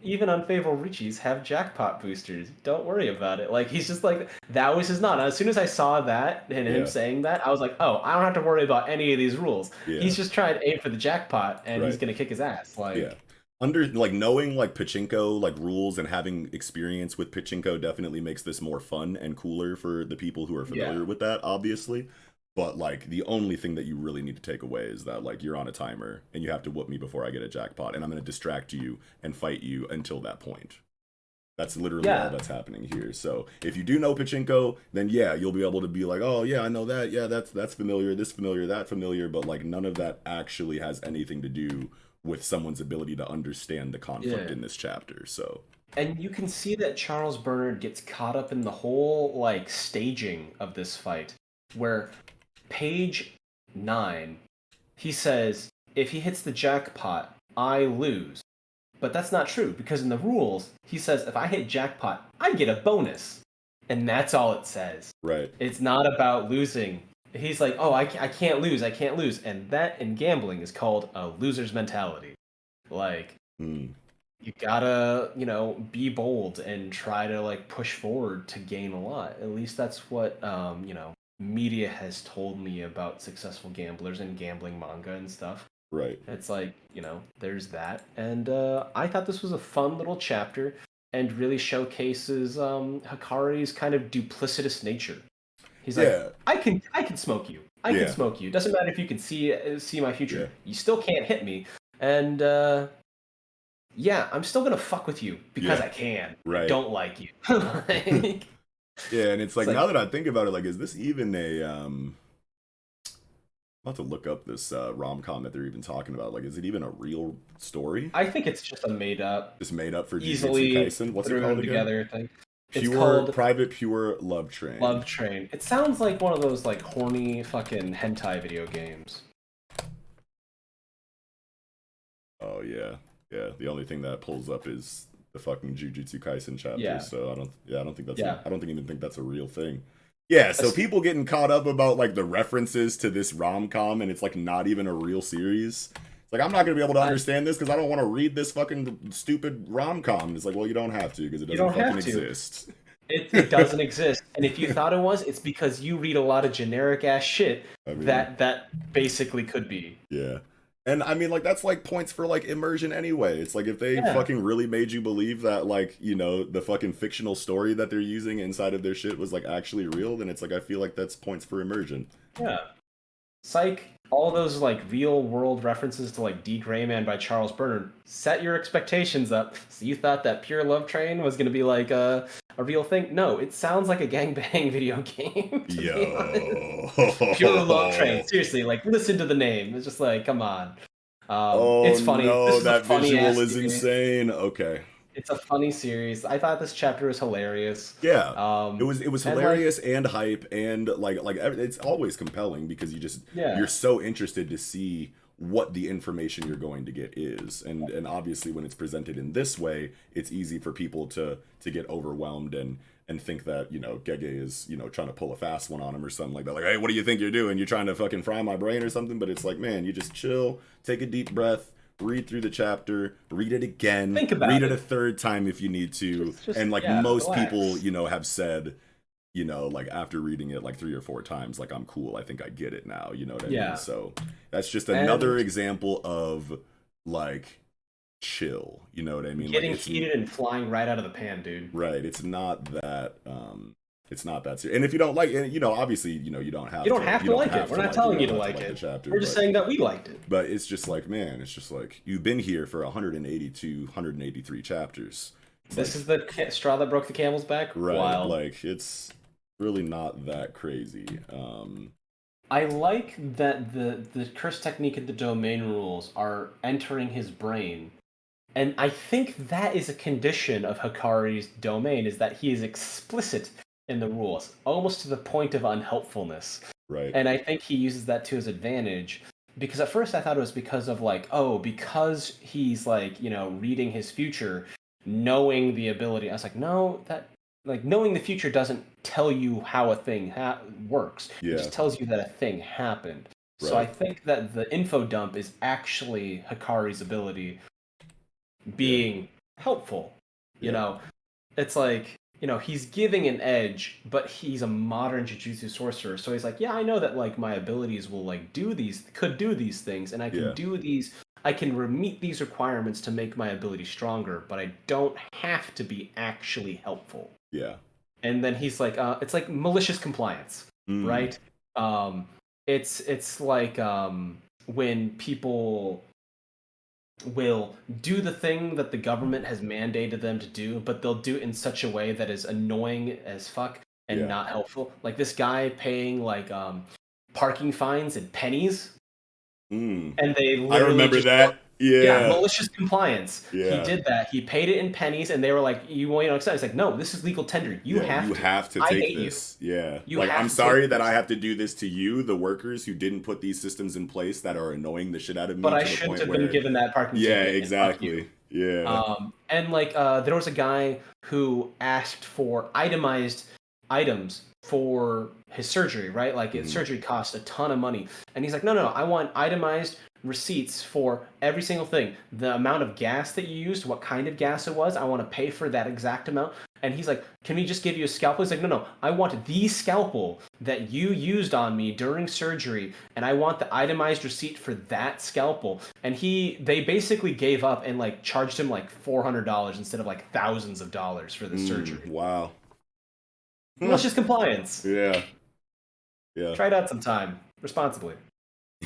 S2: even unfavorable Richis have jackpot boosters. Don't worry about it. Like, he's just like, that was his nod. As soon as I saw that and him saying that, I was like, oh, I don't have to worry about any of these rules. He's just trying to aim for the jackpot, and he's gonna kick his ass. Like,
S1: under like knowing like pachinko like rules and having experience with pachinko definitely makes this more fun and cooler for the people who are familiar with that, obviously. But like the only thing that you really need to take away is that like you're on a timer and you have to whoop me before I get a jackpot, and I'm going to distract you and fight you until that point. That's literally all that's happening here. So if you do know pachinko, then you'll be able to be like, oh yeah, I know that. Yeah, that's familiar. This familiar. That familiar. But like none of that actually has anything to do with someone's ability to understand the conflict in this chapter. So.
S2: And you can see that Charles Bernard gets caught up in the whole like staging of this fight, where page 9, he says, if he hits the jackpot, I lose. But that's not true, because in the rules, he says, if I hit jackpot, I get a bonus. And that's all it says.
S1: Right.
S2: It's not about losing. He's like, oh, I can't lose, I can't lose. And that in gambling is called a loser's mentality. Like, you gotta, you know, be bold and try to, like, push forward to gain a lot. At least that's what, you know, media has told me about successful gamblers and gambling manga and stuff.
S1: Right.
S2: It's like, you know, there's that. And I thought this was a fun little chapter and really showcases Hikari's kind of duplicitous nature. He's like, I can smoke you. I can smoke you. Doesn't matter if you can see my future. You still can't hit me. And I'm still gonna fuck with you because I can. Right. I don't like you. Like,
S1: yeah, and it's like now that I think about it, like, is this even a I'm about to look up this rom-com that they're even talking about. Like, is it even a real story?
S2: I think it's just a made up.
S1: Just made up for
S2: easily
S1: Jujutsu Kaisen. What's it called
S2: together thing.
S1: It's called Private Pure Love Train.
S2: Love Train. It sounds like one of those like horny fucking hentai video games.
S1: Oh yeah. Yeah. The only thing that pulls up is the fucking Jujutsu Kaisen chapter. So I don't think that's I don't even think that's a real thing. Yeah, so people getting caught up about like the references to this rom-com, and it's like not even a real series. It's like, I'm not gonna be able to understand this because I don't want to read this fucking stupid rom-com. It's like, well, you don't have to because it doesn't fucking exist.
S2: It doesn't exist. And if you thought it was, it's because you read a lot of generic ass shit that basically could be.
S1: Yeah. And I mean, like, that's like points for like immersion anyway. It's like if they fucking really made you believe that, like, you know, the fucking fictional story that they're using inside of their shit was like actually real, then it's like I feel like that's points for immersion.
S2: Yeah. Psych, all those like real world references to like D. Grayman by Charles Bernard, set your expectations up. So you thought that Pure Love Train was gonna be like a real thing? No, it sounds like a gangbang video game.
S1: Yo.
S2: Pure Love Train. Seriously, like, listen to the name. It's just like, come on. It's funny.
S1: No, that visual is insane. Okay.
S2: It's a funny series. I thought this chapter was hilarious.
S1: Yeah. It was hilarious and hype and like it's always compelling because you're so interested to see what the information you're going to get is, and obviously when it's presented in this way, it's easy for people to get overwhelmed and think that, you know, Gege is, you know, trying to pull a fast one on him or something like that. Like, hey, what do you think you're doing? You're trying to fucking fry my brain or something? But it's like, man, you just chill, take a deep breath, read through the chapter, read it again, read it a third time if you need to. And like most people, you know, have said, you know, like after reading it like 3 or 4 times, like, I'm cool, I think I get it now, you know what I mean? So that's just another example of like chill, you know what I mean?
S2: Getting
S1: like,
S2: heated and flying right out of the pan, dude.
S1: Right. It's not that It's not that serious. And if you don't like it, you know, obviously, you know, you don't have
S2: to like it. We're not telling you to
S1: like
S2: like it.
S1: the chapter,
S2: We're just saying that we liked it.
S1: But it's just like, man, it's just like you've been here for 182, 183 chapters.
S2: This is the straw that broke the camel's back.
S1: Right.
S2: Wild.
S1: Like it's really not that crazy.
S2: I like that the curse technique and the domain rules are entering his brain. And I think that is a condition of Hikari's domain, is that he is explicit in the rules, almost to the point of unhelpfulness.
S1: Right.
S2: And I think he uses that to his advantage. Because at first I thought it was because of like, oh, because he's like, you know, reading his future, knowing the ability. I was like, no, that like knowing the future doesn't tell you how a thing works.
S1: Yeah.
S2: It just tells you that a thing happened. Right. So I think that the info dump is actually Hikari's ability being helpful. You know, it's like, you know, he's giving an edge, but he's a modern Jujutsu sorcerer. So he's like, yeah, I know that like my abilities will like could do these things, and I can do these. I can meet these requirements to make my ability stronger, but I don't have to be actually helpful.
S1: Yeah.
S2: And then he's like, it's like malicious compliance, right? It's like when people will do the thing that the government has mandated them to do, but they'll do it in such a way that is annoying as fuck and not helpful. Like this guy paying like parking fines in pennies. And they literally
S1: I remember that. Yeah,
S2: malicious compliance. Yeah. He did that. He paid it in pennies, and they were like, "You want to accept?" It's like, "No, this is legal tender. You have to take this."
S1: Yeah, like I'm sorry that I have to do this to you, the workers who didn't put these systems in place that are annoying the shit out of me.
S2: But I shouldn't have been given that parking ticket.
S1: Yeah, exactly. Yeah.
S2: And like there was a guy who asked for itemized items for his surgery, right? Like his surgery cost a ton of money, and he's like, no, I want itemized receipts for every single thing. The amount of gas that you used, what kind of gas it was, I want to pay for that exact amount. And he's like, can we just give you a scalpel? He's like, no, I want the scalpel that you used on me during surgery, and I want the itemized receipt for that scalpel. And they basically gave up and like charged him like $400 instead of like thousands of dollars for the surgery.
S1: Wow.
S2: Malicious compliance.
S1: Yeah.
S2: Try it out sometime responsibly.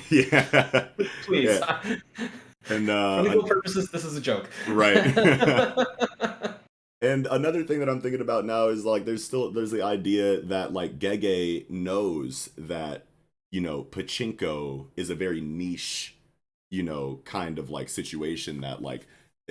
S1: Yeah.
S2: Please.
S1: Yeah. And
S2: for legal purposes, this is a joke.
S1: Right. And another thing that I'm thinking about now is like there's the idea that like Gege knows that, you know, pachinko is a very niche, you know, kind of like situation that like,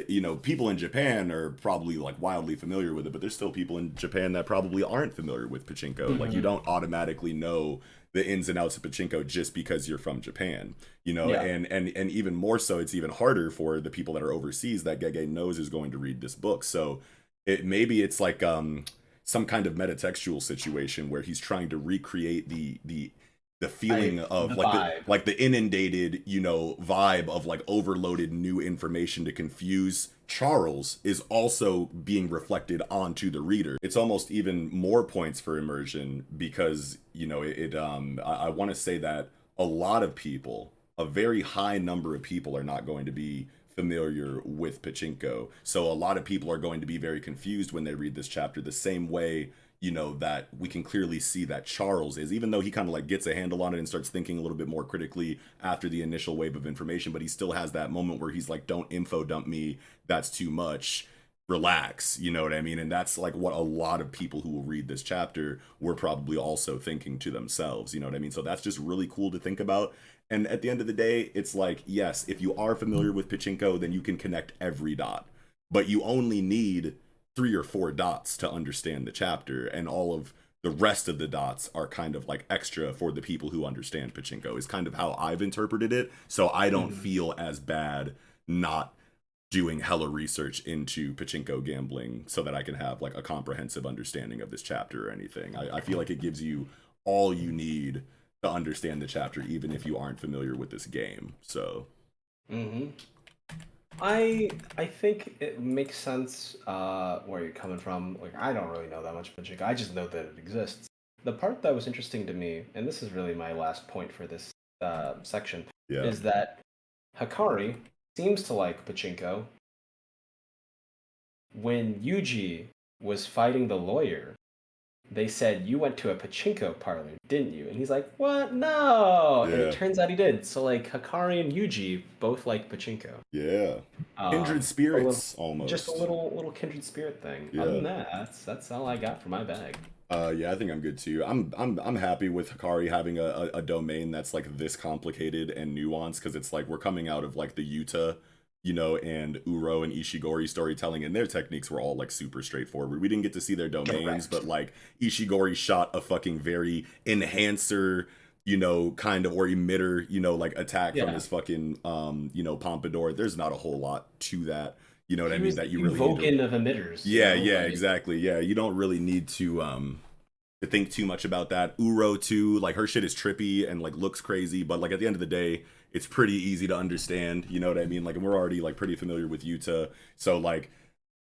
S1: you know, people in Japan are probably like wildly familiar with it, but there's still people in Japan that probably aren't familiar with pachinko. Like you don't automatically know the ins and outs of pachinko just because you're from Japan, you know. And even more so, it's even harder for the people that are overseas that Gege knows is going to read this book. So maybe it's like some kind of metatextual situation where he's trying to recreate the feeling of like the inundated, you know, vibe of like overloaded new information to confuse Charles is also being reflected onto the reader. It's almost even more points for immersion because, you know, I want to say that a lot of people, a very high number of people are not going to be familiar with pachinko. So a lot of people are going to be very confused when they read this chapter, the same way, you know, that we can clearly see that Charles is, even though he kind of like gets a handle on it and starts thinking a little bit more critically after the initial wave of information, but he still has that moment where he's like, don't info dump me, that's too much, relax, you know what I mean? And that's like what a lot of people who will read this chapter were probably also thinking to themselves, you know what I mean? So that's just really cool to think about. And at the end of the day, it's like, yes, if you are familiar with pachinko, then you can connect every dot, but you only need 3 or 4 dots to understand the chapter, and all of the rest of the dots are kind of like extra for the people who understand pachinko, is kind of how I've interpreted it. So I don't feel as bad not doing hella research into pachinko gambling so that I can have like a comprehensive understanding of this chapter or anything. I feel like it gives you all you need to understand the chapter, even if you aren't familiar with this game. So
S2: I think it makes sense where you're coming from. Like, I don't really know that much pachinko. I just know that it exists. The part that was interesting to me, and this is really my last point for this section, is that Hikari seems to like pachinko. When Yuji was fighting the lawyer, they said, you went to a pachinko parlor, didn't you? And he's like, what? No. And
S1: Yeah.
S2: it turns out he did. So like Hikari and Yuji both like pachinko.
S1: Yeah. Kindred
S2: A little,
S1: spirits,
S2: just a
S1: almost.
S2: little kindred spirit thing. Other
S1: Yeah.
S2: than that, that's all I got for my bag.
S1: Yeah, I think I'm good too. I'm happy with Hikari having a domain that's like this complicated and nuanced, because it's like we're coming out of like the Yuta, and Uro and Ishigori storytelling, and their techniques were all like super straightforward. We didn't get to see their domains,
S2: Direct.
S1: but like Ishigori shot a fucking very enhancer, kind of, or emitter, like attack from
S2: Yeah.
S1: his fucking pompadour. There's not a whole lot to that. You know what I
S2: He
S1: mean?
S2: was
S1: That
S2: the
S1: you really need to.
S2: Vulcan of emitters.
S1: Yeah, yeah,
S2: Like,
S1: exactly. Yeah, you don't really need to think too much about that. Uro too, like her shit is trippy and like looks crazy, but like at the end of the day, it's pretty easy to understand. You know what I mean? Like, and we're already like pretty familiar with Yuta, so like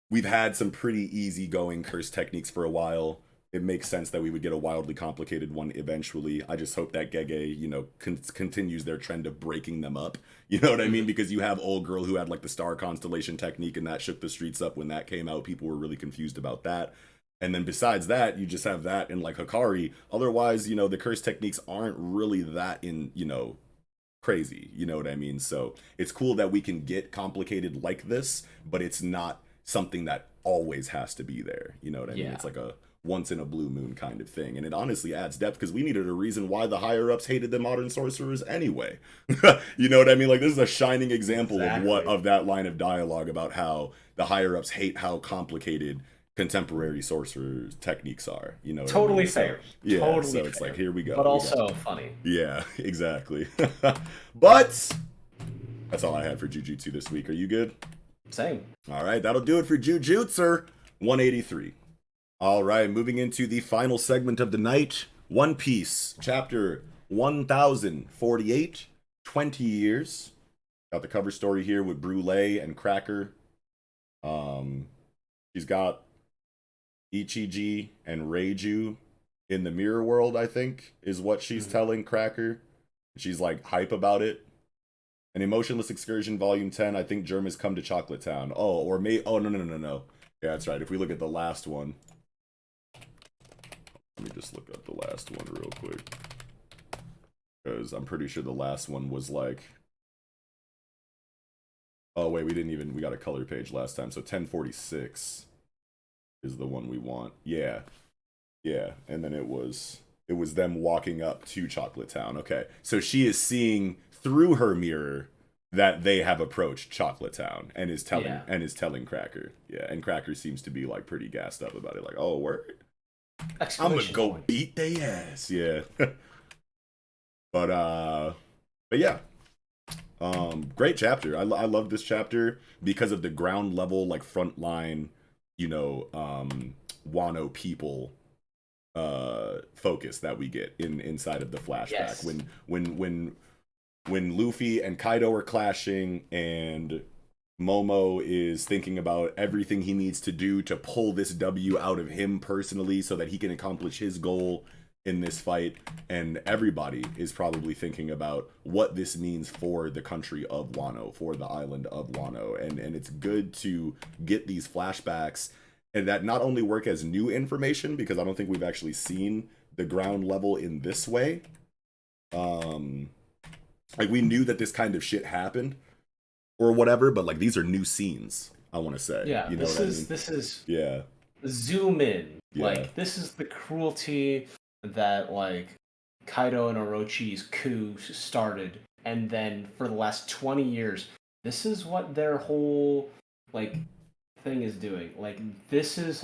S1: we've had some pretty easy going curse techniques for a while. It makes sense that we would get a wildly complicated one eventually. I just hope that Gege, continues their trend of breaking them up. You know what I mean? Because you have old girl who had like the star constellation technique, and that shook the streets up when that came out. People were really confused about that. And then besides that, you just have that in like Hikari. Otherwise, the curse techniques aren't really that crazy. You know what I mean? So it's cool that we can get complicated like this, but it's not something that always has to be there. You know what I mean?
S2: yeah.
S1: It's like a once in a blue moon kind of thing. And it honestly adds depth, because we needed a reason why the higher ups hated the modern sorcerers anyway. You know what I mean? Like, this is a shining example of that line of dialogue about how the higher ups hate how complicated contemporary sorcerers techniques are. You know what I
S2: Totally
S1: mean?
S2: fair.
S1: Yeah,
S2: Totally
S1: so it's
S2: fair.
S1: like, here we go.
S2: But also funny.
S1: Yeah, exactly. But that's all I had for Jujutsu this week. Are you good?
S2: Same.
S1: All right, that'll do it for Jujutsu 183. All right, moving into the final segment of the night, One Piece, chapter 1048, 20 years. Got the cover story here with Brule and Cracker. She's got Ichiji and Reiju in the mirror world, I think, is what she's telling Cracker. She's like hype about it. An Emotionless Excursion, Volume 10. I think Germ has come to Chocolate Town. Oh, no. Yeah, that's right. If we look at the last one. Let me just look up the last one real quick. Because I'm pretty sure the last one was like... Oh, wait, we got a color page last time. So 1046 is the one we want. Yeah. Yeah, and then it was them walking up to Chocolate Town. Okay, so she is seeing through her mirror that they have approached Chocolate Town, and is telling Cracker. Yeah, and Cracker seems to be like pretty gassed up about it. Like, oh, word, I'm gonna go beat they ass. Yeah, but yeah, great chapter. I love this chapter because of the ground level, like front line, Wano people focus that we get inside of the flashback.
S2: Yes.
S1: When Luffy and Kaido are clashing, and Momo is thinking about everything he needs to do to pull this W out of him personally so that he can accomplish his goal in this fight, and everybody is probably thinking about what this means for the country of Wano, for the island of Wano, and it's good to get these flashbacks, and that not only work as new information, because I don't think we've actually seen the ground level in this way. Like, we knew that this kind of shit happened or whatever, but like, these are new scenes, I want to say.
S2: Yeah,
S1: you know
S2: this is
S1: yeah.
S2: Zoom in.
S1: Yeah.
S2: Like, this is the cruelty that like Kaido and Orochi's coup started, and then for the last 20 years, this is what their whole like thing is doing. Like, this is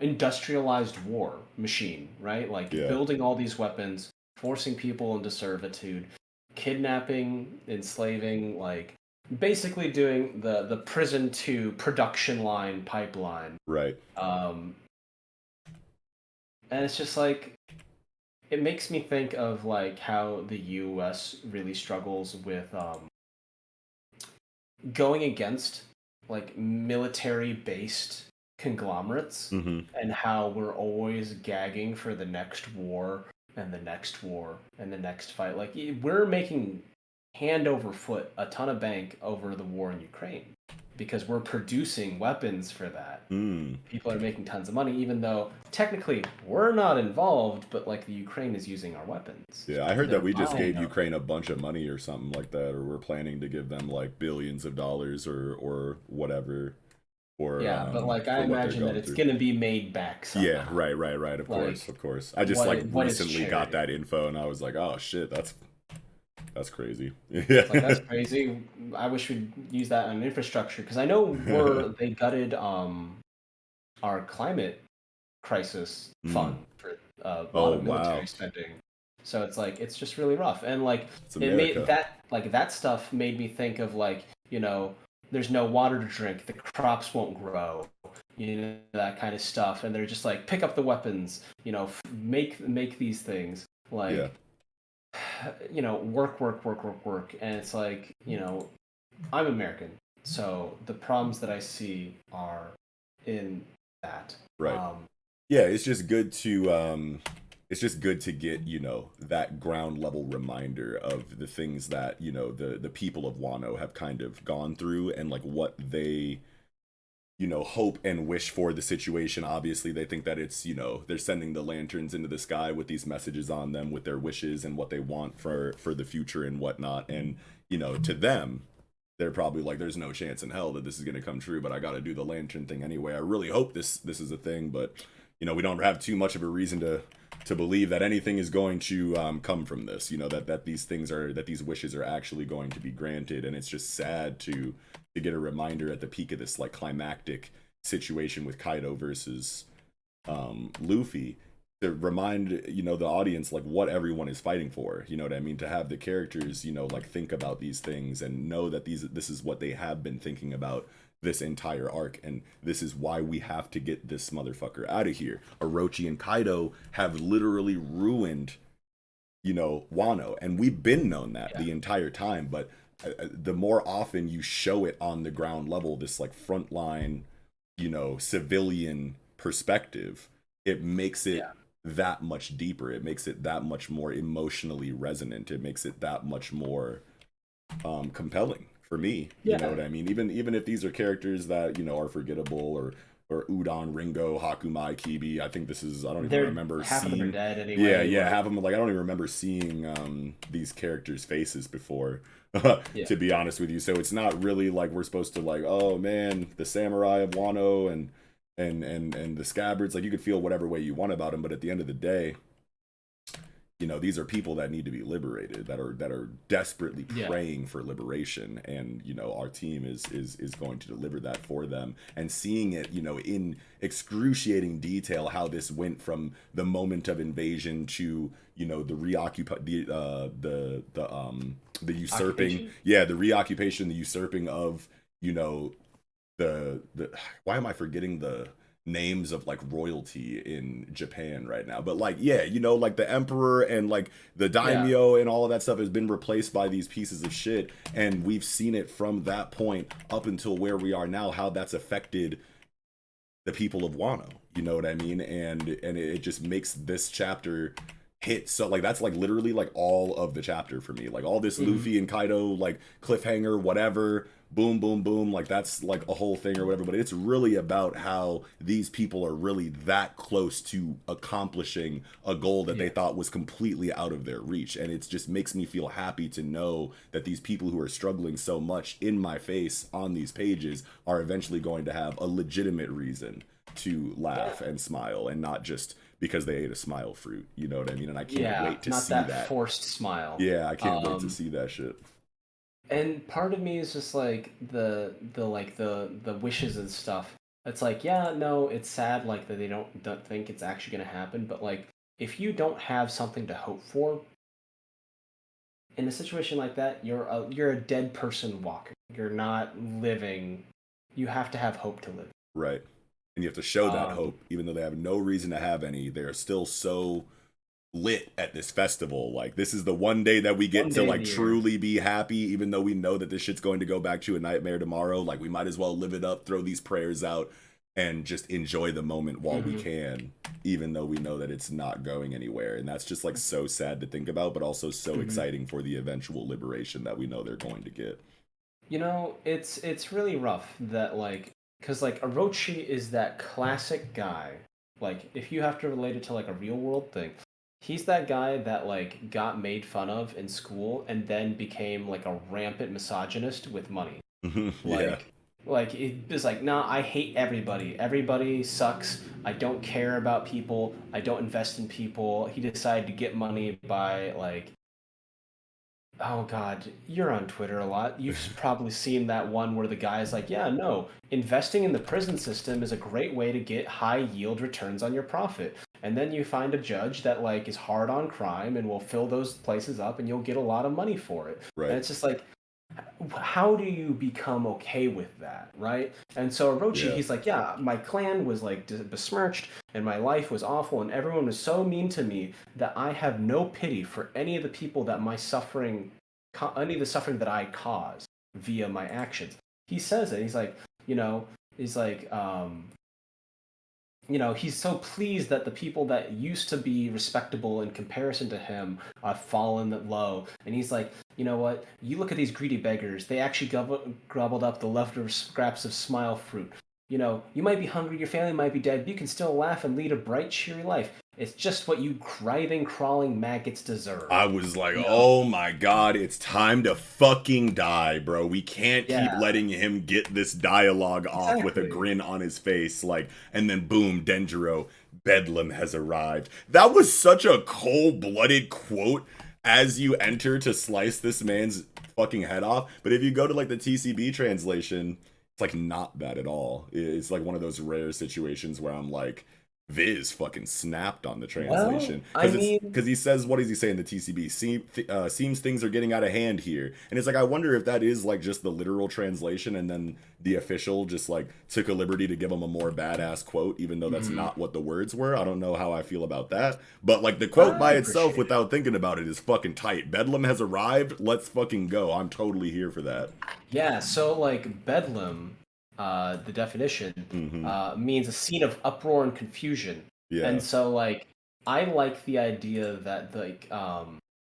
S2: industrialized war machine, right? Like, building all these weapons, forcing people into servitude, kidnapping, enslaving, like basically doing the prison to production line pipeline.
S1: Right.
S2: And it's just like, it makes me think of like how the US really struggles with going against like military based conglomerates, and how we're always gagging for the next war and the next war and the next fight. Like, we're making hand over foot a ton of bank over the war in Ukraine. because we're producing weapons for that.
S1: Mm.
S2: People are making tons of money, even though technically we're not involved, but like the Ukraine is using our weapons.
S1: Yeah, I heard
S2: They're
S1: that we just
S2: buying
S1: gave
S2: them.
S1: Ukraine a bunch of money or something like that, or we're planning to give them like billions of dollars or whatever
S2: Yeah, but like I
S1: for what they're
S2: imagine that
S1: going
S2: it's
S1: through.
S2: gonna be made back
S1: Yeah,
S2: somehow.
S1: right. Of course,
S2: Like
S1: of course. I just like
S2: what is
S1: recently got
S2: charity?
S1: that info, and I was like, oh shit, that's crazy. Yeah.
S2: Like that's crazy. I wish we'd use that on infrastructure because I know they gutted our climate crisis
S1: Mm.
S2: fund for a lot
S1: Oh
S2: of military
S1: wow,
S2: spending. So it's like it's just really rough. And like
S1: it's
S2: it made
S1: America.
S2: that stuff made me think of like, there's no water to drink, the crops won't grow, that kind of stuff. And they're just like pick up the weapons, make these things.
S1: Yeah,
S2: Like work. And it's like, I'm American. So the problems that I see are in that.
S1: right.
S2: Um,
S1: Yeah, it's just good to get, that ground level reminder of the things that, the people of Wano have kind of gone through and like what they, hope and wish for the situation. Obviously, they think that it's, they're sending the lanterns into the sky with these messages on them with their wishes and what they want for the future and whatnot. And, to them, they're probably like, there's no chance in hell that this is going to come true, but I got to do the lantern thing anyway. I really hope this is a thing, but we don't have too much of a reason to believe that anything is going to come from this. That these wishes are actually going to be granted, and it's just sad to get a reminder at the peak of this like climactic situation with Kaido versus Luffy, to remind the audience like what everyone is fighting for. You know what I mean? To have the characters like think about these things and know that this is what they have been thinking about this entire arc, and this is why we have to get this motherfucker out of here. Orochi and Kaido have literally ruined Wano, and we've been known that the entire time, but the more often you show it on the ground level, this like frontline civilian perspective, it makes it that much deeper. It makes it that much more emotionally resonant. It makes it that much more compelling for me. You know what I mean? Even if these are characters that are forgettable, or Udon, Ringo, Hakumai, Kibi. I think this is, I don't even remember
S2: half of them are
S1: seeing.
S2: dead anyway.
S1: Yeah, half of them, like, I don't even remember seeing these characters' faces before.
S2: Yeah.
S1: To be honest with you, so it's not really like we're supposed to like, oh man, the samurai of Wano and the scabbards. Like, you could feel whatever way you want about them, but at the end of the day, these are people that need to be liberated, that are desperately praying for liberation, and our team is going to deliver that for them. And seeing it in excruciating detail how this went from the moment of invasion to the the usurping
S2: Occupation?
S1: the reoccupation, the usurping of the why am I forgetting the names of like royalty in Japan right now, but like like the emperor and like the daimyo and all of that stuff has been replaced by these pieces of shit, and we've seen it from that point up until where we are now, how that's affected the people of Wano. You know what I mean? And it just makes this chapter hit so, like, that's like literally like all of the chapter for me, like all this Luffy and Kaido like cliffhanger whatever, boom boom boom, like that's like a whole thing or whatever, but it's really about how these people are really that close to accomplishing a goal that they thought was completely out of their reach. And it just makes me feel happy to know that these people who are struggling so much in my face on these pages are eventually going to have a legitimate reason to laugh and smile, and not just because they ate a smile fruit. You know what I mean? And I can't wait to
S2: not
S1: see
S2: that
S1: that
S2: forced smile.
S1: Yeah, I can't wait to see that shit.
S2: And part of me is just like the wishes and stuff. It's like, no, it's sad like that they don't think it's actually going to happen, but like if you don't have something to hope for in a situation like that, you're a dead person walking. You're not living. You have to have hope to live.
S1: Right. And you have to show that hope, even though they have no reason to have any. They are still so lit at this festival. Like, this is the one day that we get to like truly be happy, even though we know that this shit's going to go back to a nightmare tomorrow. Like, we might as well live it up, throw these prayers out, and just enjoy the moment while we can, even though we know that it's not going anywhere. And that's just like so sad to think about, but also so exciting for the eventual liberation that we know they're going to get.
S2: You know, it's really rough that like because like Orochi is that classic guy. Like if you have to relate it to like a real world thing, he's that guy that like got made fun of in school and then became like a rampant misogynist with money.
S1: Yeah.
S2: Like it was like, nah, I hate everybody. Everybody sucks. I don't care about people. I don't invest in people. He decided to get money by like, oh God, you're on Twitter a lot. You've probably seen that one where the guy's like, yeah, no, investing in the prison system is a great way to get high yield returns on your profit. And then you find a judge that like is hard on crime and will fill those places up and you'll get a lot of money for it. And
S1: Right.
S2: it's just like, how do you become okay with that, right? And so Orochi,
S1: Yeah.
S2: he's like, yeah, my clan was like besmirched and my life was awful and everyone was so mean to me that I have no pity for any of the people that my suffering, any of the suffering that I cause via my actions. He says it. He's like, you know, he's like, he's so pleased that the people that used to be respectable in comparison to him have fallen low. And he's like, you know what? You look at these greedy beggars. They actually gobbled up the leftover scraps of smile fruit. You know, you might be hungry, your family might be dead, but you can still laugh and lead a bright, cheery life. It's just what you writhing, crawling maggots deserve.
S1: I was like,
S2: You know?
S1: oh my god, it's time to fucking die, bro. We can't keep
S2: Yeah,
S1: letting him get this dialogue off with a
S2: exactly.
S1: grin on his face, like, and then boom, Denjiro, Bedlam has arrived. That was such a cold-blooded quote as you enter to slice this man's fucking head off. But if you go to like the TCB translation, it's like not bad at all. It's like one of those rare situations where I'm like, Viz fucking snapped on the
S2: Well,
S1: translation
S2: I
S1: because
S2: mean,
S1: he says, what does he say in the TCB? Seems things are getting out of hand here, and it's like I wonder if that is like just the literal translation, and then the official just like took a liberty to give him a more badass quote, even though that's
S2: mhm,
S1: not what the words were. I don't know how I feel about that, but like the quote
S2: I
S1: by itself,
S2: appreciate it.
S1: without thinking about it, is fucking tight. Bedlam has arrived. Let's fucking go. I'm totally here for that.
S2: Yeah, so like Bedlam, the definition,
S1: Hmm.
S2: means a scene of uproar and confusion.
S1: Yeah.
S2: And so like I like the idea that like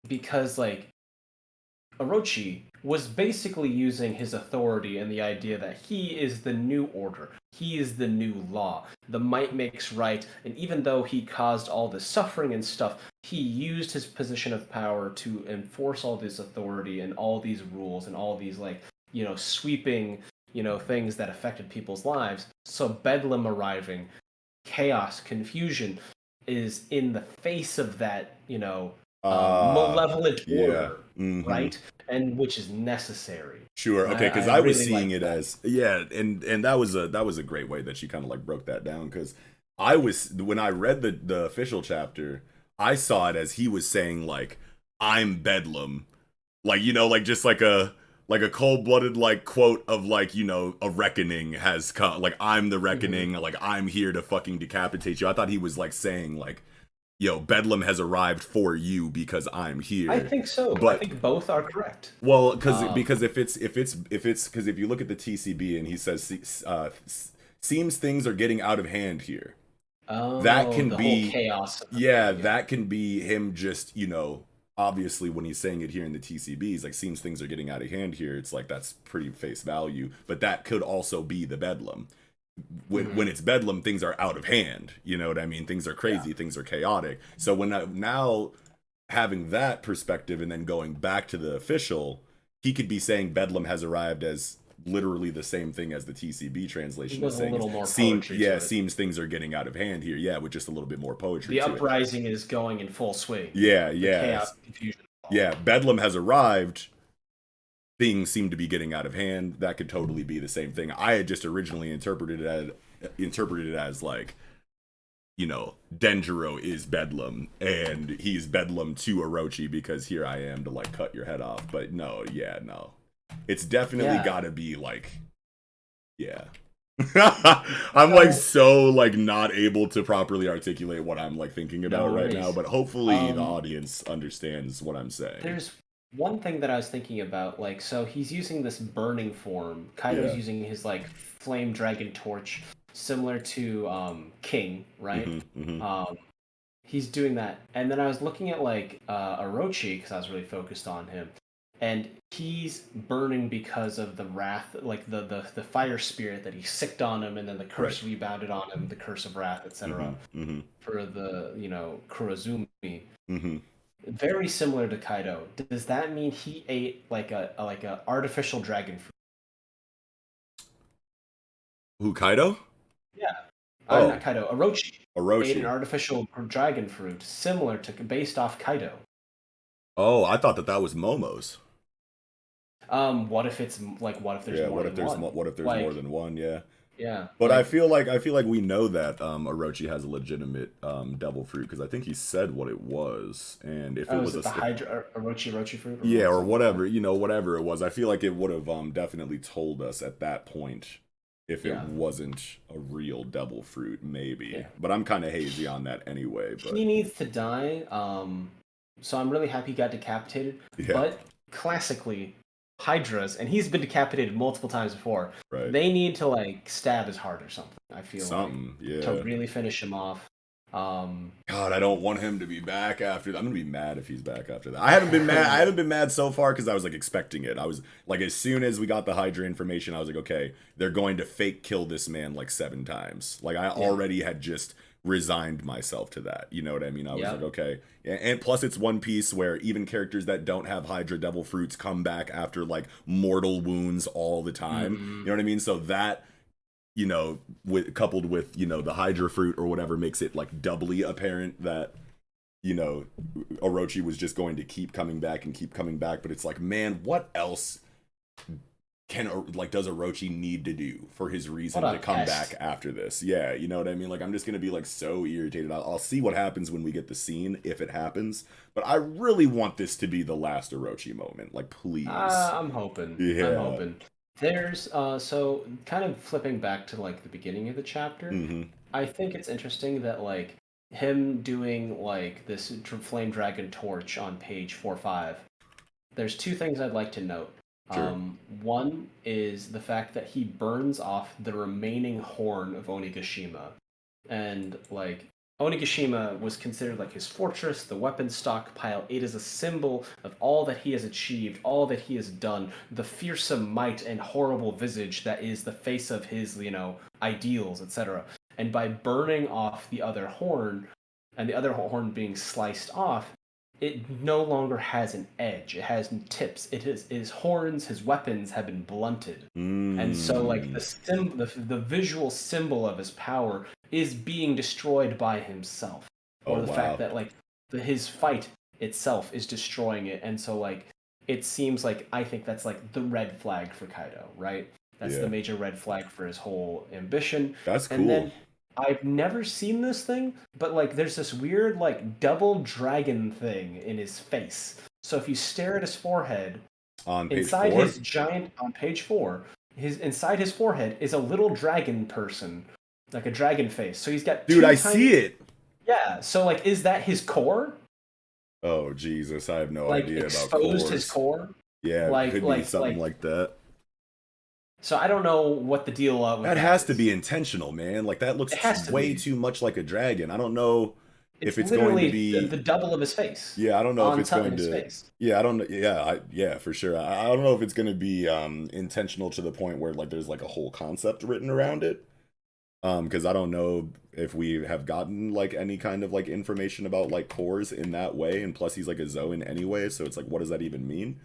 S2: because like Orochi was basically using his authority and the idea that he is the new order. He is the new law. The might makes right. And even though he caused all this suffering and stuff, he used his position of power to enforce all this authority and all these rules and all these like, sweeping, things that affected people's lives. So Bedlam arriving, chaos, confusion is in the face of that,
S1: Uh
S2: malevolent
S1: yeah.
S2: order,
S1: Hmm.
S2: right? And which is necessary.
S1: Sure.
S2: And
S1: Okay.
S2: I
S1: Because I was
S2: really
S1: seeing
S2: like
S1: it
S2: that.
S1: as, yeah, and that was a great way that you kind of like broke that down. Because I was, when I read the official chapter, I saw it as he was saying like, "I'm Bedlam," like like just like a cold blooded like quote of like a reckoning has come. Like I'm the
S2: Hmm.
S1: reckoning. Like I'm here to fucking decapitate you. I thought he was like saying like, "Yo, Bedlam has arrived for you because I'm
S2: I
S1: here."
S2: think so. I
S1: But
S2: think both are correct.
S1: well, because
S2: Um,
S1: because if it's because if you look at the TCB and he says seems things are getting out of hand here. That
S2: oh,
S1: can
S2: the whole
S1: be,
S2: chaos of the
S1: yeah,
S2: thing. Yeah.
S1: that can be him just obviously when he's saying it here in the TCB, he's like seems things are getting out of hand here. It's like that's pretty face value, but that could also be the Bedlam. When
S2: Hmm.
S1: it's Bedlam, things are out of hand. You know what I mean? Things are
S2: Yeah.
S1: crazy, things are chaotic. So now having that perspective and then going back to the official, he could be saying Bedlam has arrived as literally the same thing as the TCB translation is
S2: With a
S1: saying is
S2: little more poetry to it.
S1: seems things are getting out of hand here. Yeah, with just a little bit more poetry
S2: The
S1: to it.
S2: uprising is going in full swing.
S1: Yeah,
S2: The
S1: yeah.
S2: chaos and confusion.
S1: Yeah, Bedlam has arrived. Things seem to be getting out of hand. That could totally be the same thing. I had just originally interpreted it as like, Denjiro is Bedlam, and he's Bedlam to Orochi because here I am to like cut your head off. But no, yeah, no, it's definitely
S2: Yeah.
S1: got to be like, yeah. I'm like
S2: So
S1: so like not able to properly articulate what I'm like thinking
S2: no
S1: about right now,
S2: worries.
S1: but hopefully the
S2: Um,
S1: audience understands what I'm saying.
S2: There's one thing that I was thinking about, like, so he's using this burning form. Kaido's
S1: Yeah.
S2: using his like flame dragon torch, similar to King, right?
S1: Hmm. Hmm.
S2: Um, he's doing that, and then I was looking at like Orochi because I was really focused on him, and he's burning because of the wrath, like the fire spirit that he sicked on him, and then the curse rebounded on him, the curse of wrath, etc. For the Kurozumi. Very similar to Kaido. Does that mean he ate like a artificial dragon fruit?
S1: Who, Kaido?
S2: Yeah.
S1: Oh,
S2: Not Kaido. Orochi.
S1: Orochi.
S2: Ate an artificial dragon fruit similar to, based off Kaido.
S1: Oh, I thought that was Momo's.
S2: What if it's like, what if there's more than one?
S1: What if there's more than one? Yeah.
S2: Yeah.
S1: But I feel like we know that Orochi has a legitimate devil fruit, because I think he said what it was, and if it was
S2: the Orochi fruit.
S1: Yeah, or whatever, whatever it was. I feel like it would have definitely told us at that point if it wasn't a real devil fruit, maybe. Yeah. But I'm kind of hazy on that anyway. But
S2: he needs to die. So I'm really happy he got decapitated. Yeah. But classically, Hydras, and he's been decapitated multiple times before.
S1: Right.
S2: They need to like stab his heart or something. I feel
S1: yeah,
S2: to really finish him off.
S1: God, I don't want him to be back after that. I'm gonna be mad if he's back after that. I haven't been mad. I haven't been mad so far because I was like expecting it. I was like, as soon as we got the Hydra information, I was like, okay, they're going to fake kill this man like 7 times. Like I already had just resigned myself to that. You know what I mean? I was like, okay. And plus it's One Piece, where even characters that don't have Hydra devil fruits come back after like mortal wounds all the time. You know what I mean? So that, coupled with, the Hydra fruit or whatever, makes it like doubly apparent that, Orochi was just going to keep coming back and keep coming back. But it's like, man, what else does Orochi need to do for his reason to come back after this? Yeah, you know what I mean? Like, I'm just gonna be like so irritated. I'll see what happens when we get the scene, if it happens. But I really want this to be the last Orochi moment. Like, please.
S2: I'm hoping. Yeah. I'm hoping. There's so kind of flipping back to like the beginning of the chapter. I think it's interesting that like him doing like this flame dragon torch on page 4-5. There's 2 things I'd like to note. Sure. One is the fact that he burns off the remaining horn of Onigashima. And, like, Onigashima was considered, like, his fortress, the weapon stockpile. It is a symbol of all that he has achieved, all that he has done, the fearsome might and horrible visage that is the face of his, ideals, etc. And by burning off the other horn, and the other horn being sliced off, it no longer has an edge. It has tips. His horns, his weapons have been blunted, and so like the visual symbol of his power is being destroyed by himself, or the fact that like his fight itself is destroying it, and so like it seems like, I think that's like the red flag for Kaido, right? That's the major red flag for his whole ambition.
S1: That's cool.
S2: And then I've never seen this thing, but like there's this weird like double dragon thing in his face. So if you stare at his forehead,
S1: on page
S2: inside
S1: 4?
S2: his giant, on page 4, inside his forehead is a little dragon person, like a dragon face. So he's got
S1: see it.
S2: Yeah. So like, is that his core?
S1: Oh Jesus, I have no idea about
S2: exposed his core.
S1: Yeah, like, could be something like that.
S2: So I don't know what the deal with
S1: that has to be intentional, man. Like that looks way too much like a dragon. I don't know if it's going to be
S2: the double of his face.
S1: Yeah, I don't know if it's going to. Yeah, I don't know. Yeah, for sure. I don't know if it's going to be intentional to the point where like there's like a whole concept written around it. Because I don't know if we have gotten like any kind of like information about like cores in that way, and plus he's like a Zoan anyway, so it's like, what does that even mean?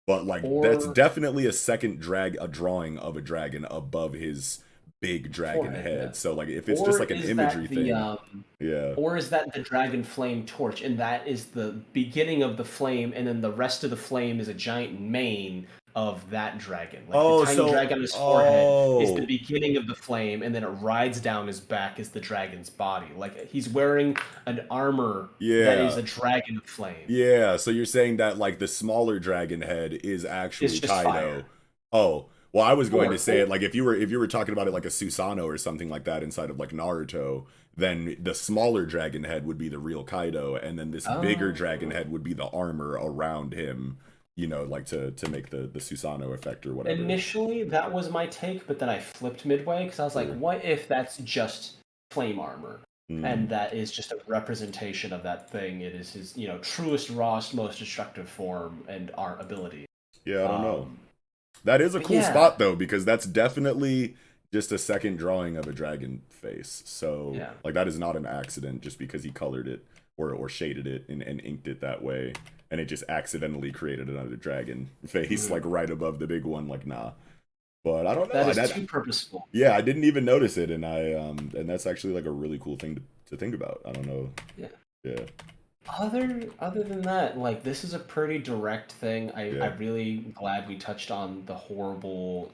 S1: But like that's definitely a second drawing of a dragon above his big dragon head. Yeah. So like if it's just like an imagery thing,
S2: Or is that the dragon flame torch, and that is the beginning of the flame, and then the rest of the flame is a giant mane of that dragon. Like the tiny dragon on his forehead is the beginning of the flame, and then it rides down his back as the dragon's body. Like he's wearing an armor that is a dragon flame.
S1: Yeah, so you're saying that like the smaller dragon head is actually Kaido. Fire. Oh, well, I was going to say it like if you were talking about it like a Susanoo or something like that inside of like Naruto, then the smaller dragon head would be the real Kaido, and then this bigger dragon head would be the armor around him. You know, like to make the Susanoo effect or whatever.
S2: Initially, that was my take, but then I flipped midway because I was like, what if that's just flame armor? And that is just a representation of that thing. It is his, truest, rawest, most destructive form and art ability.
S1: Yeah, I don't know. That is a cool spot though, because that's definitely just a second drawing of a dragon face. So like that is not an accident just because he colored it or shaded it and inked it that way, and it just accidentally created another dragon face like right above the big one. Like nah. But I don't know.
S2: That is too purposeful.
S1: Yeah, I didn't even notice it, and and that's actually like a really cool thing to think about. I don't know. Yeah.
S2: Other than that, like this is a pretty direct thing. I'm really glad we touched on the horrible,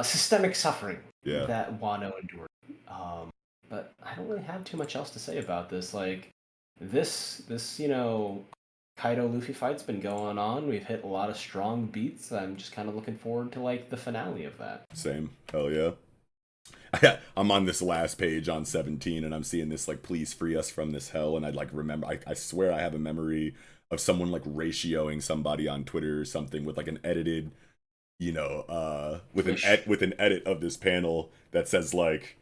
S2: systemic suffering that Wano endured. But I don't really have too much else to say about this. Like this, Kaido Luffy fight's been going on. We've hit a lot of strong beats. I'm just kind of looking forward to like the finale of that.
S1: Same. Hell yeah. I'm on this last page on 17 and I'm seeing this like please free us from this hell, and I like remember I swear I have a memory of someone like ratioing somebody on Twitter or something with like an edited with an edit of this panel that says like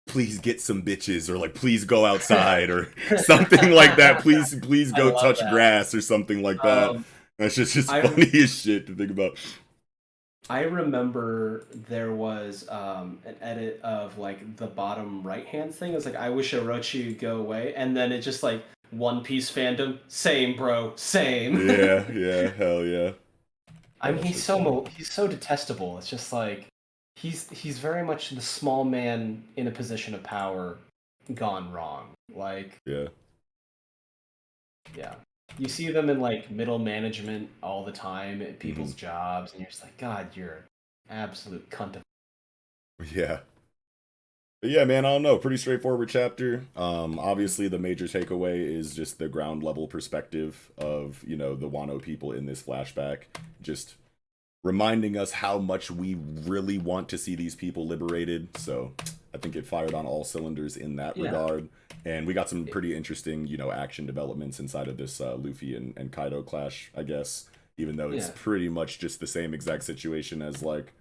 S1: please get some bitches or like please go outside or something like that. Please go touch grass or something like that. That's just funny as shit to think about.
S2: I remember there was an edit of like the bottom right hand thing. It's like I wish Orochi would go away, and then it just like One Piece fandom, same bro, same.
S1: yeah, hell yeah.
S2: I mean he's so detestable. It's just like he's very much the small man in a position of power gone wrong. Like yeah. You see them in like middle management all the time at people's jobs, and you're just like, God, you're an absolute cunt of.
S1: Yeah. But yeah, man, I don't know. Pretty straightforward chapter. Obviously, the major takeaway is just the ground level perspective of the Wano people in this flashback, just reminding us how much we really want to see these people liberated. So I think it fired on all cylinders in that regard. And we got some pretty interesting, action developments inside of this Luffy and Kaido clash, I guess. Even though it's pretty much just the same exact situation as, like,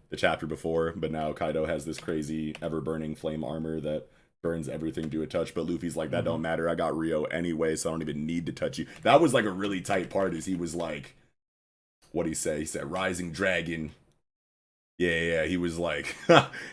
S1: the chapter before. But now Kaido has this crazy, ever-burning flame armor that burns everything to a touch. But Luffy's like, that don't matter. I got Rio anyway, so I don't even need to touch you. That was, like, a really tight part, is he was like, what'd he say? He said, rising dragon. Yeah, he was like,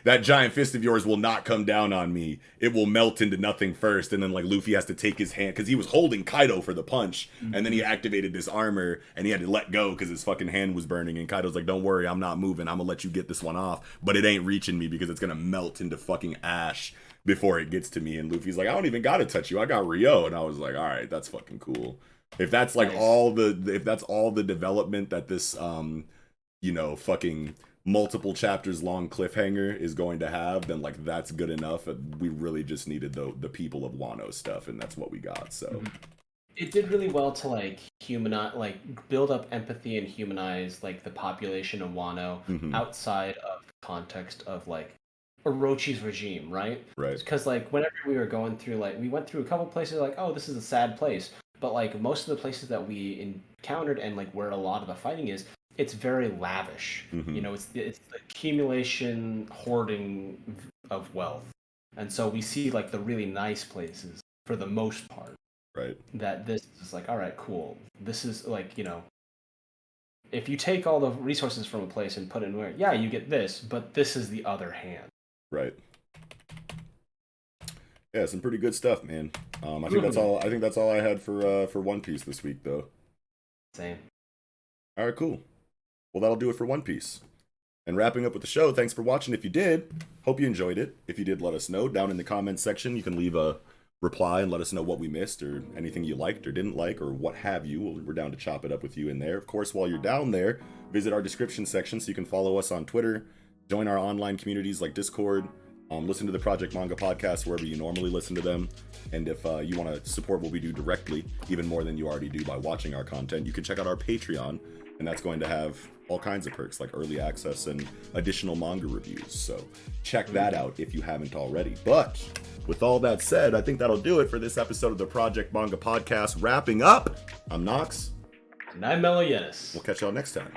S1: that giant fist of yours will not come down on me. It will melt into nothing first. And then like Luffy has to take his hand, because he was holding Kaido for the punch. And then he activated this armor and he had to let go because his fucking hand was burning. And Kaido's like, don't worry, I'm not moving. I'm gonna let you get this one off. But it ain't reaching me because it's gonna melt into fucking ash before it gets to me. And Luffy's like, I don't even gotta touch you. I got Rio. And I was like, all right, that's fucking cool. If that's like if that's all the development that this, fucking multiple chapters long cliffhanger is going to have, then like that's good enough. We really just needed the people of Wano stuff, and that's what we got. So
S2: it did really well to like humanize, like build up empathy and humanize like the population of Wano outside of the context of like Orochi's regime, right? Because like whenever we were going through, like we went through a couple places like, oh, this is a sad place, but like most of the places that we encountered and like where a lot of the fighting is, it's very lavish. It's the accumulation, hoarding of wealth. And so we see like the really nice places for the most part.
S1: Right.
S2: That this is like, all right, cool. This is like, if you take all the resources from a place and put it in where, yeah, you get this, but this is the other hand.
S1: Right. Yeah, some pretty good stuff, man. I think that's all I had for One Piece this week though.
S2: Same.
S1: All right, cool. Well, that'll do it for One Piece. And wrapping up with the show, thanks for watching if you did. Hope you enjoyed it. If you did, let us know. Down in the comments section, you can leave a reply and let us know what we missed or anything you liked or didn't like or what have you. We're down to chop it up with you in there. Of course, while you're down there, visit our description section so you can follow us on Twitter, join our online communities like Discord, listen to the Project Manga podcast wherever you normally listen to them. And if you want to support what we do directly, even more than you already do by watching our content, you can check out our Patreon. And that's going to have all kinds of perks like early access and additional manga reviews. So check that out if you haven't already. But with all that said, I think that'll do it for this episode of the Project Manga Podcast. Wrapping up, I'm Nox.
S2: And I'm Mellow Yenis.
S1: We'll catch y'all next time.